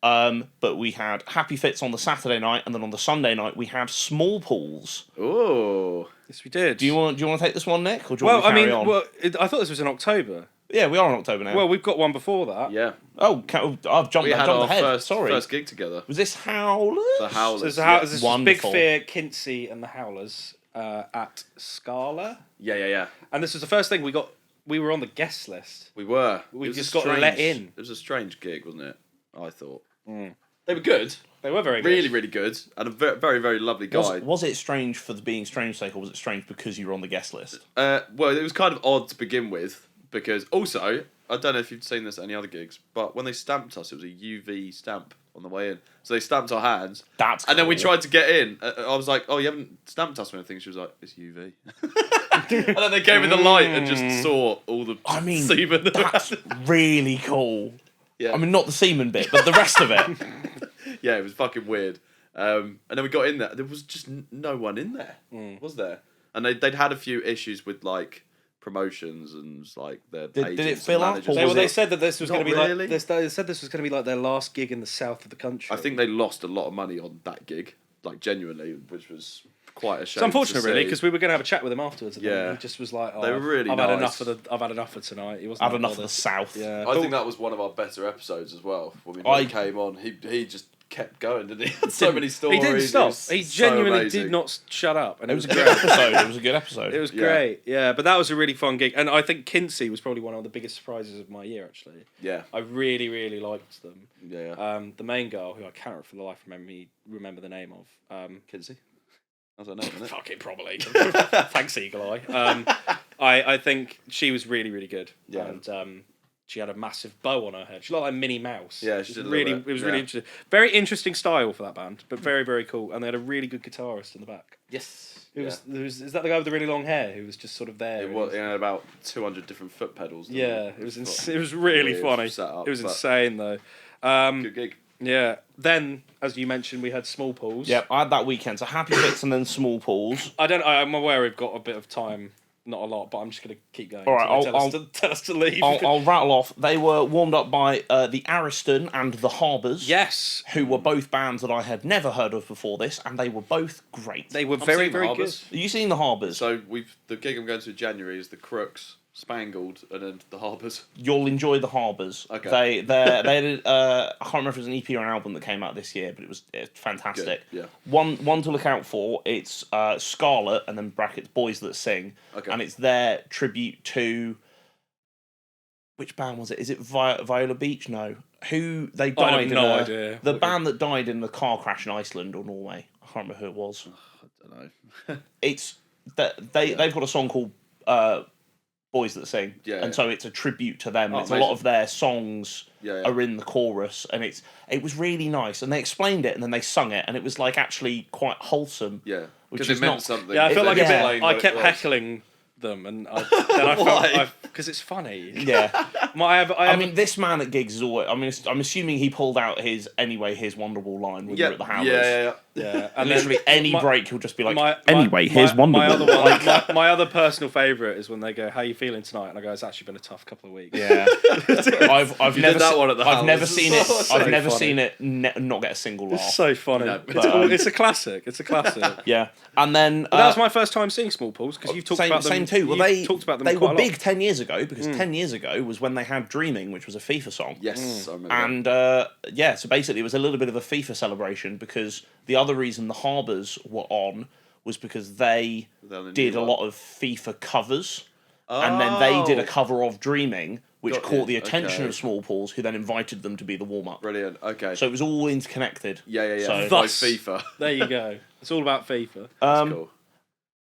But we had Happy Fits on the Saturday night, and then on the Sunday night we had Small Pools. Oh. Yes, we did. Do you want to take this one, Nick, or do you want to carry on? I thought this was in October. Yeah, we are in October now. Well, we've got one before that. Yeah. Oh, I've jumped We had our ahead. Sorry. first gig together. Was this Howlers? The Howlers. So this was Big Wonderful. Fear, Kinsey, and the Howlers at Scala. Yeah. And this was the first thing we got. We were on the guest list. We were. We It was just a got let in. It was a strange gig, wasn't it? I thought. They were good. They were very good. Really, really good. And a very, very, very lovely guy. Was it strange for the being strange sake, or was it strange because you were on the guest list? Well, it was kind of odd to begin with, because also, I don't know if you've seen this at any other gigs, but when they stamped us, it was a UV stamp on the way in. So they stamped our hands. That's And then we cool. tried to get in. I was like, oh, you haven't stamped us or anything? She was like, it's UV. And then they gave me the light and just saw all the semen. That's really cool. Yeah. I mean, not the semen bit, but the rest of it. Yeah, it was fucking weird. And then we got in there. There was just no one in there, was there? And they'd had a few issues with like promotions and like their Did it agents fill and up, managers. or was They it- said that this was Not going to be really. like. They said this was going to be like their last gig in the south of the country. I think they lost a lot of money on that gig, like genuinely, which was quite a shame. it's unfortunate, to really, see. because we were going to have a chat with him afterwards. And Yeah. he just was like, "Oh, They were really I've had nice. enough for tonight." He wasn't Had that enough of bothered. the South. Yeah, I think that was one of our better episodes as well. When we came on, he just kept going, didn't he? He had so many stories. he didn't stop. was He so genuinely amazing. did not shut up, and It was a good episode. It was a good episode. It was Yeah. great, yeah. But that was a really fun gig, and I think Kinsey was probably one of the biggest surprises of my year. Actually, Yeah, I really, really liked them. yeah. The main girl, who I can't for the life remember the name of, Kinsey. That's her name, isn't it? fuck it, probably. Thanks, Eagle Eye. I think she was really, really good. Yeah. And she had a massive bow on her head. She looked like Minnie Mouse. Yeah, she It was did a really. little bit, It was really yeah. interesting. Very interesting style for that band, but very, very cool. And they had a really good guitarist in the back. Yes. Is that the guy with the really long hair who was just sort of there? It was, had about 200 different foot pedals. didn't Yeah, it? it was really Weird funny. setup, It was but insane though. Good gig. Yeah. Then, as you mentioned, we had Small Pools. Yep, I had that weekend. So Happy Fits and then Small Pools. I'm aware we've got a bit of time, not a lot, but I'm just going to keep going. All right, until they tell us to leave. I'll rattle off. They were warmed up by the Ariston and the Harbours. Yes, Who were both bands that I had never heard of before this, and they were both great. they were I've very, seen the very good. Harbours. Have you seen the Harbours? So the gig I'm going to in January is the Crooks, Spangled, and then the Harbours. You'll enjoy the Harbours. Okay. They did. I can't remember if it was an EP or an album that came out this year, but it's fantastic. Good, yeah. One to look out for. It's Scarlet and then brackets Boys That Sing, Okay. and it's their tribute to. Which band was it? Is it Viola Beach? No. Who they died I have in? no idea. The band that died in the car crash in Iceland or Norway. I can't remember who it was. I don't know. It's that they've got a song called boys that sing, Yeah, and yeah. so it's a tribute to them. Oh, It's a lot amazing. of their songs Yeah. are in the chorus, and it was really nice. And they explained it, and then they sung it, and it was like actually quite wholesome. Yeah, which because is it meant not something. Yeah, I felt like Yeah. a bit. Explain I what it kept was. heckling them, and then I Why? felt because it's funny. Yeah. I mean, this man at gigs is always. I mean, I'm assuming he pulled out his here's Wonderwall line when we were at the Howlers. Yeah. yeah, And literally any my- break, he'll just be like, my here's Wonderwall. My other one, my other personal favourite is when they go, "How you feeling tonight?" And I go, "It's actually been a tough couple of weeks." Yeah, I've You never did that one at the I've never Howlers. seen it. So I've never funny. seen it not get a single laugh. It's so funny. No, It's a classic. It's a classic. Yeah, and then But that was my first time seeing Small Pools because you've talked same, about them. same too. Well, you've they talked about them they quite were a lot. big 10 years ago because 10 years ago was when they had Dreaming, which was a FIFA song. Yes, I remember. And yeah, so basically it was a little bit of a FIFA celebration because the other reason the Harbours were on was because they They're the new did a one. lot of FIFA covers, and then they did a Oh. cover of Dreaming, which Got caught you, the attention okay. of Small Pools, who then invited them to be the warm up. Brilliant. Okay. So it was all interconnected. yeah. So, Like Thus- FIFA. There you go. It's all about FIFA. That's cool.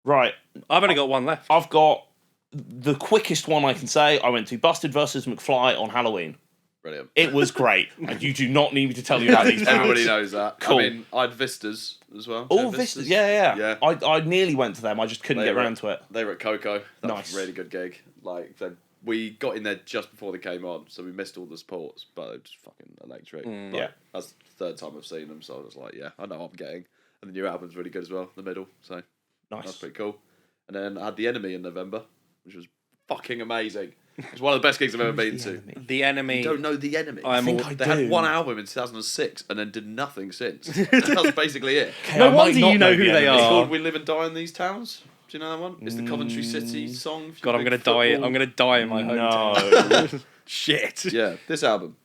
Right, I've only got one left. I've got the quickest one I can say. I went to Busted versus McFly on Halloween. Brilliant. It was great, and you do not need me to tell you about these bands. Everybody knows that. Cool. I mean, I had Vistas as well. Oh, Yeah, Vistas, yeah. Yeah. I nearly went to them. I just couldn't They get were- around to it. They were at Coco. That Nice. was a really good gig. Like, we got in there just before they came on, so we missed all the supports, but it was fucking electric. But Yeah. That's the third time I've seen them, so I was like, yeah, I know what I'm getting. And the new album's really good as well, the middle, so that's Nice. pretty cool. And then I had The Enemy in November, which was fucking amazing. It's one of the best gigs I've ever been to. The Enemy. You don't know The Enemy? I think all- I They do. had one album in 2006 and then did nothing since. That's basically it. Okay, No I might wonder not you know who the they Enemy. It's are. called We Live and Die in These Towns. Do you know that one? It's the Coventry City song. God, I'm gonna die. I'm gonna die in my hometown. No, Shit. Yeah, this album.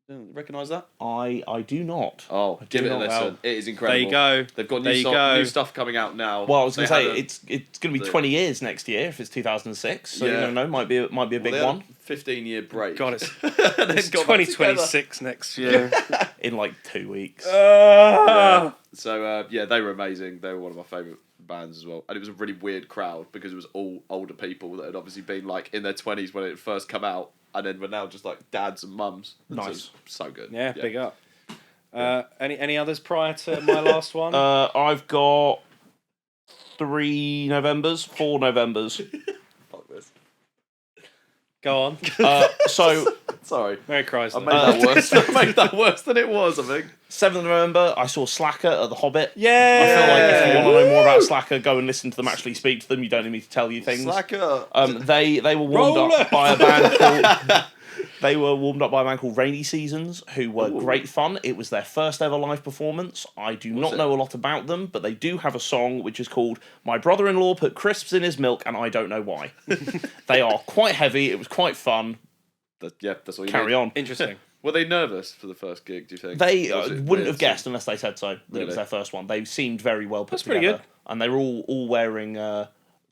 Recognise that? I do not. Oh, do give it a not. listen. Well, It is There incredible. you go. They've got There you go. new stuff coming out now. Well, I was going to They say had a- it's going to be the- 20 years next year if it's 2006. So you Yeah. don't know, might be a big they had a one 15-year break. God, it's And then it's got back 2026 next year. in like 2 weeks. together. So yeah, they were amazing. They were one of my favourite bands as well, and it was a really weird crowd because it was all older people that had obviously been like in their 20s when it had first come out, and then were now just like dads and mums. So Nice. it's so good. Yeah, big up. Any others prior to my last one? I've got 3 Novembers, 4 Novembers. Fuck this. Go on. So Sorry. Merry I Chrysler. made that worse. I made that worse than it was, I think. 7th November, I saw Slacker at the Hobbit. Yeah. I feel like if you want to know more about Slacker, go and listen to them actually speak to them. You don't need me to tell you things. Slacker. They were warmed Roller. up by a band called They were warmed up by a band called Rainy Seasons, who were great fun. It was their first ever live performance. I do not it? know a lot about them, but they do have a song which is called My Brother-in-Law Put Crisps in His Milk and I Don't Know Why. They are quite heavy. It was quite fun. That's all you Carry need. on. Interesting. Were they nervous for the first gig, do you think? They Was it wouldn't weird have to- guessed unless they said so that it Really? was their first one. They seemed very well put That's together. pretty good. And they were all wearing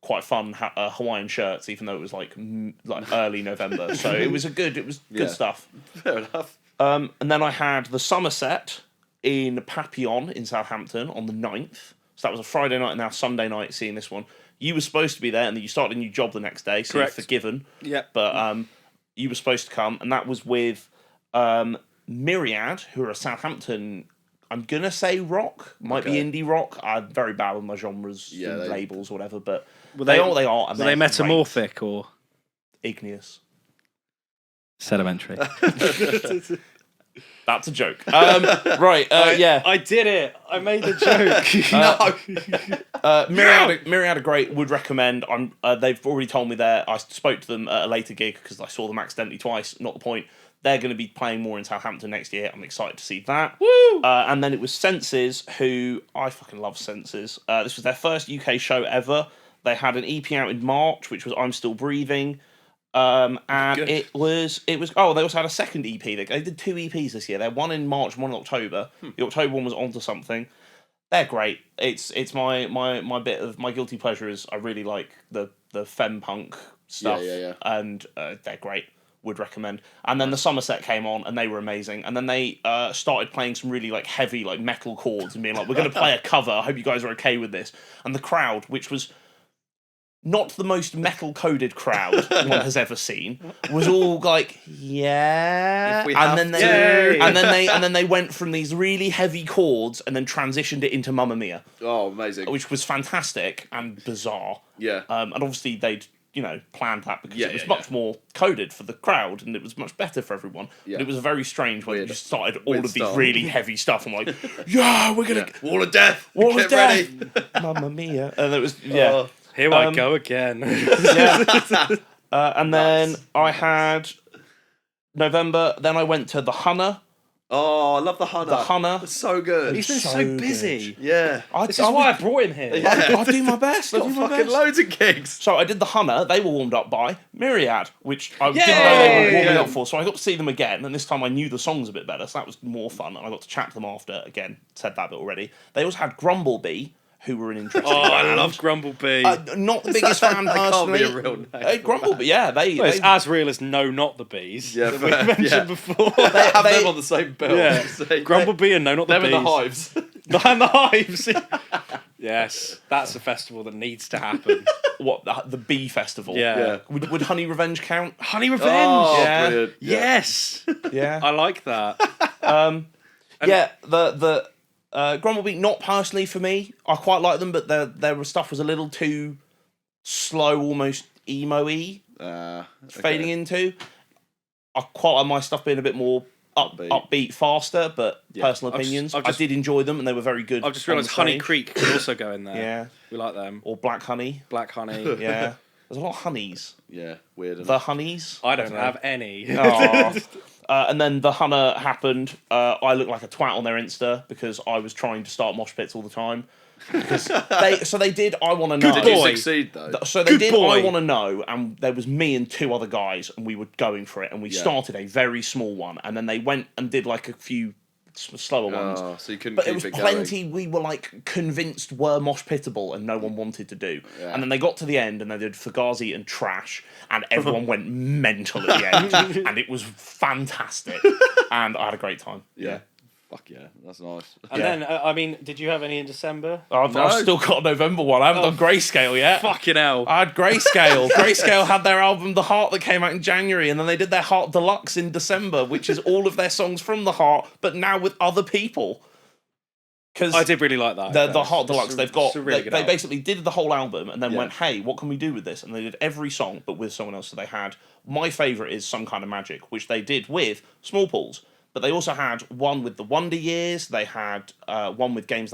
quite fun Hawaiian shirts, even though it was like early November. So it was good Yeah. stuff. Fair enough. And then I had the Somerset in Papillon in Southampton on the 9th. So that was a Friday night and now Sunday night seeing this one. You were supposed to be there and then you started a new job the next day, so Correct. you're forgiven. Yeah. But you were supposed to come, and that was with Myriad, who are a Southampton, I'm going to say rock, might be Okay. indie rock. I'm very bad with my genres Yeah, and they- labels or whatever, but Were they are what they are. And Were they they're metamorphic or great. Igneous. sedimentary? That's a joke. Right, yeah. I did it. I made the joke. Myriad are great. Would recommend. They've already told me there. I spoke to them at a later gig because I saw them accidentally twice. Not the point. They're going to be playing more in Southampton next year. I'm excited to see that. Woo! And then it was Senses, who I fucking love Senses. This was their first UK show ever. They had an EP out in March, which was I'm Still Breathing. And Good. it was. Oh, they also had a second EP. They did 2 EPs this year. They had one in March, one in October. The October one was Onto Something. They're great. It's my bit of my guilty pleasure is I really like the femme punk stuff. Yeah. And they're great. Would recommend. And then the Somerset came on and they were amazing. And then they started playing some really like heavy like metal chords and being like, we're going to play a cover. I hope you guys are okay with this. And the crowd, which was not the most metal-coded crowd one has ever seen, was all like, yeah, and then they went from these really heavy chords and then transitioned it into Mamma Mia. Oh, amazing! Which was fantastic and bizarre. Yeah. And obviously they'd planned that because it was much more coded for the crowd and it was much better for everyone. Yeah. But it was very strange when you just started all Weird of these start. really heavy stuff. I'm like, yeah, we're gonna Wall of Death. Wall Get of Death, ready. Mamma Mia, and it was Here I go again. and then I had November. Then I went to the Hunter. Oh, I love the Hunter. The Hunter. It's so good. He's been so So busy. Yeah. This is why I brought him here. I do my best. I do Got my fucking best. loads of gigs. So I did the Hunter. They were warmed up by Myriad, which I didn't know they were warming up for. So I got to see them again, and this time I knew the songs a bit better, so that was more fun. And I got to chat to them after. Again, said that bit already. They also had Grumblebee, who were an interesting band. I love Grumblebee. Not the biggest fan That can't personally. be a real name. Grumblebee, yeah, It's as real as No Not the Bees. Yeah, that we fair, mentioned yeah. before. They have They- them on the same bill. Yeah. So Grumblebee and No Not the them Bees. and the Hives. And the Hives. Yes, that's a festival that needs to happen. What, the Bee Festival? Yeah. Yeah. Would Honey Revenge count? Honey Revenge. Oh, Yeah. brilliant. Yeah. Yes. Yeah. I like that. Yeah, the Grumblebee, not personally for me. I quite like them, but their stuff was a little too slow, almost emo-y, fading into. I quite like my stuff being a bit more upbeat faster, but personal opinions. I did enjoy them, and they were very good. I've just realised Honey Creek could also go in there. Yeah. We like them. Or Black Honey. Black Honey. Yeah. There's a lot of honeys. Yeah, weird. The honeys. I don't have any. Aw. And then the Hunter happened. I looked like a twat on their Insta because I was trying to start mosh pits all the time. Because they did I Want to Know. Did you succeed though? So they Good did boy. I Want to Know, and there was me and two other guys, and we were going for it, and we started a very small one, and then they went and did like a few slower ones. Oh, so you couldn't But keep it was it plenty we were like convinced were mosh pittable and no one wanted to do. Yeah. And then they got to the end and they did Fugazi and Trash and everyone went mental at the end and it was fantastic. And I had a great time. Yeah. Fuck yeah, that's nice. And then, I mean, did you have any in December? I've still got a November one. I haven't done Grayscale yet. Fucking hell. I had Grayscale. Grayscale had their album The Heart that came out in January, and then they did their Heart Deluxe in December, which is all of their songs from The Heart, but now with other people. Because I did really like that. the Heart Deluxe, they've got. it's a really They good album. basically did the whole album and then went, "Hey, what can we do with this?" And they did every song, but with someone else. So they had my favorite is Some Kind of Magic, which they did with Small Pools. But they also had one with the Wonder Years. They had one with games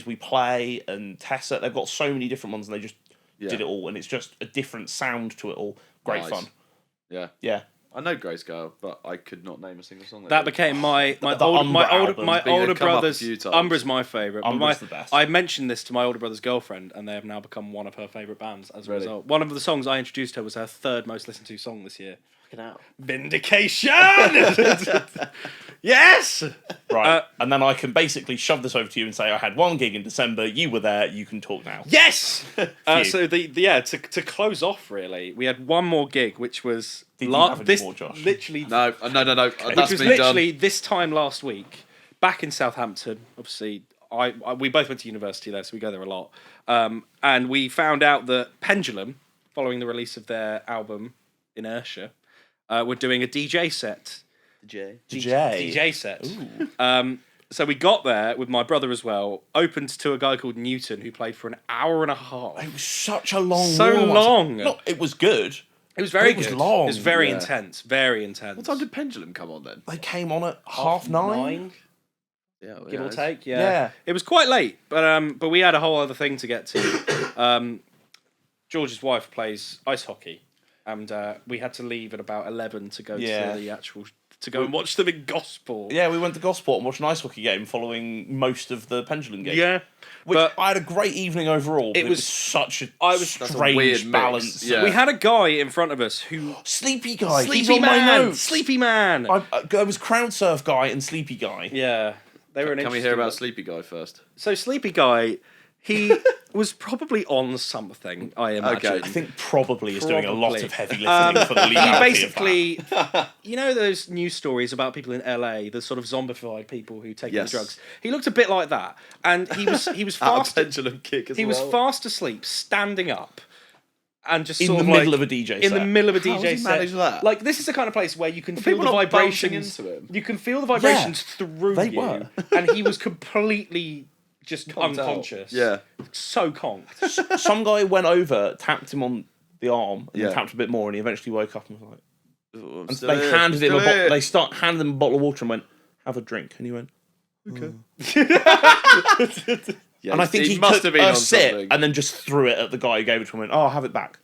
We Play and Tessa. They've got so many different ones, and they just did it all. And it's just a different sound to it all. Great Nice. fun. Yeah. Yeah. I know Grayscale, but I could not name a single song. That became my The Umbra album. older come up a brother's. few times. Umbra's my favourite. but Umbra's the best. I mentioned this to my older brother's girlfriend, and they have now become one of her favourite bands as a Really? result. One of the songs I introduced her was her third most listened to song this year. Fucking hell. Vindication. Yes. Right. And then I can basically shove this over to you and say, I had one gig in December. You were there. You can talk now. Yes. So to close off, really, we had one more gig, which was Did you have any more, Josh? literally No. which That's was been literally this time last week, back in Southampton. Obviously, we both went to university there, so we go there a lot. And we found out that Pendulum, following the release of their album Inertia, were doing a DJ set. DJ set. So we got there with my brother as well. Opened to a guy called Newton, who played for an hour and a half. It was such a long So warm-up. long. No, it was good. It was very It was good. long. It was very Yeah. intense. Very intense. What time did Pendulum come on then? They came on at half nine. Yeah, Give or it's- take, yeah. Yeah. It was quite late, but we had a whole other thing to get to. George's wife plays ice hockey, and we had to leave at about 11 to go to the actual to go and watch them in Gosport. Yeah, we went to Gosport and watched an ice hockey game following most of the Pendulum game. Yeah. Which But I had a great evening overall. But it was was- such a That's a strange weird mix, balance. yeah. we had a guy in front of us who Sleepy guy. He's Sleepy on my Man, notes. Sleepy Man. I was crowd surf guy and Sleepy guy. Yeah, they were. Can we hear about Sleepy Guy first? So Sleepy Guy, he was probably on something. I imagine. Okay. I think probably is doing a lot Probably. of heavy lifting for the He legality of that. basically, you know those news stories about people in LA, the sort of zombified people who take Yes. the drugs. He looked a bit like that, and he was At a fast. Pendulum kick as He well. was fast asleep, standing up, and just in sort the of middle like, of a DJ set. in the middle of a How DJ does he manage set. that? Like this is the kind of place where you can feel people the not bouncing vibrations. into him? You can feel the vibrations through they you, were. and he was completely just Conked out. unconscious. Yeah. So conked. Some guy went over, tapped him on the arm, and Yeah. then tapped a bit more, and he eventually woke up and was like. Oh, And they handed him handed him a bottle of water and went, "Have a drink," and he went. Okay. Yeah, And I think he must took have been a on sip something. and then just threw it at the guy who gave it to him and went, "Oh, I'll have it back."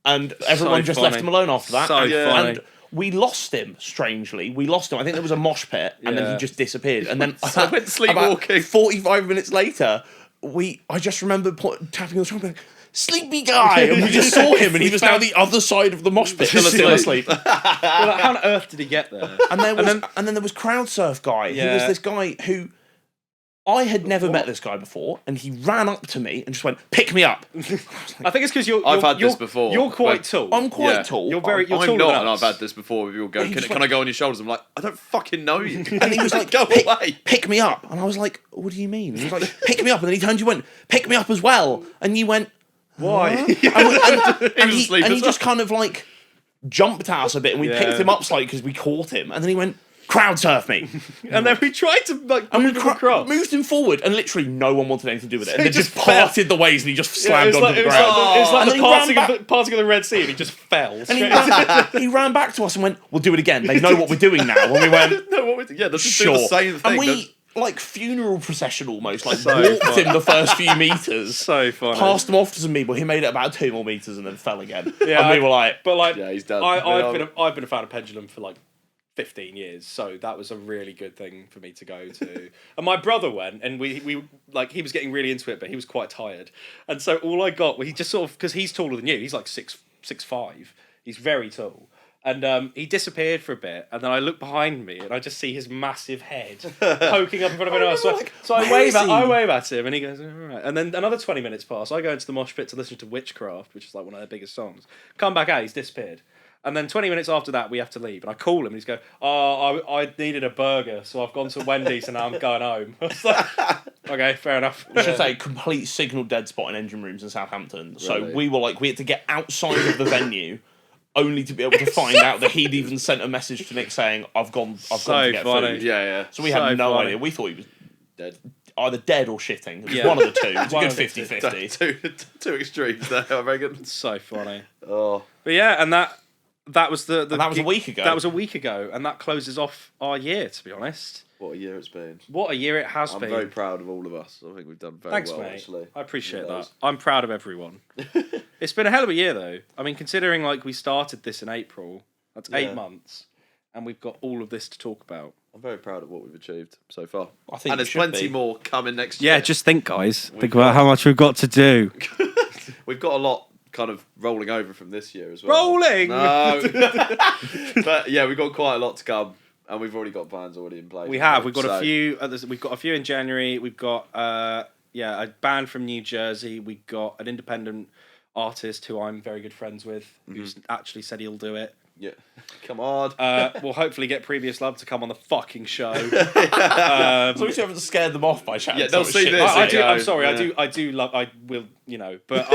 And everyone just funny. left him alone after that. So and, funny. and we lost him, strangely. We lost him. I think there was a mosh pit and then Yeah. he just disappeared. And then So I went sleepwalking. about 45 minutes later, I just remember tapping on the shoulder, "Sleepy guy!" And we just saw him and he was now the other side of the mosh pit, still asleep. Well, like, how on earth did he get there? And then there was Crowd Surf guy, who was Yeah. this guy who I had never met this guy before, and he ran up to me and just went, "Pick me up." I think it's because I've had this before. You're quite Like, tall. I'm quite Yeah. tall. You're I'm taller not, than and us. I've had this before. Where people go, He just can I go on your shoulders? I'm like, I don't fucking know you. And he was like, go pick, away. pick me up. And I was like, what do you mean? And he was like, pick me up. And then he turned to you and went, pick me up as well. And you went, Why? and was he, asleep and as he well. just kind of like jumped at us a bit and we picked him up slightly because we caught him. And then he went, crowd surf me. And then we tried to like And we move him across. moved him forward and literally no one wanted anything to do with it. And he then just just fell. parted the ways and he just Yeah, slammed onto the ground. It was like And the then he ran parting of the Red Sea, and he just fell. And he ran back to us and went, "We'll do it again. They know what we're doing now." And we went, No, what we, yeah, let's just "Sure." do the same thing. And we, like funeral procession almost, like So walked funny. him the first few meters, So funny. passed him off to some people. He made it about 2 more meters and then fell again. Yeah, and we were like, But like, Yeah, he's done. I've been a fan of Pendulum for like 15 years, so that was a really good thing for me to go to. And my brother went, and we like he was getting really into it, but he was quite tired, and so all I got, he just sort of, because he's taller than you, he's like 6'5", he's very tall. And he disappeared for a bit, and then I look behind me, and I just see his massive head poking up in front of everyone else. So I wave at him, and he goes, "All right." And then another 20 minutes pass. I go into the mosh pit to listen to Witchcraft, which is like one of their biggest songs. Come back out, he's disappeared. And then 20 minutes after that, we have to leave. And I call him, and he's go, "Oh, I needed a burger, so I've gone to Wendy's, and now I'm going home." I was like, okay, fair enough. I should say, complete signal dead spot in engine rooms in Southampton. So Really? we had to get outside of the venue. Only to be able to find out that he'd even sent a message to Nick saying, I've gone to get funny. food. Yeah. So we had no funny. idea. We thought he was Dead. either dead or shitting. It was Yeah. one of the two. It's a One good of the two. 50-50. Two extremes there, I reckon. So funny. Oh, But yeah, and that was the And that was a week ago. That was a week ago, and that closes off our year, to be honest. what a year it's been. What a year it has I'm been. very proud of all of us. I think we've done very Thanks, well, mate. actually. I appreciate Yeah, that. was- I'm proud of everyone. It's been a hell of a year, though. I mean, considering like we started this in April, that's 8 months, and we've got all of this to talk about. I'm very proud of what we've achieved so far. I think and there's you should plenty be. more coming next year. Yeah, just think, guys. Think about how much we've got to do. We've got a lot kind of rolling over from this year as well. Rolling? No. But yeah, we've got quite a lot to come, and we've already got plans already in place. We have. We've got So- a few. We've got a few in January. We've got a band from New Jersey. We've got an independent artist who I'm very good friends with, who's actually said he'll do it. Yeah, come on. We'll hopefully get Previous Love to come on the fucking show. As long as you haven't scared them off by chatting Yeah, so they'll much see shit. this. I do. Yeah. I'm sorry. Yeah. I do love. I will. But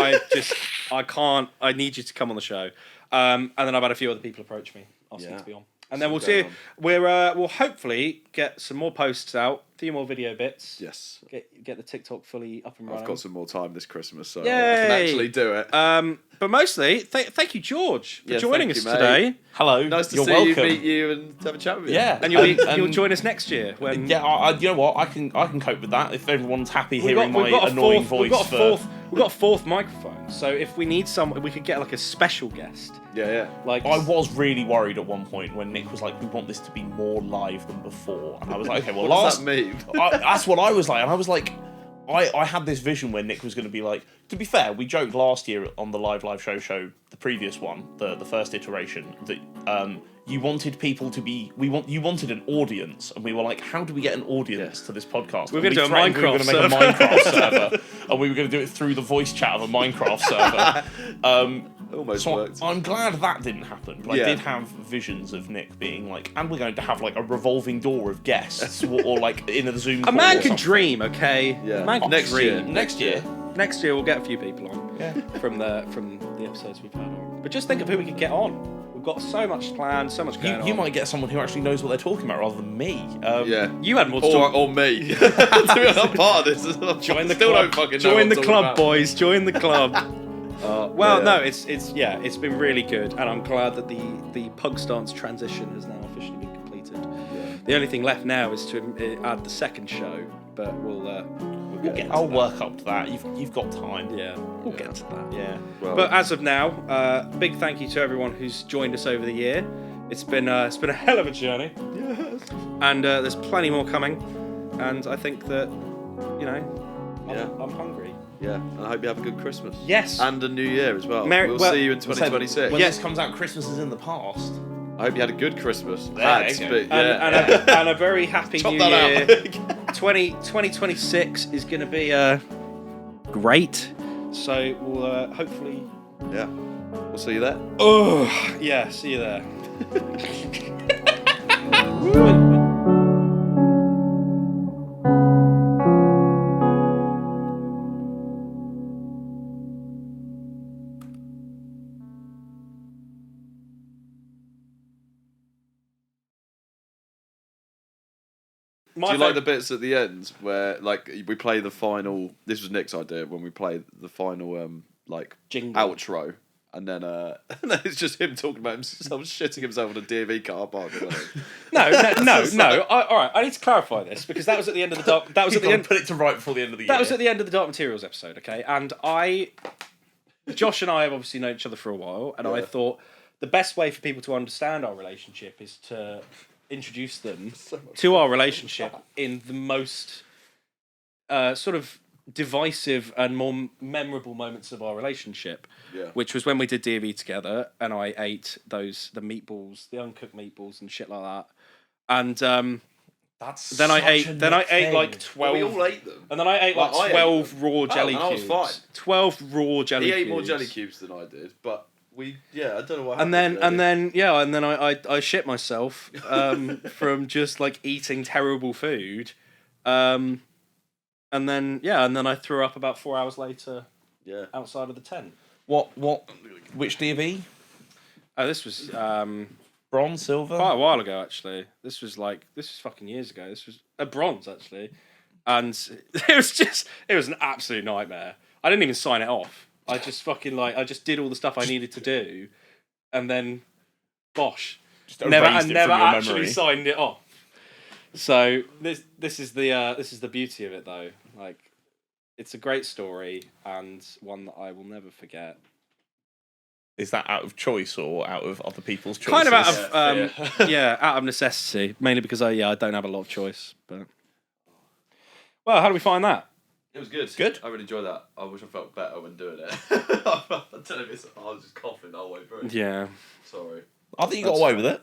I can't. I need you to come on the show. And then I've had a few other people approach me asking to be on. And then we'll going see. on. We'll hopefully get some more posts out, a few more video bits. Yes. Get the TikTok fully up and running. I've got some more time this Christmas, so I Yay! can actually do it. But mostly, thank you, George, for Yeah, joining thank us you, mate. today. Hello. Nice to You're see welcome. you, meet you, and have a chat with you. Yeah. And you'll join us next year. When Yeah, you know what? I can cope with that if everyone's happy we've hearing got my a annoying fourth, voice. we've got a fourth microphone. So if we need someone, we could get like a special guest. Yeah. Like I was really worried at one point when Nick was like, "We want this to be more live than before," and I was like, "Okay, well, What last." does that mean? That's what I was like, and I was like, I had this vision where Nick was going to be like. To be fair, we joked last year on the live show, the previous one, the first iteration, that you wanted people to be. You wanted an audience, and we were like, how do we get an audience to this podcast? We're gonna do a threatened we were Minecraft going to make a Minecraft server, and we were going to do it through the voice chat of a Minecraft server. Almost So worked. I'm glad that didn't happen, but Yeah. I did have visions of Nick being like, and we're going to have like a revolving door of guests, or like in a Zoom. a call man or can something. dream, okay? Yeah. A man can Next dream. year. Next year. Next year we'll get a few people on. from the episodes we've had on. But just think of who we could get on. We've got so much planned, so much going on. You might get someone who actually knows what they're talking about rather than me. You had more to talk. Or me. I'm part of this. Join the Still club. don't fucking know Join what the I'm club, talking about. boys. Join the club. Well, Yeah. no, it's been really good, and I'm glad that the pug stance transition has now officially been completed. Yeah. The only thing left now is to add the second show, but we'll get to I'll that. work up to that. You've got time. Yeah, we'll get to that. Yeah. Well, But as of now, big thank you to everyone who's joined us over the year. It's been a hell of a journey. yes. And there's plenty more coming. And I think that, I'm hungry. Yeah, and I hope you have a good Christmas. Yes. And a New Year as well. Merry- We'll well, see you in 2026. When Yes. this comes out, Christmas is in the past. I hope you had a good Christmas. There you go. And a very happy Chop New that Year. out. 2026 is going to be great. So we'll hopefully. Yeah. We'll see you there. Oh, yeah, see you there. Do you like the bits at the end where, like, we play the final? This was Nick's idea when we played the final, Jingle. outro, and then it's just him talking about himself shitting himself in a DV car park. No. All right, I need to clarify this because that was at the end of the dark. That was at the end. Put it to right before the end of the year. That was at the end of the Dark Materials episode, okay? And Josh and I have obviously known each other for a while, and I thought the best way for people to understand our relationship is to introduce them to our relationship in the most sort of divisive and more memorable moments of our relationship, which was when we did DV together, and I ate the meatballs, the uncooked meatballs and shit like that, and then I ate like 12. We all ate them. And then I ate like Well, I ate 12 raw jelly and I was cubes. fine. 12 raw jelly He cubes. ate more jelly cubes than I did, but I don't know what And happened. then I shit myself from just like eating terrible food. And then I threw up about 4 hours later outside of the tent. Which DV? Oh, this was Bronze, silver? quite a while ago actually. This was fucking years ago. This was a bronze actually. And it was an absolute nightmare. I didn't even sign it off. I just I just did all the stuff I needed to do, and then, bosh, Just never erased it from your actually memory. signed it off. So this is the beauty of it though. Like, it's a great story and one that I will never forget. Is that out of choice or out of other people's choices? Kind of out of out of necessity, mainly because I don't have a lot of choice. But well, how do we find that? It was good. Good. I really enjoyed that. I wish I felt better when doing it. I don't know if I was just coughing the whole way through. Yeah, I Sorry. think you got away with it.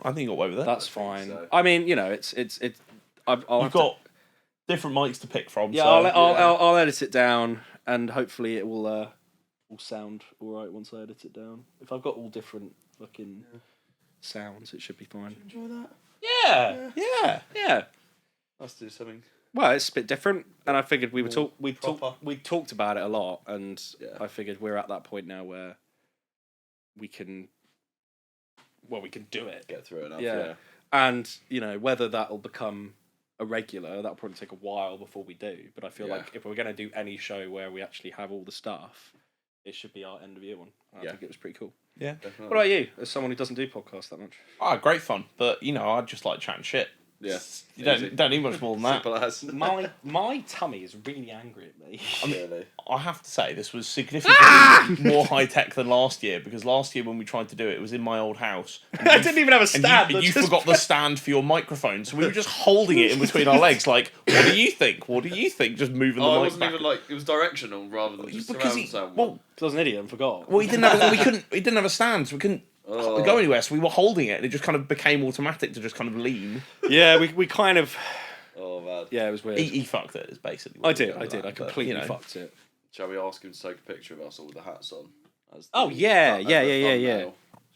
that's fine. so. I mean, it's. I'll You've got different mics to pick from. Yeah, so I'll edit it down, and hopefully it will sound all right once I edit it down. If I've got all different fucking sounds, it should be fine. Enjoy that. Yeah. Let's do something. Well, it's a bit different, and I figured we proper. talked about it a lot, and Yeah. I figured we're at that point now where we can do it. Get through enough. Yeah. Yeah. And whether that'll become a regular, that'll probably take a while before we do. But I feel like if we're going to do any show where we actually have all the stuff, it should be our end of year one. I think it was pretty cool. Yeah. Definitely. What about you, as someone who doesn't do podcasts that much? Great fun. But, I just like chatting shit. Yeah. You don't need much more than that. Simple as. My tummy is really angry at me. Really. I have to say, this was significantly more high-tech than last year, because last year when we tried to do it, it was in my old house. I didn't even have a And stand. you, I and you just- forgot the stand for your microphone, so we were just holding it in between our legs, like, what do you think? What do you think? Just moving the Oh, it mic wasn't back. even like it was directional rather than just Because surround sound. well, I was an idiot and forgot. we didn't have a stand, so we couldn't go anywhere, so we were holding it, and it just kind of became automatic to just kind of lean. Yeah, we kind of. Oh man. Yeah, it was weird. He fucked it, is basically I what did. we're I going with that, but, completely you know. fucked it. Shall we ask him to take a picture of us all with the hats on? As Oh, the yeah, as yeah, the yeah, yeah,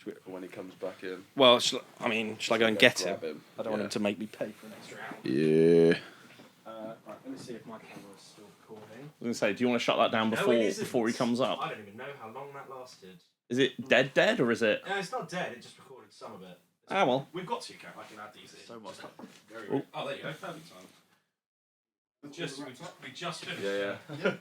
thumbnail When he comes back in. Well, shall I go and get him? Grab him. I don't want him to make me pay for an extra hour. Yeah. Right, Let me see if my camera is still recording. I was going to say, do you want to shut that down before he comes up? I don't even know how long that lasted. Is it dead, or is it? No, it's not dead. It just recorded some of it. Well. We've got 2 cameras. I can add these in. So much. Very. Oh, there you go. Perfect time. We just finished. Yeah.